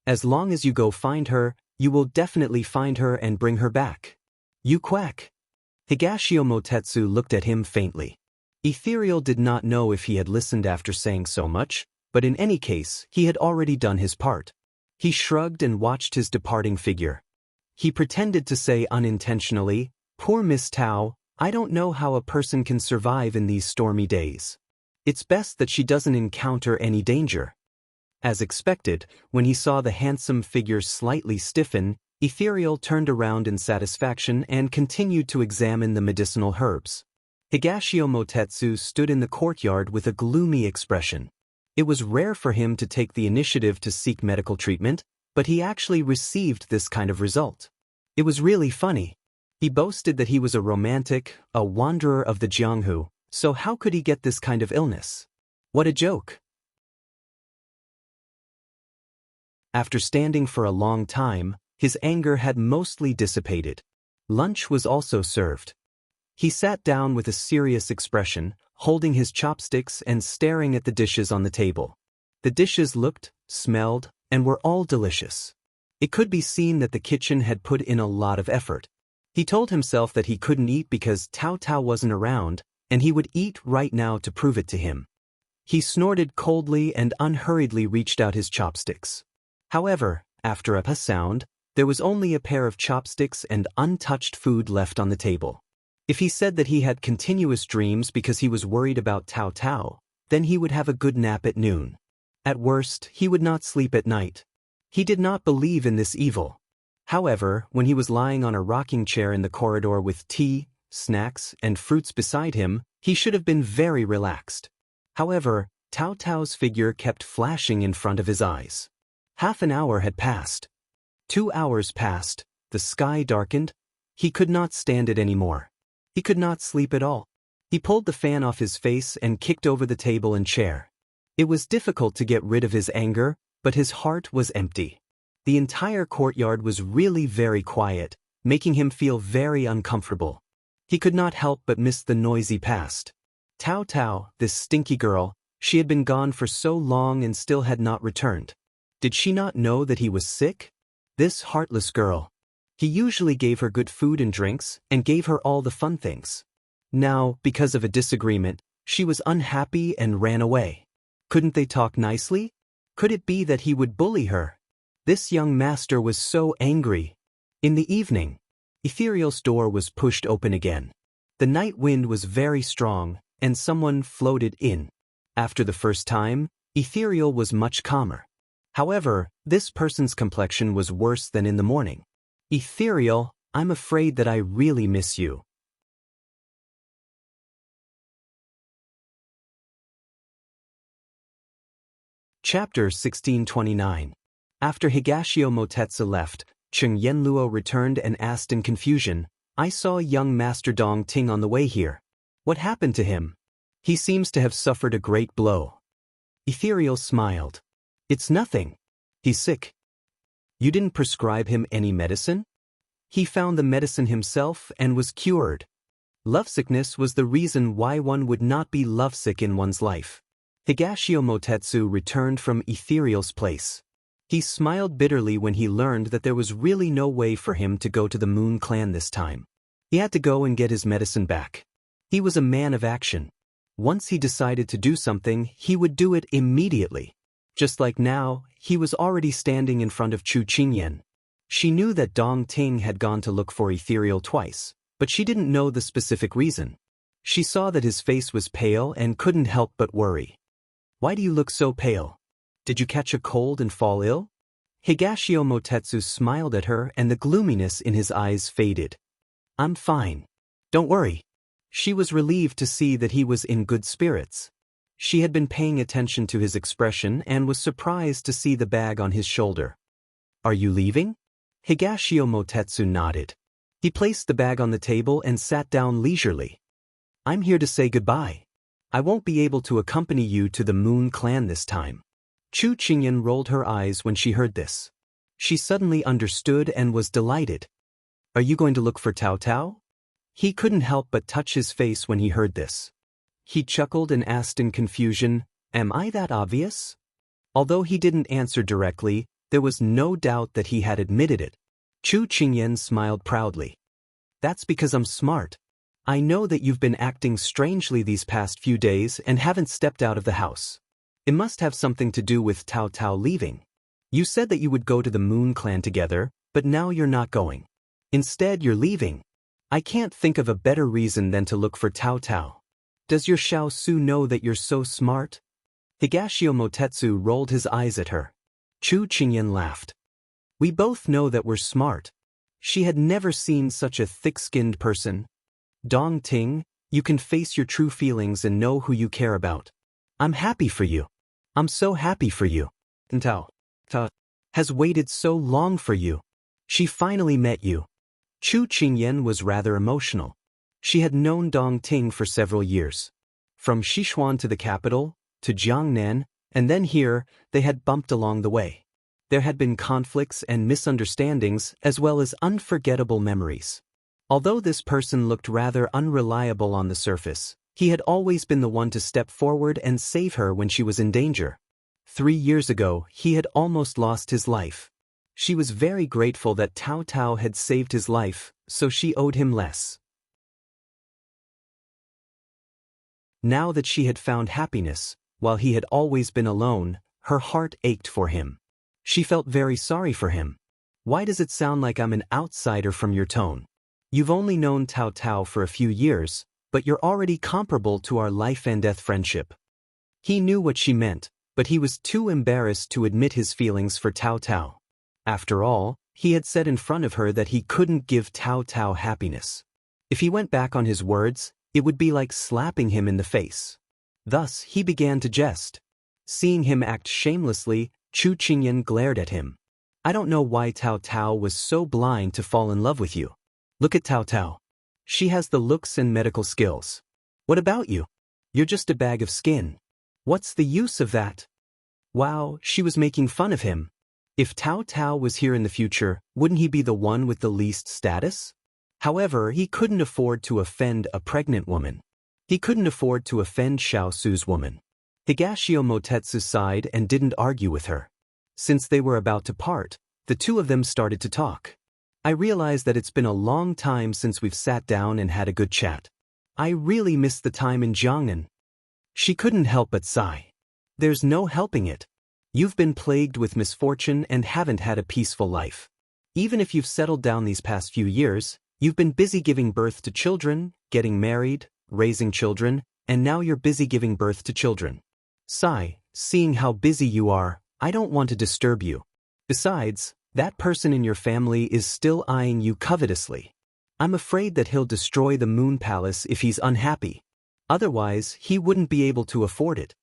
As long as you go find her, you will definitely find her and bring her back. You quack. Higashio Motetsu looked at him faintly. Ethereal did not know if he had listened after saying so much, but in any case, he had already done his part. He shrugged and watched his departing figure. He pretended to say unintentionally, "Poor Miss Tao, I don't know how a person can survive in these stormy days. It's best that she doesn't encounter any danger." As expected, when he saw the handsome figure slightly stiffen, Ethereal turned around in satisfaction and continued to examine the medicinal herbs. Higashio Motetsu stood in the courtyard with a gloomy expression. It was rare for him to take the initiative to seek medical treatment, but he actually received this kind of result. It was really funny. He boasted that he was a romantic, a wanderer of the Jianghu, so how could he get this kind of illness? What a joke. After standing for a long time, his anger had mostly dissipated. Lunch was also served. He sat down with a serious expression, holding his chopsticks and staring at the dishes on the table. The dishes looked, smelled, and were all delicious. It could be seen that the kitchen had put in a lot of effort. He told himself that he couldn't eat because Tao Tao wasn't around, and he would eat right now to prove it to him. He snorted coldly and unhurriedly reached out his chopsticks. However, after a sound, there was only a pair of chopsticks and untouched food left on the table. If he said that he had continuous dreams because he was worried about Tao Tao, then he would have a good nap at noon. At worst, he would not sleep at night. He did not believe in this evil. However, when he was lying on a rocking chair in the corridor with tea, snacks, and fruits beside him, he should have been very relaxed. However, Tao Tao's figure kept flashing in front of his eyes. Half an hour had passed. 2 hours passed, the sky darkened. He could not stand it anymore. He could not sleep at all. He pulled the fan off his face and kicked over the table and chair. It was difficult to get rid of his anger, but his heart was empty. The entire courtyard was really very quiet, making him feel very uncomfortable. He could not help but miss the noisy past. Tao Tao, this stinky girl, she had been gone for so long and still had not returned. Did she not know that he was sick? This heartless girl. He usually gave her good food and drinks, and gave her all the fun things. Now, because of a disagreement, she was unhappy and ran away. Couldn't they talk nicely? Could it be that he would bully her? This young master was so angry. In the evening, Ethereal's door was pushed open again. The night wind was very strong, and someone floated in. After the first time, Ethereal was much calmer. However, this person's complexion was worse than in the morning. Ethereal, I'm afraid that I really miss you. Chapter 1629. After Higashio Motetsu left, Cheng Yenluo returned and asked in confusion, "I saw young Master Dong Ting on the way here. What happened to him? He seems to have suffered a great blow." Ethereal smiled. "It's nothing. He's sick." "You didn't prescribe him any medicine?" "He found the medicine himself and was cured." Lovesickness was the reason why one would not be lovesick in one's life. Higashio Motetsu returned from Ethereal's place. He smiled bitterly when he learned that there was really no way for him to go to the Moon Clan this time. He had to go and get his medicine back. He was a man of action. Once he decided to do something, he would do it immediately. Just like now, he was already standing in front of Chu Qingyan. She knew that Dong Ting had gone to look for Ethereal twice, but she didn't know the specific reason. She saw that his face was pale and couldn't help but worry. "Why do you look so pale? Did you catch a cold and fall ill?" Higashio Motetsu smiled at her and the gloominess in his eyes faded. "I'm fine. Don't worry." She was relieved to see that he was in good spirits. She had been paying attention to his expression and was surprised to see the bag on his shoulder. Are you leaving? Higashio Motetsu nodded. He placed the bag on the table and sat down leisurely. I'm here to say goodbye. I won't be able to accompany you to the Moon Clan this time. Chu Qingyan rolled her eyes when she heard this. She suddenly understood and was delighted. Are you going to look for Tao Tao? He couldn't help but touch his face when he heard this. He chuckled and asked in confusion, Am I that obvious? Although he didn't answer directly, there was no doubt that he had admitted it. Chu Qingyan smiled proudly. That's because I'm smart. I know that you've been acting strangely these past few days and haven't stepped out of the house. It must have something to do with Tao Tao leaving. You said that you would go to the Moon Clan together, but now you're not going. Instead, you're leaving. I can't think of a better reason than to look for Tao Tao. Does your Xiao Su know that you're so smart? Higashio Motetsu rolled his eyes at her. Chu Qingyan laughed. We both know that we're smart. She had never seen such a thick-skinned person. Dong Ting, you can face your true feelings and know who you care about. I'm happy for you. I'm so happy for you. And Tao has waited so long for you. She finally met you. Chu Qingyan was rather emotional. She had known Dong Ting for several years. From Sichuan to the capital, to Jiangnan, and then here, they had bumped along the way. There had been conflicts and misunderstandings as well as unforgettable memories. Although this person looked rather unreliable on the surface, he had always been the one to step forward and save her when she was in danger. 3 years ago, he had almost lost his life. She was very grateful that Tao Tao had saved his life, so she owed him less. Now that she had found happiness, while he had always been alone, her heart ached for him. She felt very sorry for him. Why does it sound like I'm an outsider from your tone? You've only known Tao Tao for a few years, but you're already comparable to our life-and-death friendship. He knew what she meant, but he was too embarrassed to admit his feelings for Tao Tao. After all, he had said in front of her that he couldn't give Tao Tao happiness. If he went back on his words, it would be like slapping him in the face. Thus, he began to jest. Seeing him act shamelessly, Chu Qingyan glared at him. I don't know why Tao Tao was so blind to fall in love with you. Look at Tao Tao. She has the looks and medical skills. What about you? You're just a bag of skin. What's the use of that? Wow, she was making fun of him. If Tao Tao was here in the future, wouldn't he be the one with the least status? However, he couldn't afford to offend a pregnant woman. He couldn't afford to offend Xiao Su's woman. Higashio Motetsu sighed and didn't argue with her. Since they were about to part, the two of them started to talk. I realize that it's been a long time since we've sat down and had a good chat. I really miss the time in Jiangnan. She couldn't help but sigh. There's no helping it. You've been plagued with misfortune and haven't had a peaceful life. Even if you've settled down these past few years, you've been busy giving birth to children, getting married, raising children, and now you're busy giving birth to children. Sigh, seeing how busy you are, I don't want to disturb you. Besides, that person in your family is still eyeing you covetously. I'm afraid that he'll destroy the Moon Palace if he's unhappy. Otherwise, he wouldn't be able to afford it.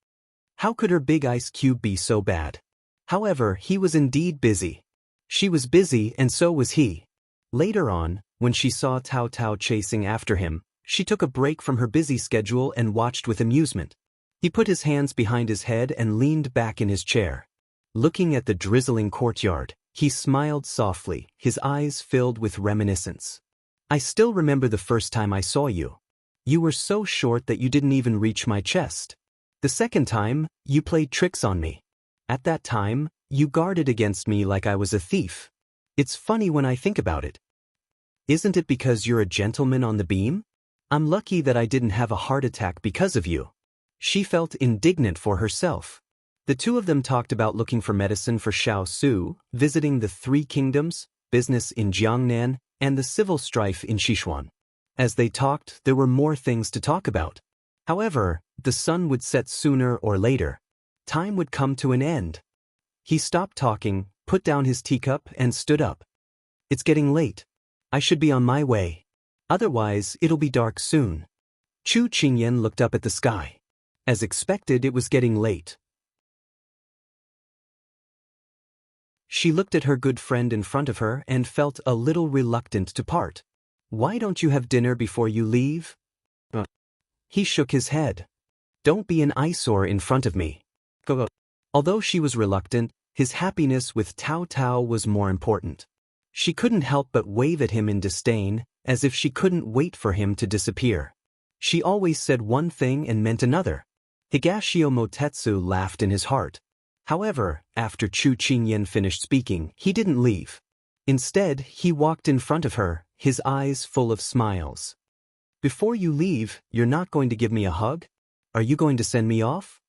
How could her big ice cube be so bad? However, he was indeed busy. She was busy and so was he. Later on, when she saw Tao Tao chasing after him, she took a break from her busy schedule and watched with amusement. He put his hands behind his head and leaned back in his chair. Looking at the drizzling courtyard, he smiled softly, his eyes filled with reminiscence. I still remember the first time I saw you. You were so short that you didn't even reach my chest. The second time, you played tricks on me. At that time, you guarded against me like I was a thief. It's funny when I think about it. Isn't it because you're a gentleman on the beam? I'm lucky that I didn't have a heart attack because of you. She felt indignant for herself. The two of them talked about looking for medicine for Xiao Su, visiting the Three Kingdoms, business in Jiangnan, and the civil strife in Sichuan. As they talked, there were more things to talk about. However, the sun would set sooner or later. Time would come to an end. He stopped talking, put down his teacup, and stood up. It's getting late. I should be on my way. Otherwise, it'll be dark soon. Chu Qingyan looked up at the sky. As expected, it was getting late. She looked at her good friend in front of her and felt a little reluctant to part. Why don't you have dinner before you leave? He shook his head. Don't be an eyesore in front of me. Go. Although she was reluctant, his happiness with Tao Tao was more important. She couldn't help but wave at him in disdain, as if she couldn't wait for him to disappear. She always said one thing and meant another. Higashio Motetsu laughed in his heart. However, after Chu Qingyan finished speaking, he didn't leave. Instead, he walked in front of her, his eyes full of smiles. Before you leave, you're not going to give me a hug? Are you going to send me off?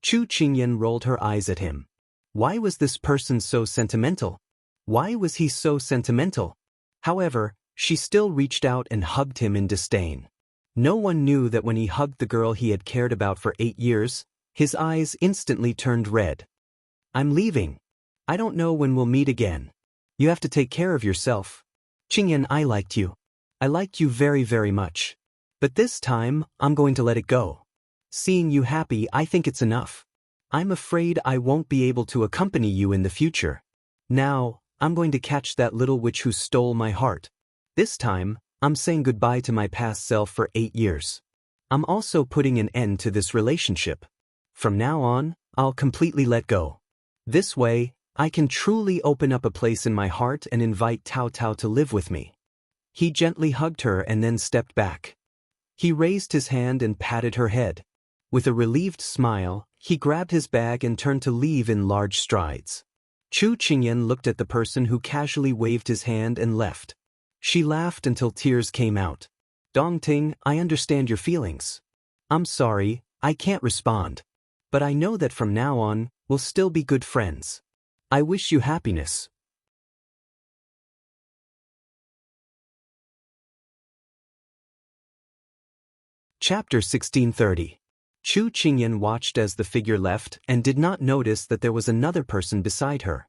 Chu Qingyan rolled her eyes at him. Why was this person so sentimental? Why was he so sentimental? However, she still reached out and hugged him in disdain. No one knew that when he hugged the girl he had cared about for 8 years, his eyes instantly turned red. I'm leaving. I don't know when we'll meet again. You have to take care of yourself. Qingyan, I liked you. I liked you very, very much. But this time, I'm going to let it go. Seeing you happy, I think it's enough. I'm afraid I won't be able to accompany you in the future. Now, I'm going to catch that little witch who stole my heart. This time, I'm saying goodbye to my past self for 8 years. I'm also putting an end to this relationship. From now on, I'll completely let go. This way, I can truly open up a place in my heart and invite Tao Tao to live with me. He gently hugged her and then stepped back. He raised his hand and patted her head. With a relieved smile, he grabbed his bag and turned to leave in large strides. Chu Qingyan looked at the person who casually waved his hand and left. She laughed until tears came out. Dongting, I understand your feelings. I'm sorry, I can't respond. But I know that from now on, we'll still be good friends. I wish you happiness. Chapter 1630. Chu Qingyan watched as the figure left and did not notice that there was another person beside her.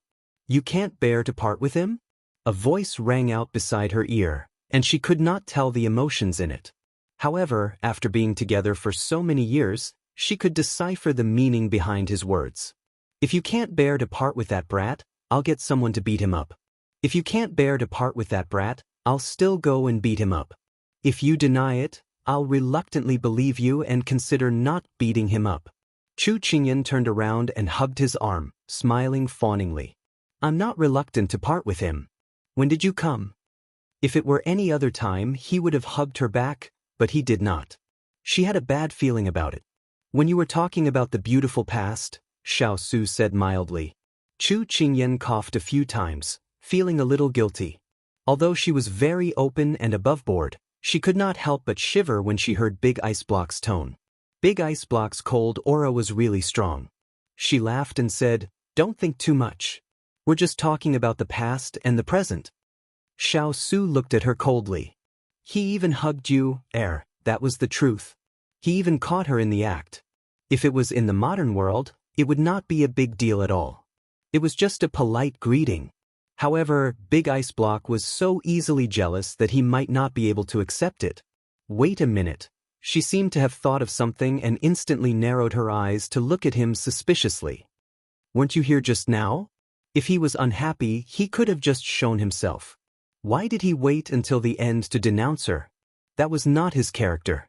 You can't bear to part with him? A voice rang out beside her ear, and she could not tell the emotions in it. However, after being together for so many years, she could decipher the meaning behind his words. If you can't bear to part with that brat, I'll get someone to beat him up. If you can't bear to part with that brat, I'll still go and beat him up. If you deny it, I'll reluctantly believe you and consider not beating him up. Chu Qingyan turned around and hugged his arm, smiling fawningly. I'm not reluctant to part with him. When did you come? If it were any other time, he would have hugged her back, but he did not. She had a bad feeling about it. When you were talking about the beautiful past, Xiao Su said mildly. Chu Qingyan coughed a few times, feeling a little guilty. Although she was very open and above board, she could not help but shiver when she heard Big Ice Block's tone. Big Ice Block's cold aura was really strong. She laughed and said, Don't think too much. We're just talking about the past and the present. Xiao Su looked at her coldly. He even hugged you, that was the truth. He even caught her in the act. If it was in the modern world, it would not be a big deal at all. It was just a polite greeting. However, Big Ice Block was so easily jealous that he might not be able to accept it. Wait a minute. She seemed to have thought of something and instantly narrowed her eyes to look at him suspiciously. Weren't you here just now? If he was unhappy, he could have just shown himself. Why did he wait until the end to denounce her? That was not his character.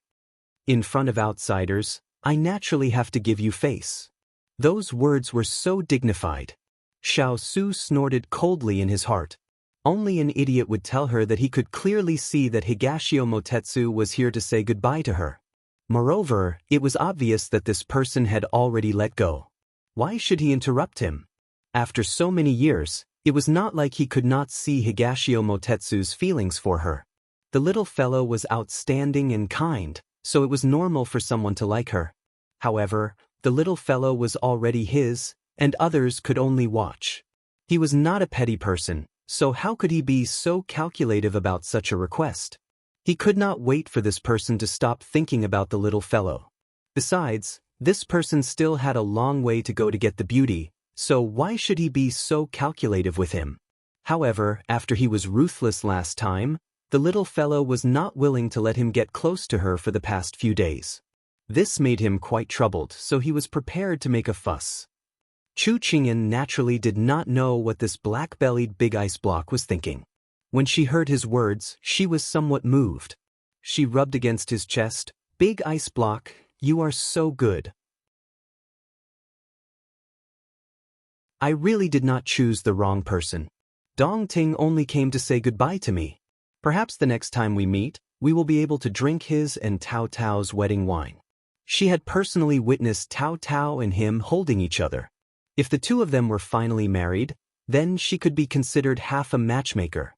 In front of outsiders, I naturally have to give you face. Those words were so dignified. Xiao Su snorted coldly in his heart. Only an idiot would tell her that he could clearly see that Higashio Motetsu was here to say goodbye to her. Moreover, it was obvious that this person had already let go. Why should he interrupt him? After so many years, it was not like he could not see Higashio Motetsu's feelings for her. The little fellow was outstanding and kind, so it was normal for someone to like her. However, the little fellow was already his, and others could only watch. He was not a petty person, so how could he be so calculative about such a request? He could not wait for this person to stop thinking about the little fellow. Besides, this person still had a long way to go to get the beauty, so why should he be so calculative with him? However, after he was ruthless last time, The little fellow was not willing to let him get close to her for the past few days. This made him quite troubled, so he was prepared to make a fuss. Chu Qingyan naturally did not know what this black-bellied big ice block was thinking. When she heard his words, she was somewhat moved. She rubbed against his chest. "Big ice block, you are so good. I really did not choose the wrong person. Dong Ting only came to say goodbye to me. Perhaps the next time we meet, we will be able to drink his and Tao Tao's wedding wine." She had personally witnessed Tao Tao and him holding each other. If the two of them were finally married, then she could be considered half a matchmaker.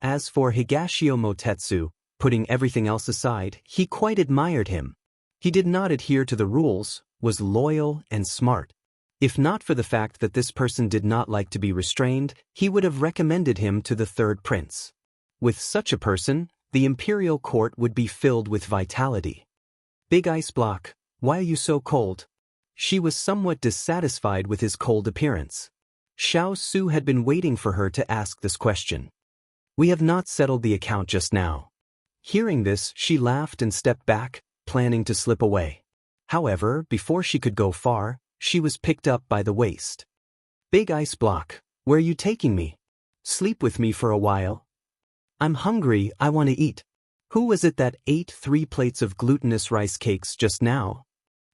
As for Higashio Motetsu, putting everything else aside, he quite admired him. He did not adhere to the rules, was loyal and smart. If not for the fact that this person did not like to be restrained, he would have recommended him to the third prince. With such a person, the imperial court would be filled with vitality. "Big ice block, why are you so cold?" She was somewhat dissatisfied with his cold appearance. Xiao Su had been waiting for her to ask this question. "We have not settled the account just now." Hearing this, she laughed and stepped back, planning to slip away. However, before she could go far, she was picked up by the waist. "Big ice block, where are you taking me? Sleep with me for a while. I'm hungry, I want to eat. Who was it that ate 3 plates of glutinous rice cakes just now?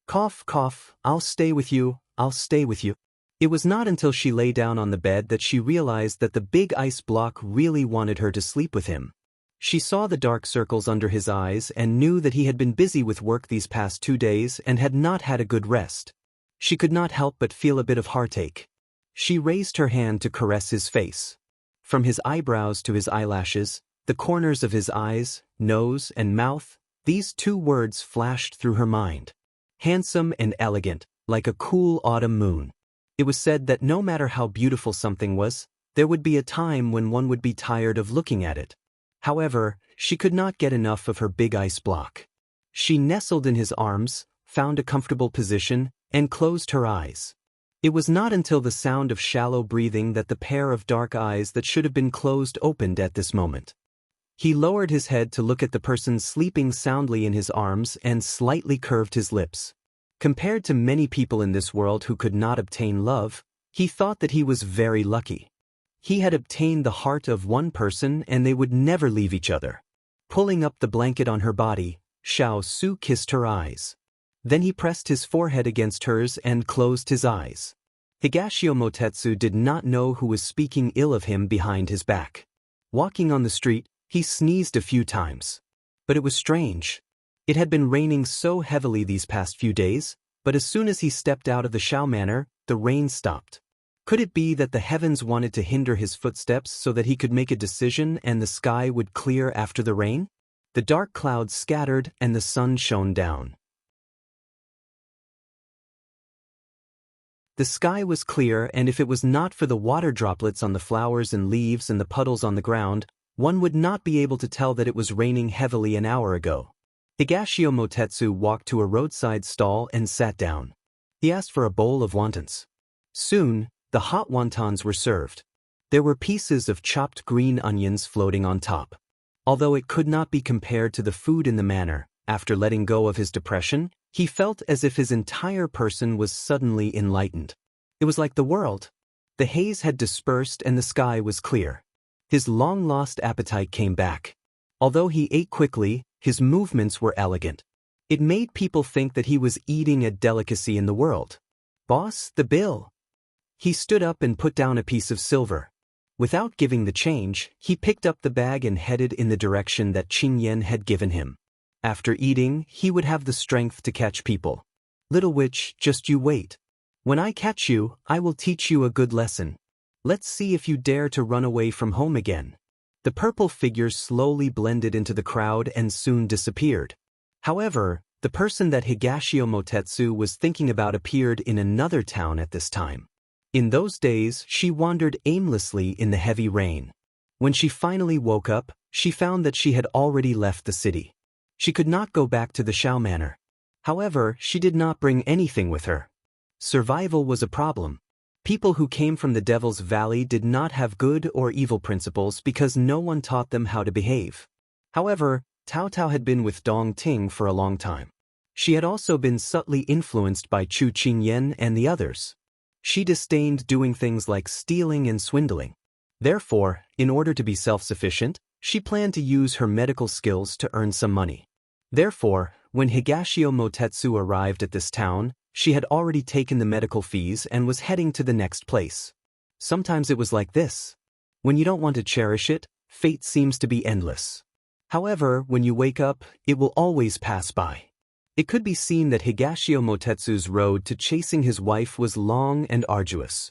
Cough, cough, I'll stay with you, I'll stay with you." It was not until she lay down on the bed that she realized that the big ice block really wanted her to sleep with him. She saw the dark circles under his eyes and knew that he had been busy with work these past 2 days and had not had a good rest. She could not help but feel a bit of heartache. She raised her hand to caress his face. From his eyebrows to his eyelashes, the corners of his eyes, nose, and mouth, these 2 words flashed through her mind. Handsome and elegant, like a cool autumn moon. It was said that no matter how beautiful something was, there would be a time when one would be tired of looking at it. However, she could not get enough of her big ice block. She nestled in his arms, found a comfortable position, and closed her eyes. It was not until the sound of shallow breathing that the pair of dark eyes that should have been closed opened at this moment. He lowered his head to look at the person sleeping soundly in his arms and slightly curved his lips. Compared to many people in this world who could not obtain love, he thought that he was very lucky. He had obtained the heart of one person and they would never leave each other. Pulling up the blanket on her body, Xiao Su kissed her eyes. Then he pressed his forehead against hers and closed his eyes. Higashio Motetsu did not know who was speaking ill of him behind his back. Walking on the street, he sneezed a few times. But it was strange. It had been raining so heavily these past few days, but as soon as he stepped out of the Xiao manor, the rain stopped. Could it be that the heavens wanted to hinder his footsteps so that he could make a decision and the sky would clear after the rain? The dark clouds scattered and the sun shone down. The sky was clear, and if it was not for the water droplets on the flowers and leaves and the puddles on the ground, one would not be able to tell that it was raining heavily an hour ago. Higashio Motetsu walked to a roadside stall and sat down. He asked for a bowl of wontons. Soon, the hot wontons were served. There were pieces of chopped green onions floating on top. Although it could not be compared to the food in the manor, after letting go of his depression, he felt as if his entire person was suddenly enlightened. It was like the world. The haze had dispersed and the sky was clear. His long-lost appetite came back. Although he ate quickly, his movements were elegant. It made people think that he was eating a delicacy in the world. "Boss, the bill." He stood up and put down a piece of silver. Without giving the change, he picked up the bag and headed in the direction that Qing Yan had given him. After eating, he would have the strength to catch people. "Little witch, just you wait. When I catch you, I will teach you a good lesson. Let's see if you dare to run away from home again." The purple figure slowly blended into the crowd and soon disappeared. However, the person that Higashio Motetsu was thinking about appeared in another town at this time. In those days, she wandered aimlessly in the heavy rain. When she finally woke up, she found that she had already left the city. She could not go back to the Xiao manor. However, she did not bring anything with her. Survival was a problem. People who came from the Devil's Valley did not have good or evil principles because no one taught them how to behave. However, Tao Tao had been with Dong Ting for a long time. She had also been subtly influenced by Chu Qingyan and the others. She disdained doing things like stealing and swindling. Therefore, in order to be self-sufficient, she planned to use her medical skills to earn some money. Therefore, when Higashio Motetsu arrived at this town, she had already taken the medical fees and was heading to the next place. Sometimes it was like this. When you don't want to cherish it, fate seems to be endless. However, when you wake up, it will always pass by. It could be seen that Higashio Motetsu's road to chasing his wife was long and arduous.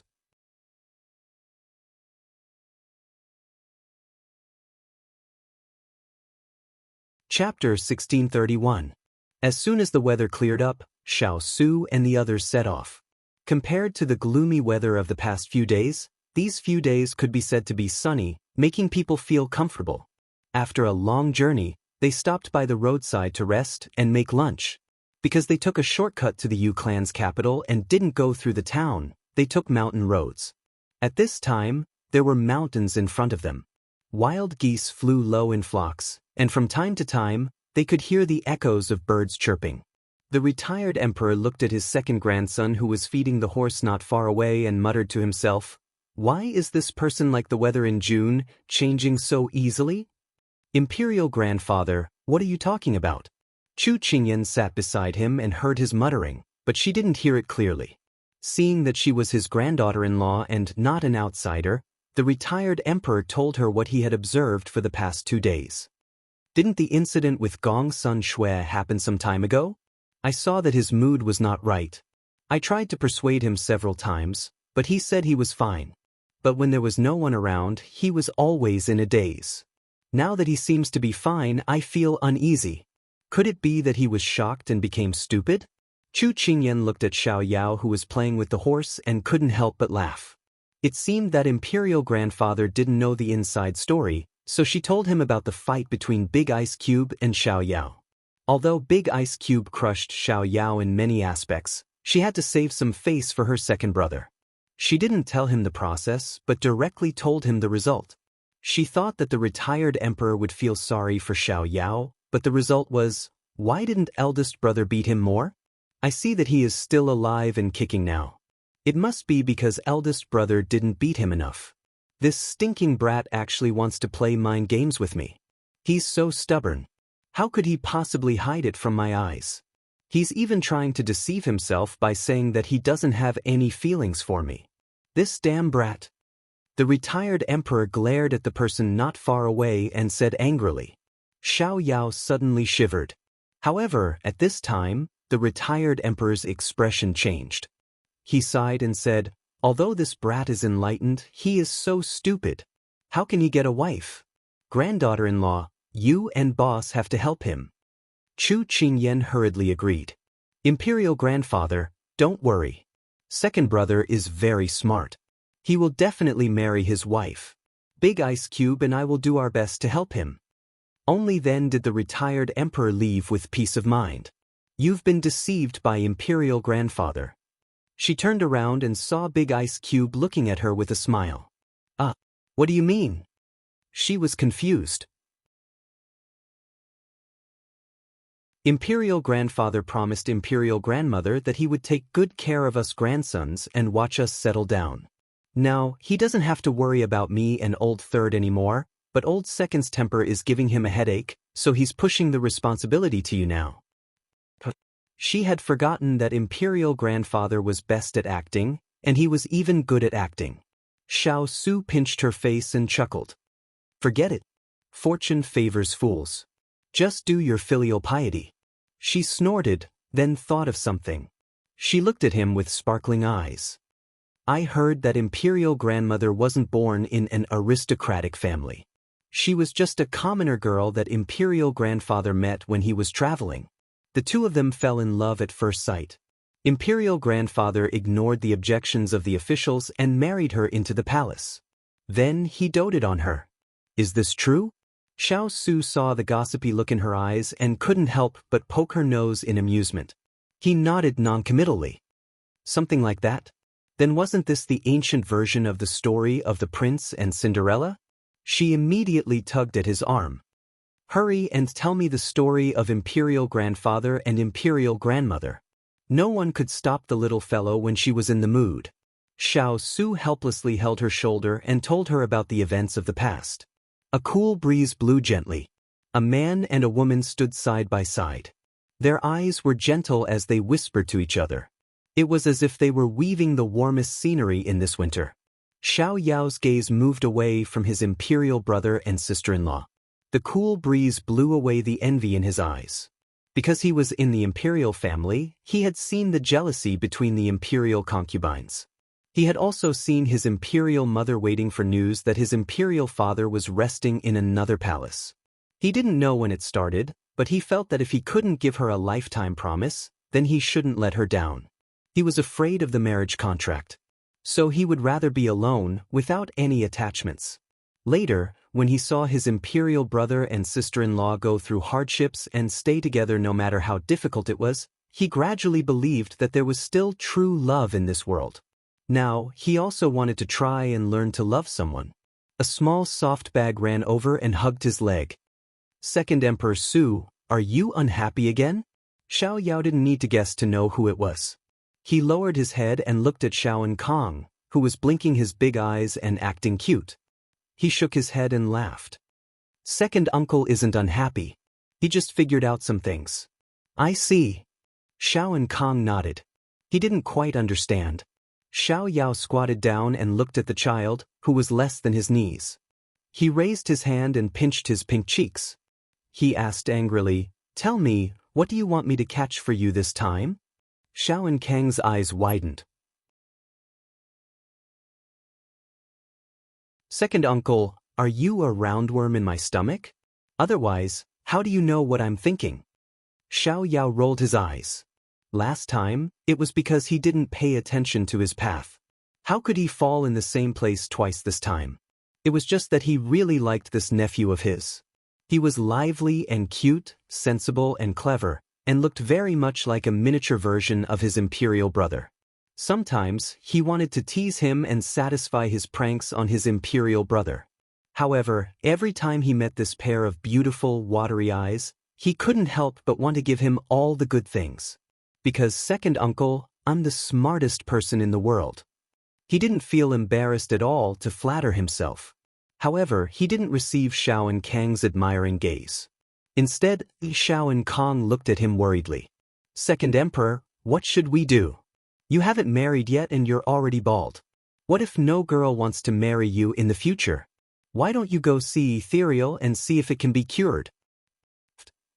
Chapter 1631. As soon as the weather cleared up, Xiao Su and the others set off. Compared to the gloomy weather of the past few days, these few days could be said to be sunny, making people feel comfortable. After a long journey, they stopped by the roadside to rest and make lunch. Because they took a shortcut to the Yu clan's capital and didn't go through the town, they took mountain roads. At this time, there were mountains in front of them. Wild geese flew low in flocks, and from time to time, they could hear the echoes of birds chirping. The retired emperor looked at his second grandson who was feeding the horse not far away and muttered to himself, "Why is this person like the weather in June, changing so easily?" "Imperial grandfather, what are you talking about?" Chu Qingyan sat beside him and heard his muttering, but she didn't hear it clearly. Seeing that she was his granddaughter-in-law and not an outsider, the retired emperor told her what he had observed for the past 2 days. "Didn't the incident with Gong Sun Shui happen some time ago? I saw that his mood was not right. I tried to persuade him several times, but he said he was fine. But when there was no one around, he was always in a daze. Now that he seems to be fine, I feel uneasy. Could it be that he was shocked and became stupid?" Chu Qingyan looked at Xiao Yao who was playing with the horse and couldn't help but laugh. It seemed that Imperial grandfather didn't know the inside story, so she told him about the fight between Big Ice Cube and Xiao Yao. Although Big Ice Cube crushed Xiao Yao in many aspects, she had to save some face for her second brother. She didn't tell him the process, but directly told him the result. She thought that the retired emperor would feel sorry for Xiao Yao, but the result was, why didn't eldest brother beat him more? I see that he is still alive and kicking now. It must be because eldest brother didn't beat him enough. This stinking brat actually wants to play mind games with me. He's so stubborn. How could he possibly hide it from my eyes? He's even trying to deceive himself by saying that he doesn't have any feelings for me. This damn brat. The retired emperor glared at the person not far away and said angrily. Xiao Yao suddenly shivered. However, at this time, the retired emperor's expression changed. He sighed and said, "Although this brat is enlightened, he is so stupid. How can he get a wife? Granddaughter-in-law, you and boss have to help him." Chu Qingyan hurriedly agreed. "Imperial grandfather, don't worry. Second brother is very smart. He will definitely marry his wife. Big Ice Cube and I will do our best to help him." Only then did the retired emperor leave with peace of mind. "You've been deceived by Imperial grandfather." She turned around and saw Big Ice Cube looking at her with a smile. What do you mean?" She was confused. Imperial grandfather promised Imperial grandmother that he would take good care of us grandsons and watch us settle down. Now, he doesn't have to worry about me and old third anymore, but old second's temper is giving him a headache, so he's pushing the responsibility to you now. She had forgotten that Imperial grandfather was best at acting, and he was even good at acting. Xiao Su pinched her face and chuckled. "Forget it. Fortune favors fools. Just do your filial piety." She snorted, then thought of something. She looked at him with sparkling eyes. "I heard that Imperial grandmother wasn't born in an aristocratic family. She was just a commoner girl that Imperial grandfather met when he was traveling. The two of them fell in love at first sight. Imperial grandfather ignored the objections of the officials and married her into the palace. Then he doted on her. Is this true?" Xiao Su saw the gossipy look in her eyes and couldn't help but poke her nose in amusement. He nodded noncommittally. "Something like that. Then wasn't this the ancient version of the story of the prince and Cinderella? She immediately tugged at his arm. Hurry and tell me the story of Imperial Grandfather and Imperial Grandmother. No one could stop the little fellow when she was in the mood. Xiao Su helplessly held her shoulder and told her about the events of the past. A cool breeze blew gently. A man and a woman stood side by side. Their eyes were gentle as they whispered to each other. It was as if they were weaving the warmest scenery in this winter. Xiao Yao's gaze moved away from his imperial brother and sister-in-law. The cool breeze blew away the envy in his eyes. Because he was in the imperial family, he had seen the jealousy between the imperial concubines. He had also seen his imperial mother waiting for news that his imperial father was resting in another palace. He didn't know when it started, but he felt that if he couldn't give her a lifetime promise, then he shouldn't let her down. He was afraid of the marriage contract. So he would rather be alone, without any attachments. Later, when he saw his imperial brother and sister-in-law go through hardships and stay together no matter how difficult it was, he gradually believed that there was still true love in this world. Now, he also wanted to try and learn to love someone. A small soft bag ran over and hugged his leg. Second Emperor Su, are you unhappy again? Xiao Yao didn't need to guess to know who it was. He lowered his head and looked at Xiao and Kong, who was blinking his big eyes and acting cute. He shook his head and laughed. Second uncle isn't unhappy. He just figured out some things. I see. Xiao and Kong nodded. He didn't quite understand. Xiao Yao squatted down and looked at the child, who was less than his knees. He raised his hand and pinched his pink cheeks. He asked angrily, "Tell me, what do you want me to catch for you this time?" Xiao and Kang's eyes widened. Second uncle, are you a roundworm in my stomach? Otherwise, how do you know what I'm thinking? Xiao Yao rolled his eyes. Last time, it was because he didn't pay attention to his path. How could he fall in the same place twice this time? It was just that he really liked this nephew of his. He was lively and cute, sensible and clever, and looked very much like a miniature version of his imperial brother. Sometimes, he wanted to tease him and satisfy his pranks on his imperial brother. However, every time he met this pair of beautiful, watery eyes, he couldn't help but want to give him all the good things. Because second uncle, I'm the smartest person in the world. He didn't feel embarrassed at all to flatter himself. However, he didn't receive Xiao and Kang's admiring gaze. Instead, Xiao and Kong looked at him worriedly. Second Emperor, what should we do? You haven't married yet and you're already bald. What if no girl wants to marry you in the future? Why don't you go see Ethereal and see if it can be cured?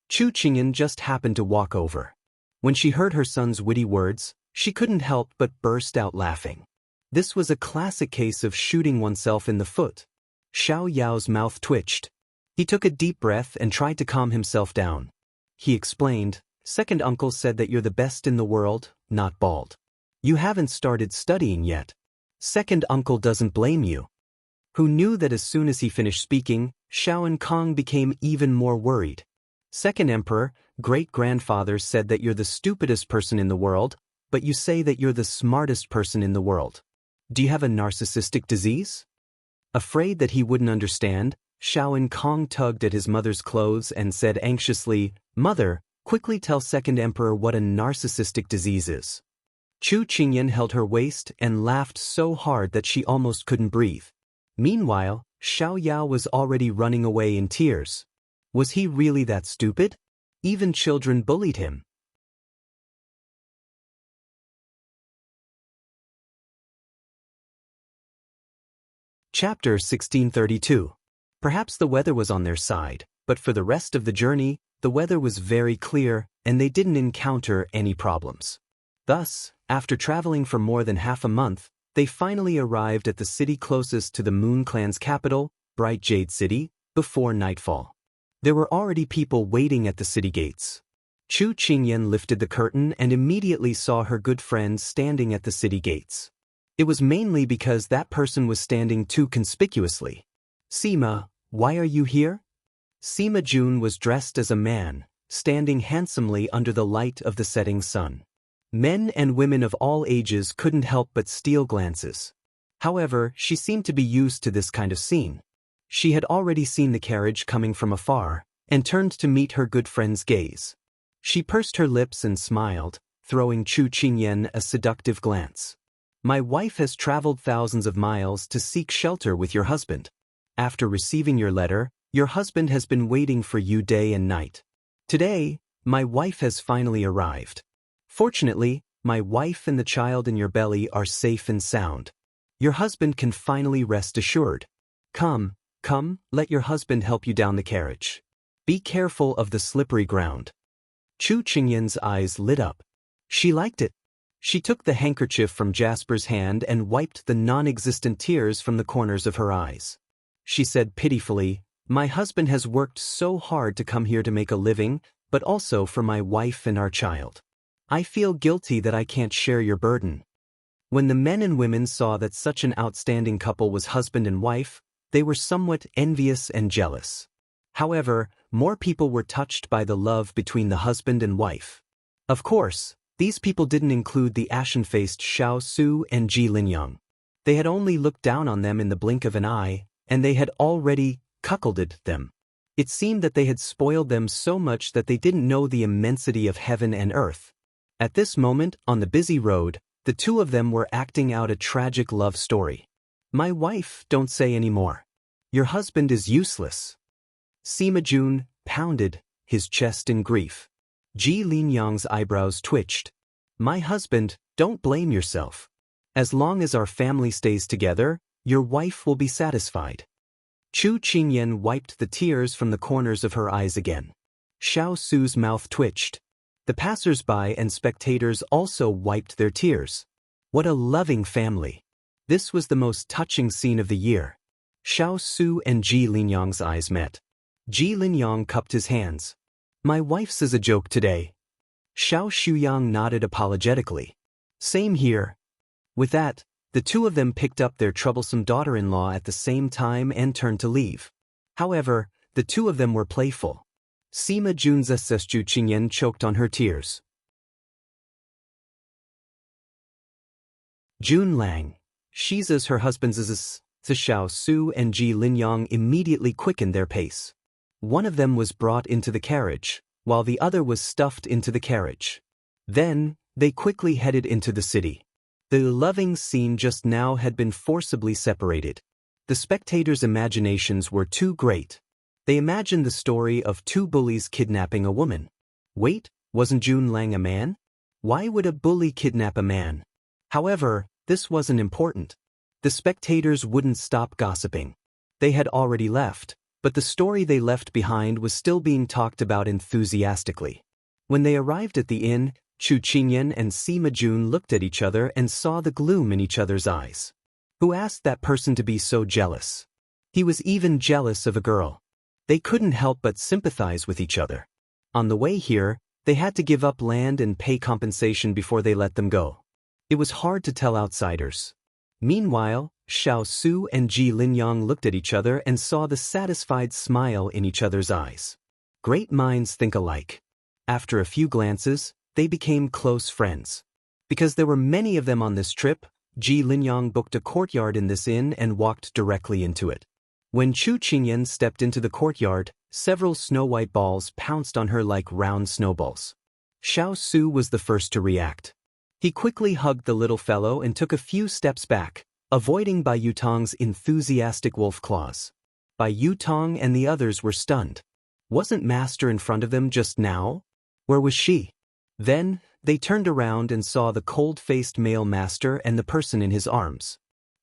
Chu Qingyan just happened to walk over. When she heard her son's witty words, she couldn't help but burst out laughing. This was a classic case of shooting oneself in the foot. Xiao Yao's mouth twitched. He took a deep breath and tried to calm himself down. He explained, Second uncle said that you're the best in the world, not bald. You haven't started studying yet. Second uncle doesn't blame you. Who knew that as soon as he finished speaking, Xiao and Kong became even more worried. Second Emperor, great-grandfather said that you're the stupidest person in the world, but you say that you're the smartest person in the world. Do you have a narcissistic disease? Afraid that he wouldn't understand, Xiao and Kong tugged at his mother's clothes and said anxiously, Mother, quickly tell Second Emperor what a narcissistic disease is. Chu Qingyan held her waist and laughed so hard that she almost couldn't breathe. Meanwhile, Xiao Yao was already running away in tears. Was he really that stupid? Even children bullied him. Chapter 1632. Perhaps the weather was on their side, but for the rest of the journey, the weather was very clear, and they didn't encounter any problems. Thus, after traveling for more than half a month, they finally arrived at the city closest to the Moon Clan's capital, Bright Jade City, before nightfall. There were already people waiting at the city gates. Chu Qingyan lifted the curtain and immediately saw her good friend standing at the city gates. It was mainly because that person was standing too conspicuously. Sima, why are you here? Sima Jun was dressed as a man, standing handsomely under the light of the setting sun. Men and women of all ages couldn't help but steal glances. However, she seemed to be used to this kind of scene. She had already seen the carriage coming from afar, and turned to meet her good friend's gaze. She pursed her lips and smiled, throwing Chu Qingyan a seductive glance. My wife has traveled thousands of miles to seek shelter with your husband. After receiving your letter, your husband has been waiting for you day and night. Today, my wife has finally arrived. Fortunately, my wife and the child in your belly are safe and sound. Your husband can finally rest assured. Come, let your husband help you down the carriage. Be careful of the slippery ground. Chu Qingyan's eyes lit up. She liked it. She took the handkerchief from Jasper's hand and wiped the non-existent tears from the corners of her eyes. She said pitifully, "My husband has worked so hard to come here to make a living, but also for my wife and our child. I feel guilty that I can't share your burden." When the men and women saw that such an outstanding couple was husband and wife, they were somewhat envious and jealous. However, more people were touched by the love between the husband and wife. Of course, these people didn't include the ashen-faced Xiao Su and Ji Linyang. They had only looked down on them in the blink of an eye, and they had already cuckolded them. It seemed that they had spoiled them so much that they didn't know the immensity of heaven and earth. At this moment, on the busy road, the two of them were acting out a tragic love story. "My wife, don't say any more. Your husband is useless." Sima Jun pounded his chest in grief. Ji Linyang's eyebrows twitched. "My husband, don't blame yourself. As long as our family stays together, your wife will be satisfied." Chu Qingyan wiped the tears from the corners of her eyes again. Xiao Su's mouth twitched. The passers-by and spectators also wiped their tears. What a loving family. This was the most touching scene of the year. Xiao Su and Ji Linyang's eyes met. Ji Linyang cupped his hands. "My wife says a joke today." Xiao Shuyang nodded apologetically. "Same here." With that, the two of them picked up their troublesome daughter-in-law at the same time and turned to leave. However, the two of them were playful. Sima Jun's Chu Qingyan choked on her tears. Jun Lang, she's her husband's Xiao Su and Ji Linyang immediately quickened their pace. One of them was brought into the carriage, while the other was stuffed into the carriage. Then, they quickly headed into the city. The loving scene just now had been forcibly separated. The spectators' imaginations were too great. They imagined the story of two bullies kidnapping a woman. Wait, wasn't Jun Lang a man? Why would a bully kidnap a man? However, this wasn't important. The spectators wouldn't stop gossiping. They had already left, but the story they left behind was still being talked about enthusiastically. When they arrived at the inn, Chu Qingyan and Sima Jun looked at each other and saw the gloom in each other's eyes. Who asked that person to be so jealous? He was even jealous of a girl. They couldn't help but sympathize with each other. On the way here, they had to give up land and pay compensation before they let them go. It was hard to tell outsiders. Meanwhile, Xiao Su and Ji Linyang looked at each other and saw the satisfied smile in each other's eyes. Great minds think alike. After a few glances, they became close friends. Because there were many of them on this trip, Ji Linyang booked a courtyard in this inn and walked directly into it. When Chu Qingyan stepped into the courtyard, several snow-white balls pounced on her like round snowballs. Xiao Su was the first to react. He quickly hugged the little fellow and took a few steps back, avoiding Bai Yutong's enthusiastic wolf claws. Bai Yutong and the others were stunned. Wasn't Master in front of them just now? Where was she? Then, they turned around and saw the cold-faced male Master and the person in his arms.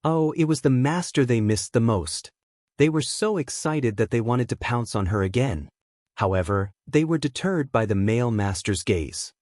Oh, it was the Master they missed the most. They were so excited that they wanted to pounce on her again. However, they were deterred by the male Master's gaze.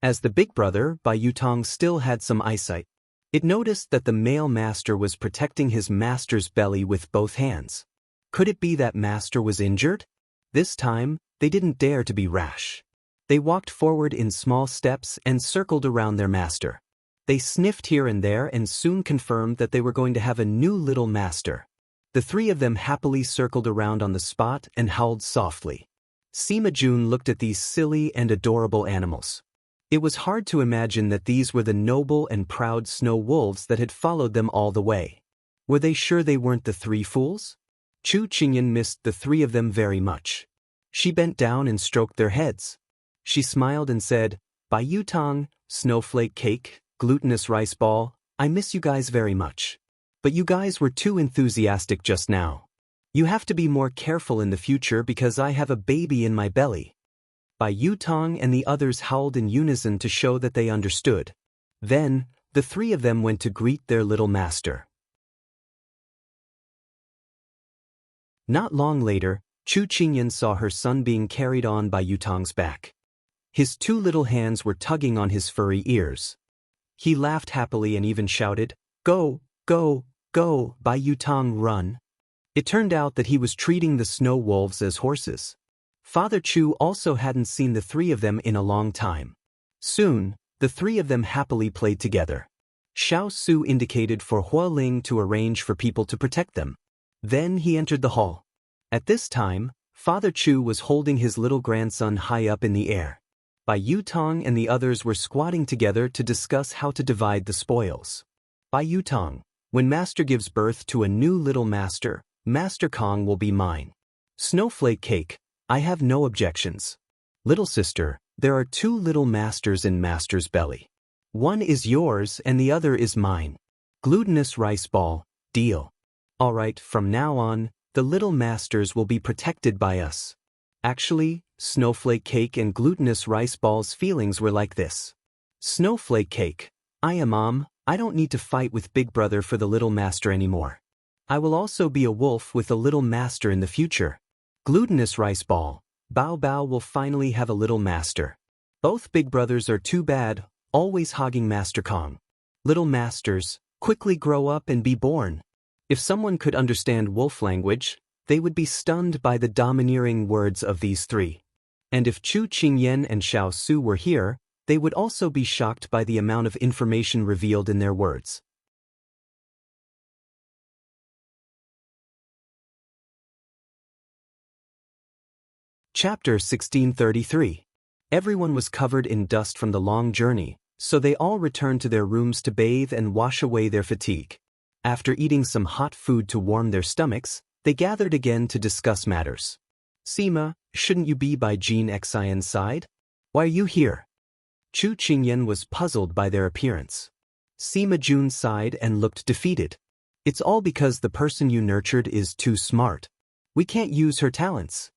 As the big brother, Bai Yutong still had some eyesight. It noticed that the male Master was protecting his master's belly with both hands. Could it be that Master was injured? This time, they didn't dare to be rash. They walked forward in small steps and circled around their master. They sniffed here and there and soon confirmed that they were going to have a new little master. The three of them happily circled around on the spot and howled softly. Sima Jun looked at these silly and adorable animals. It was hard to imagine that these were the noble and proud snow wolves that had followed them all the way. Were they sure they weren't the three fools? Chu Qingyan missed the three of them very much. She bent down and stroked their heads. She smiled and said, "Bai Yutang, snowflake cake, glutinous rice ball, I miss you guys very much. But you guys were too enthusiastic just now. You have to be more careful in the future because I have a baby in my belly." Bai Yutang and the others howled in unison to show that they understood. Then, the three of them went to greet their little master. Not long later, Chu Qingyan saw her son being carried on by Yutang's back. His two little hands were tugging on his furry ears. He laughed happily and even shouted, "Go, go, go, Bai Yutang, run." It turned out that he was treating the snow wolves as horses. Father Chu also hadn't seen the three of them in a long time. Soon, the three of them happily played together. Xiao Su indicated for Hua Ling to arrange for people to protect them. Then he entered the hall. At this time, Father Chu was holding his little grandson high up in the air. Bai Yutang and the others were squatting together to discuss how to divide the spoils. Bai Yutang, when Master gives birth to a new little master, Master Kong will be mine. Snowflake Cake, I have no objections. Little sister, there are two little masters in Master's belly. One is yours and the other is mine. Glutinous rice ball, deal. All right, from now on, the little masters will be protected by us. Actually, Snowflake Cake and Glutinous Rice Ball's feelings were like this. Snowflake Cake, Mom, I don't need to fight with Big Brother for the little master anymore. I will also be a wolf with a little master in the future. Glutinous Rice Ball, Bao Bao will finally have a little master. Both big brothers are too bad, always hogging Master Kong. Little masters, quickly grow up and be born. If someone could understand wolf language, they would be stunned by the domineering words of these three. And if Chu Qingyan and Xiao Su were here, they would also be shocked by the amount of information revealed in their words. Chapter 1633. Everyone was covered in dust from the long journey, so they all returned to their rooms to bathe and wash away their fatigue. After eating some hot food to warm their stomachs, they gathered again to discuss matters. Sima, shouldn't you be by Jean Xian's side? Why are you here? Chu Qingyan was puzzled by their appearance. Sima Jun sighed and looked defeated. It's all because the person you nurtured is too smart. We can't use her talents.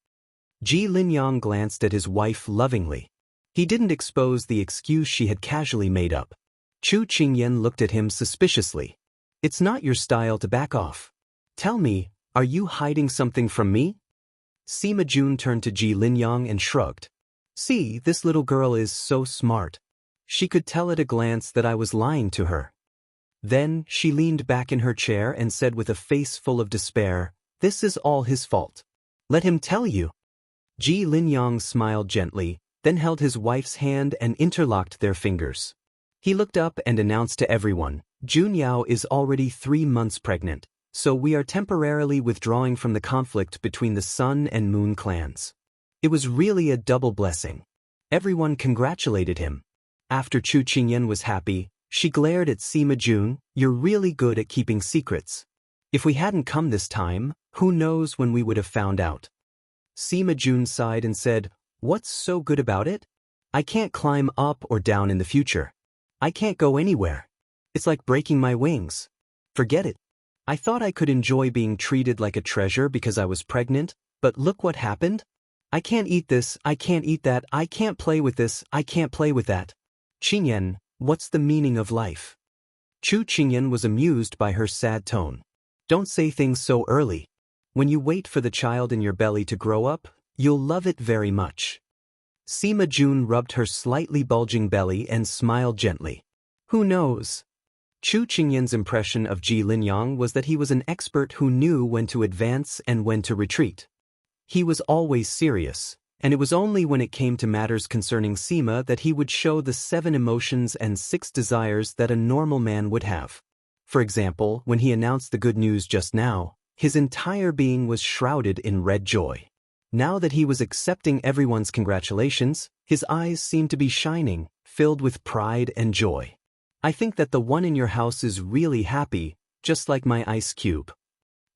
Ji Linyang glanced at his wife lovingly. He didn't expose the excuse she had casually made up. Chu Qingyan looked at him suspiciously. It's not your style to back off. Tell me, are you hiding something from me? Sima Jun turned to Ji Linyang and shrugged. See, this little girl is so smart. She could tell at a glance that I was lying to her. Then she leaned back in her chair and said with a face full of despair, "This is all his fault. Let him tell you." Ji Linyang smiled gently, then held his wife's hand and interlocked their fingers. He looked up and announced to everyone, Jun Yao is already 3 months pregnant, so we are temporarily withdrawing from the conflict between the Sun and Moon clans. It was really a double blessing. Everyone congratulated him. After Chu Qingyan was happy, she glared at Sima Jun, "You're really good at keeping secrets. If we hadn't come this time, who knows when we would have found out." Sima Jun sighed and said, "What's so good about it? I can't climb up or down in the future. I can't go anywhere. It's like breaking my wings. Forget it. I thought I could enjoy being treated like a treasure because I was pregnant, but look what happened. I can't eat this, I can't eat that, I can't play with this, I can't play with that. Qingyan, what's the meaning of life?" Chu Qingyan was amused by her sad tone. "Don't say things so early. When you wait for the child in your belly to grow up, you'll love it very much." Sima Jun rubbed her slightly bulging belly and smiled gently. Who knows? Chu Qingyan's impression of Ji Linyang was that he was an expert who knew when to advance and when to retreat. He was always serious, and it was only when it came to matters concerning Sima that he would show the 7 emotions and 6 desires that a normal man would have. For example, when he announced the good news just now, his entire being was shrouded in red joy. Now that he was accepting everyone's congratulations, his eyes seemed to be shining, filled with pride and joy. I think that the one in your house is really happy, just like my ice cube.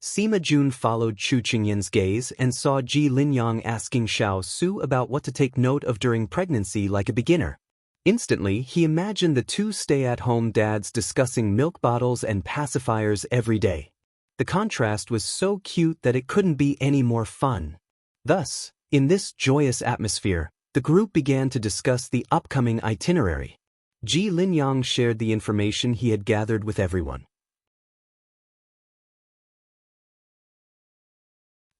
Sima Jun followed Chu Qingyan's gaze and saw Ji Linyang asking Xiao Su about what to take note of during pregnancy like a beginner. Instantly, he imagined the two stay-at-home dads discussing milk bottles and pacifiers every day. The contrast was so cute that it couldn't be any more fun. Thus, in this joyous atmosphere, the group began to discuss the upcoming itinerary. Ji Linyang shared the information he had gathered with everyone.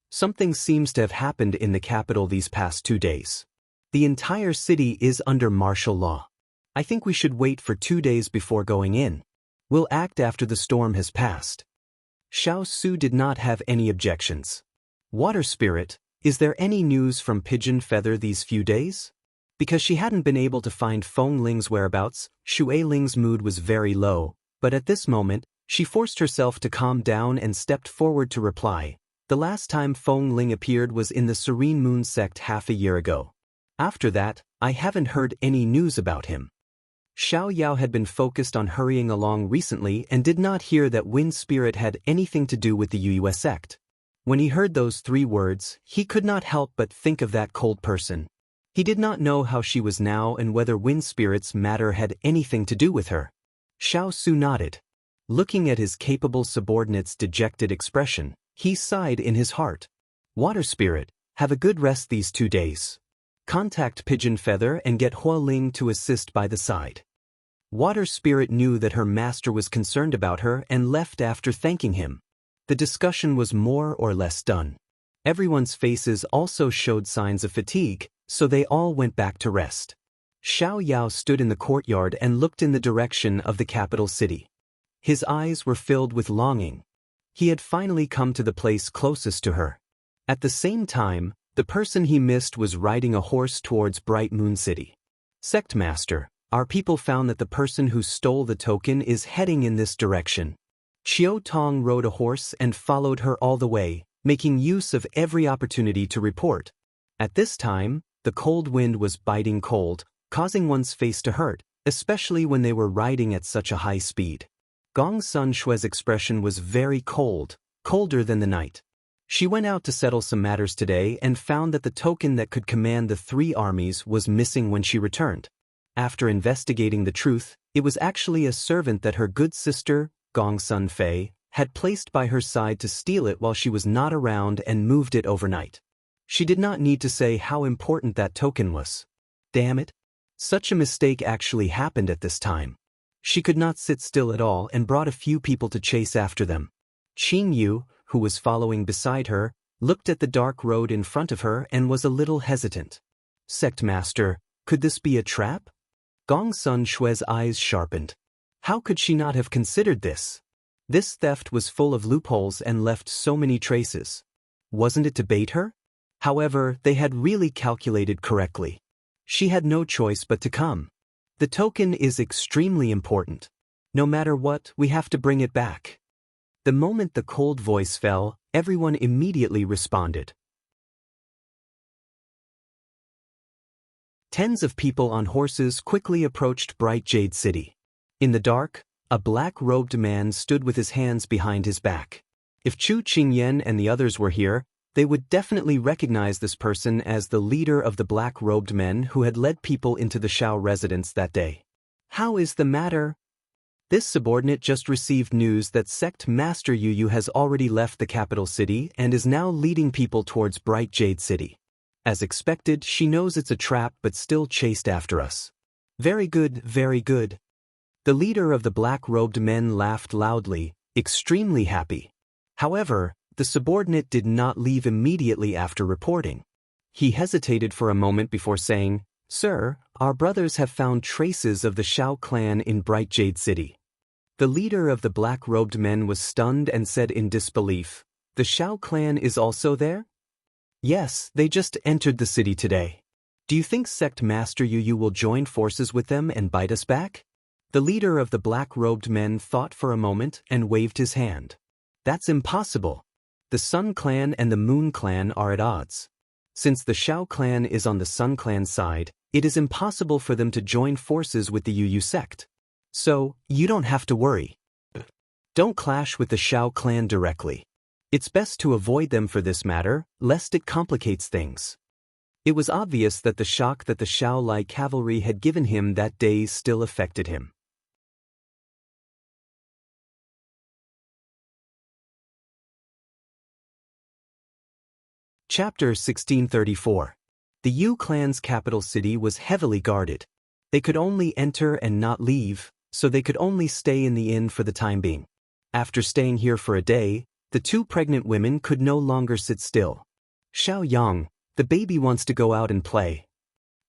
Something seems to have happened in the capital these past 2 days. The entire city is under martial law. I think we should wait for 2 days before going in. We'll act after the storm has passed. Xiao Su did not have any objections. Water Spirit, is there any news from Pigeon Feather these few days? Because she hadn't been able to find Feng Ling's whereabouts, Xue Ling's mood was very low, but at this moment, she forced herself to calm down and stepped forward to reply. The last time Feng Ling appeared was in the Serene Moon sect half a year ago. After that, I haven't heard any news about him. Xiao Yao had been focused on hurrying along recently and did not hear that Wind Spirit had anything to do with the Yuyue sect. When he heard those 3 words, he could not help but think of that cold person. He did not know how she was now and whether Wind Spirit's matter had anything to do with her. Xiao Su nodded. Looking at his capable subordinate's dejected expression, he sighed in his heart. Water Spirit, have a good rest these 2 days. Contact Pigeon Feather and get Hua Ling to assist by the side. Water Spirit knew that her master was concerned about her and left after thanking him. The discussion was more or less done. Everyone's faces also showed signs of fatigue, so they all went back to rest. Xiao Yao stood in the courtyard and looked in the direction of the capital city. His eyes were filled with longing. He had finally come to the place closest to her. At the same time, the person he missed was riding a horse towards Bright Moon City. Sect Master, our people found that the person who stole the token is heading in this direction. Qiu Tong rode a horse and followed her all the way, making use of every opportunity to report. At this time, the cold wind was biting cold, causing one's face to hurt, especially when they were riding at such a high speed. Gong Sun Shue's expression was very cold, colder than the night. She went out to settle some matters today and found that the token that could command the 3 armies was missing when she returned. After investigating the truth, it was actually a servant that her good sister, Gong Sun Fei, had placed by her side to steal it while she was not around and moved it overnight. She did not need to say how important that token was. Damn it. Such a mistake actually happened at this time. She could not sit still at all and brought a few people to chase after them. Qing Yu, who was following beside her, looked at the dark road in front of her and was a little hesitant. Sect Master, could this be a trap? Gong Sun Shue's eyes sharpened. How could she not have considered this? This theft was full of loopholes and left so many traces. Wasn't it to bait her? However, they had really calculated correctly. She had no choice but to come. The token is extremely important. No matter what, we have to bring it back. The moment the cold voice fell, everyone immediately responded. Tens of people on horses quickly approached Bright Jade City. In the dark, a black-robed man stood with his hands behind his back. If Chu Qingyan and the others were here, they would definitely recognize this person as the leader of the black-robed men who had led people into the Xiao residence that day. How is the matter? This subordinate just received news that Sect Master Yuyu has already left the capital city and is now leading people towards Bright Jade City. As expected, she knows it's a trap but still chased after us. Very good, very good. The leader of the black-robed men laughed loudly, extremely happy. However, the subordinate did not leave immediately after reporting. He hesitated for a moment before saying, "Sir, our brothers have found traces of the Xiao clan in Bright Jade City." The leader of the black-robed men was stunned and said in disbelief, "The Xiao clan is also there?" "Yes, they just entered the city today. Do you think Sect Master Yuyu will join forces with them and bite us back?" The leader of the black-robed men thought for a moment and waved his hand. "That's impossible. The Sun Clan and the Moon Clan are at odds. Since the Xiao clan is on the Sun Clan side, It is impossible for them to join forces with the Yu sect. So, you don't have to worry. Don't clash with the Xiao clan directly. It's best to avoid them for this matter, lest it complicates things. It was obvious that the shock that the Xiao Lai cavalry had given him that day still affected him. Chapter 1634. The Yu clan's capital city was heavily guarded. They could only enter and not leave, so they could only stay in the inn for the time being. After staying here for a day, the two pregnant women could no longer sit still. Xiao Yang, the baby wants to go out and play.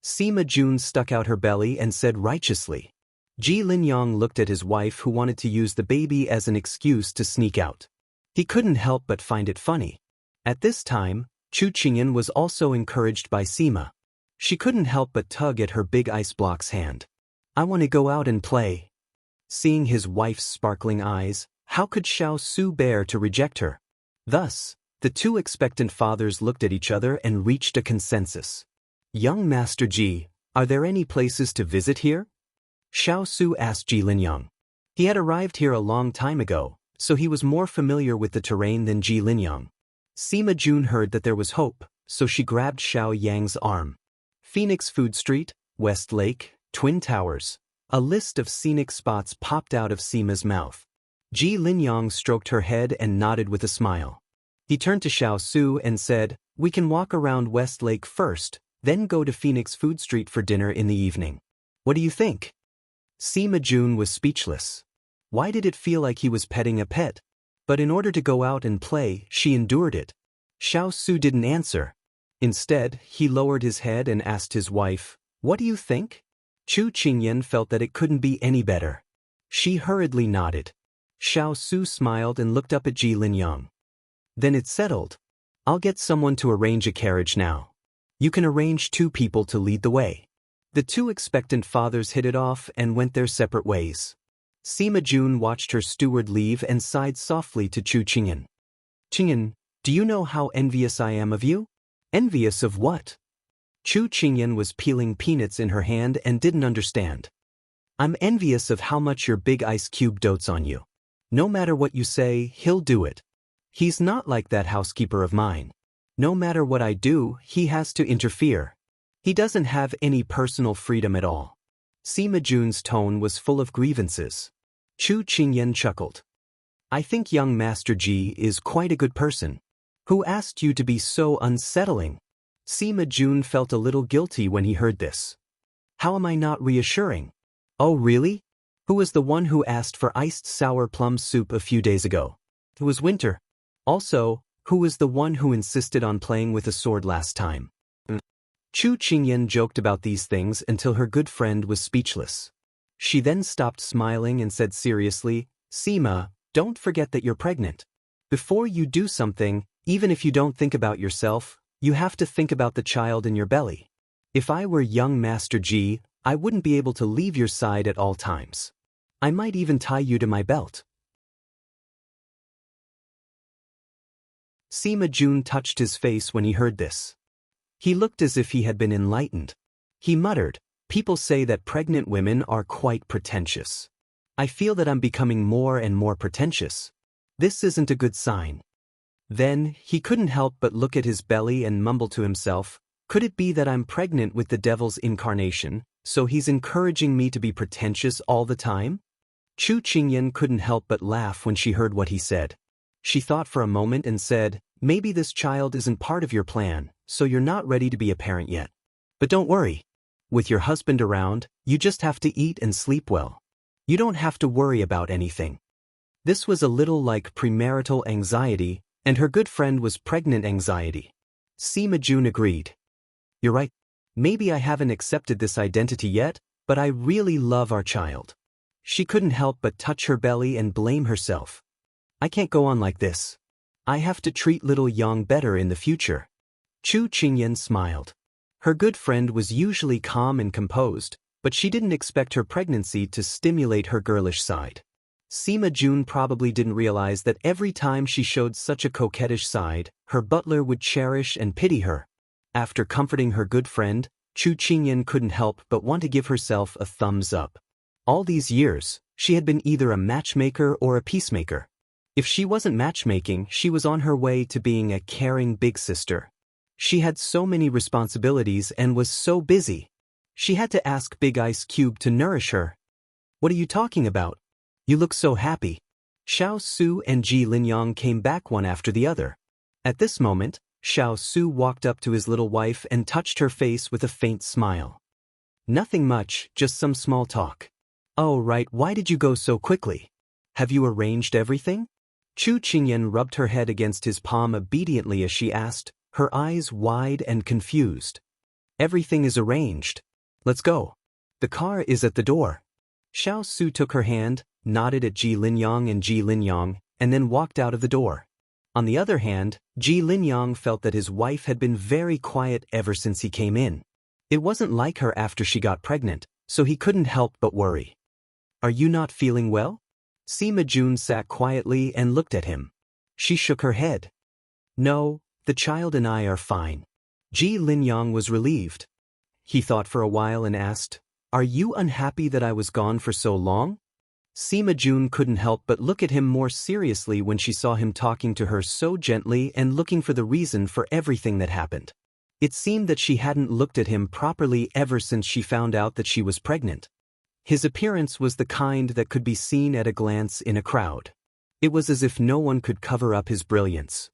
Sima Jun stuck out her belly and said righteously. Ji Linyang looked at his wife who wanted to use the baby as an excuse to sneak out. He couldn't help but find it funny. At this time, Chu Qingyan was also encouraged by Sima. She couldn't help but tug at her big ice block's hand. I want to go out and play. Seeing his wife's sparkling eyes, how could Xiao Su bear to reject her? Thus, the two expectant fathers looked at each other and reached a consensus. Young Master Ji, are there any places to visit here? Xiao Su asked Ji Linyang. He had arrived here a long time ago, so he was more familiar with the terrain than Ji Linyang. Sima Jun heard that there was hope, so she grabbed Xiao Yang's arm. Phoenix Food Street, West Lake, Twin Towers. A list of scenic spots popped out of Sima's mouth. Ji Linyang stroked her head and nodded with a smile. He turned to Xiao Su and said, we can walk around West Lake first, then go to Phoenix Food Street for dinner in the evening. What do you think? Sima Jun was speechless. Why did it feel like he was petting a pet? But in order to go out and play, she endured it. Xiao Su didn't answer. Instead, he lowered his head and asked his wife, what do you think? Chu Qingyan felt that it couldn't be any better. She hurriedly nodded. Xiao Su smiled and looked up at Ji Linyang. Then it's settled. I'll get someone to arrange a carriage now. You can arrange 2 people to lead the way. The two expectant fathers hit it off and went their separate ways. Sima Jun watched her steward leave and sighed softly to Chu Qingyan. Qingyan, do you know how envious I am of you? Envious of what? Chu Qingyan was peeling peanuts in her hand and didn't understand. I'm envious of how much your big ice cube dotes on you. No matter what you say, he'll do it. He's not like that housekeeper of mine. No matter what I do, he has to interfere. He doesn't have any personal freedom at all. Sima Jun's tone was full of grievances. Chu Qingyan chuckled. I think young Master Ji is quite a good person. Who asked you to be so unsettling? Sima Jun felt a little guilty when he heard this. How am I not reassuring? Oh really? Who was the one who asked for iced sour plum soup a few days ago? It was Winter. Also, who was the one who insisted on playing with a sword last time? Chu Qingyan joked about these things until her good friend was speechless. She then stopped smiling and said seriously, Sima, don't forget that you're pregnant. Before you do something, even if you don't think about yourself, you have to think about the child in your belly. If I were young Master Ji, I wouldn't be able to leave your side at all times. I might even tie you to my belt. Sima Jun touched his face when he heard this. He looked as if he had been enlightened. He muttered, people say that pregnant women are quite pretentious. I feel that I'm becoming more and more pretentious. This isn't a good sign. Then, he couldn't help but look at his belly and mumble to himself, could it be that I'm pregnant with the devil's incarnation, so he's encouraging me to be pretentious all the time? Chu Qingyan couldn't help but laugh when she heard what he said. She thought for a moment and said, maybe this child isn't part of your plan, so you're not ready to be a parent yet. But don't worry. With your husband around, you just have to eat and sleep well. You don't have to worry about anything. This was a little like premarital anxiety, and her good friend was pregnant anxiety. Sima Jun agreed. You're right. Maybe I haven't accepted this identity yet, but I really love our child. She couldn't help but touch her belly and blame herself. I can't go on like this. I have to treat little Yang better in the future. Chu Qingyan smiled. Her good friend was usually calm and composed, but she didn't expect her pregnancy to stimulate her girlish side. Sima Jun probably didn't realize that every time she showed such a coquettish side, her butler would cherish and pity her. After comforting her good friend, Chu Qingyan couldn't help but want to give herself a thumbs up. All these years, she had been either a matchmaker or a peacemaker. If she wasn't matchmaking, she was on her way to being a caring big sister. She had so many responsibilities and was so busy. She had to ask Big Ice Cube to nourish her. "What are you talking about? You look so happy." Xiao Su and Ji Linyang came back one after the other. At this moment, Xiao Su walked up to his little wife and touched her face with a faint smile. "Nothing much, just some small talk." "Oh right, why did you go so quickly? Have you arranged everything?" Chu Qingyan rubbed her head against his palm obediently as she asked, her eyes wide and confused. "Everything is arranged. Let's go. The car is at the door." Xiao Su took her hand, nodded at Ji Linyang and Ji Linyang, and then walked out of the door. On the other hand, Ji Linyang felt that his wife had been very quiet ever since he came in. It wasn't like her after she got pregnant, so he couldn't help but worry. "Are you not feeling well?" Sima Jun sat quietly and looked at him. She shook her head. "No, the child and I are fine." Ji Linyang was relieved. He thought for a while and asked, "Are you unhappy that I was gone for so long?" Sima Jun couldn't help but look at him more seriously when she saw him talking to her so gently and looking for the reason for everything that happened. It seemed that she hadn't looked at him properly ever since she found out that she was pregnant. His appearance was the kind that could be seen at a glance in a crowd. It was as if no one could cover up his brilliance.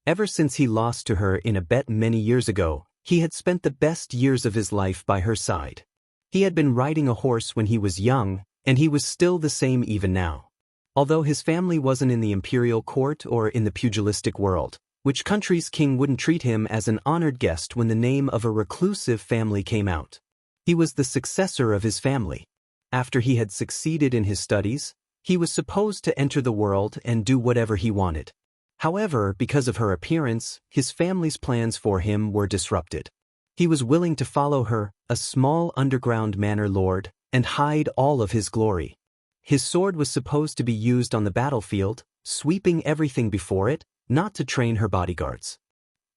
Ever since he lost to her in a bet many years ago, he had spent the best years of his life by her side. He had been riding a horse when he was young, and he was still the same even now. Although his family wasn't in the imperial court or in the pugilistic world, which country's king wouldn't treat him as an honored guest when the name of a reclusive family came out? He was the successor of his family. After he had succeeded in his studies, he was supposed to enter the world and do whatever he wanted. However, because of her appearance, his family's plans for him were disrupted. He was willing to follow her, a small underground manor lord, and hide all of his glory. His sword was supposed to be used on the battlefield, sweeping everything before it, not to train her bodyguards.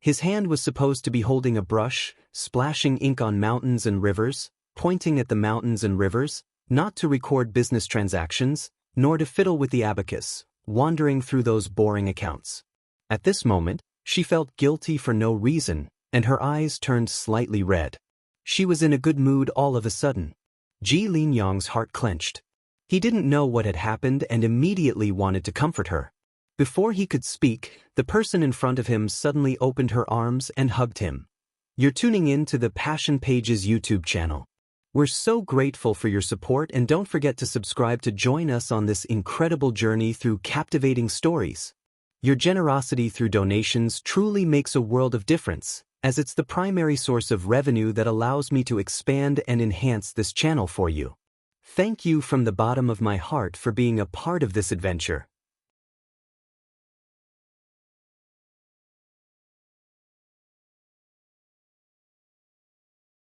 His hand was supposed to be holding a brush, splashing ink on mountains and rivers, pointing at the mountains and rivers, not to record business transactions, nor to fiddle with the abacus, wandering through those boring accounts. At this moment, she felt guilty for no reason, and her eyes turned slightly red. She was in a good mood all of a sudden. Ji Linyang's heart clenched. He didn't know what had happened and immediately wanted to comfort her. Before he could speak, the person in front of him suddenly opened her arms and hugged him. "You're tuning in to the Passion Pages YouTube channel. We're so grateful for your support, and don't forget to subscribe to join us on this incredible journey through captivating stories. Your generosity through donations truly makes a world of difference, as it's the primary source of revenue that allows me to expand and enhance this channel for you. Thank you from the bottom of my heart for being a part of this adventure."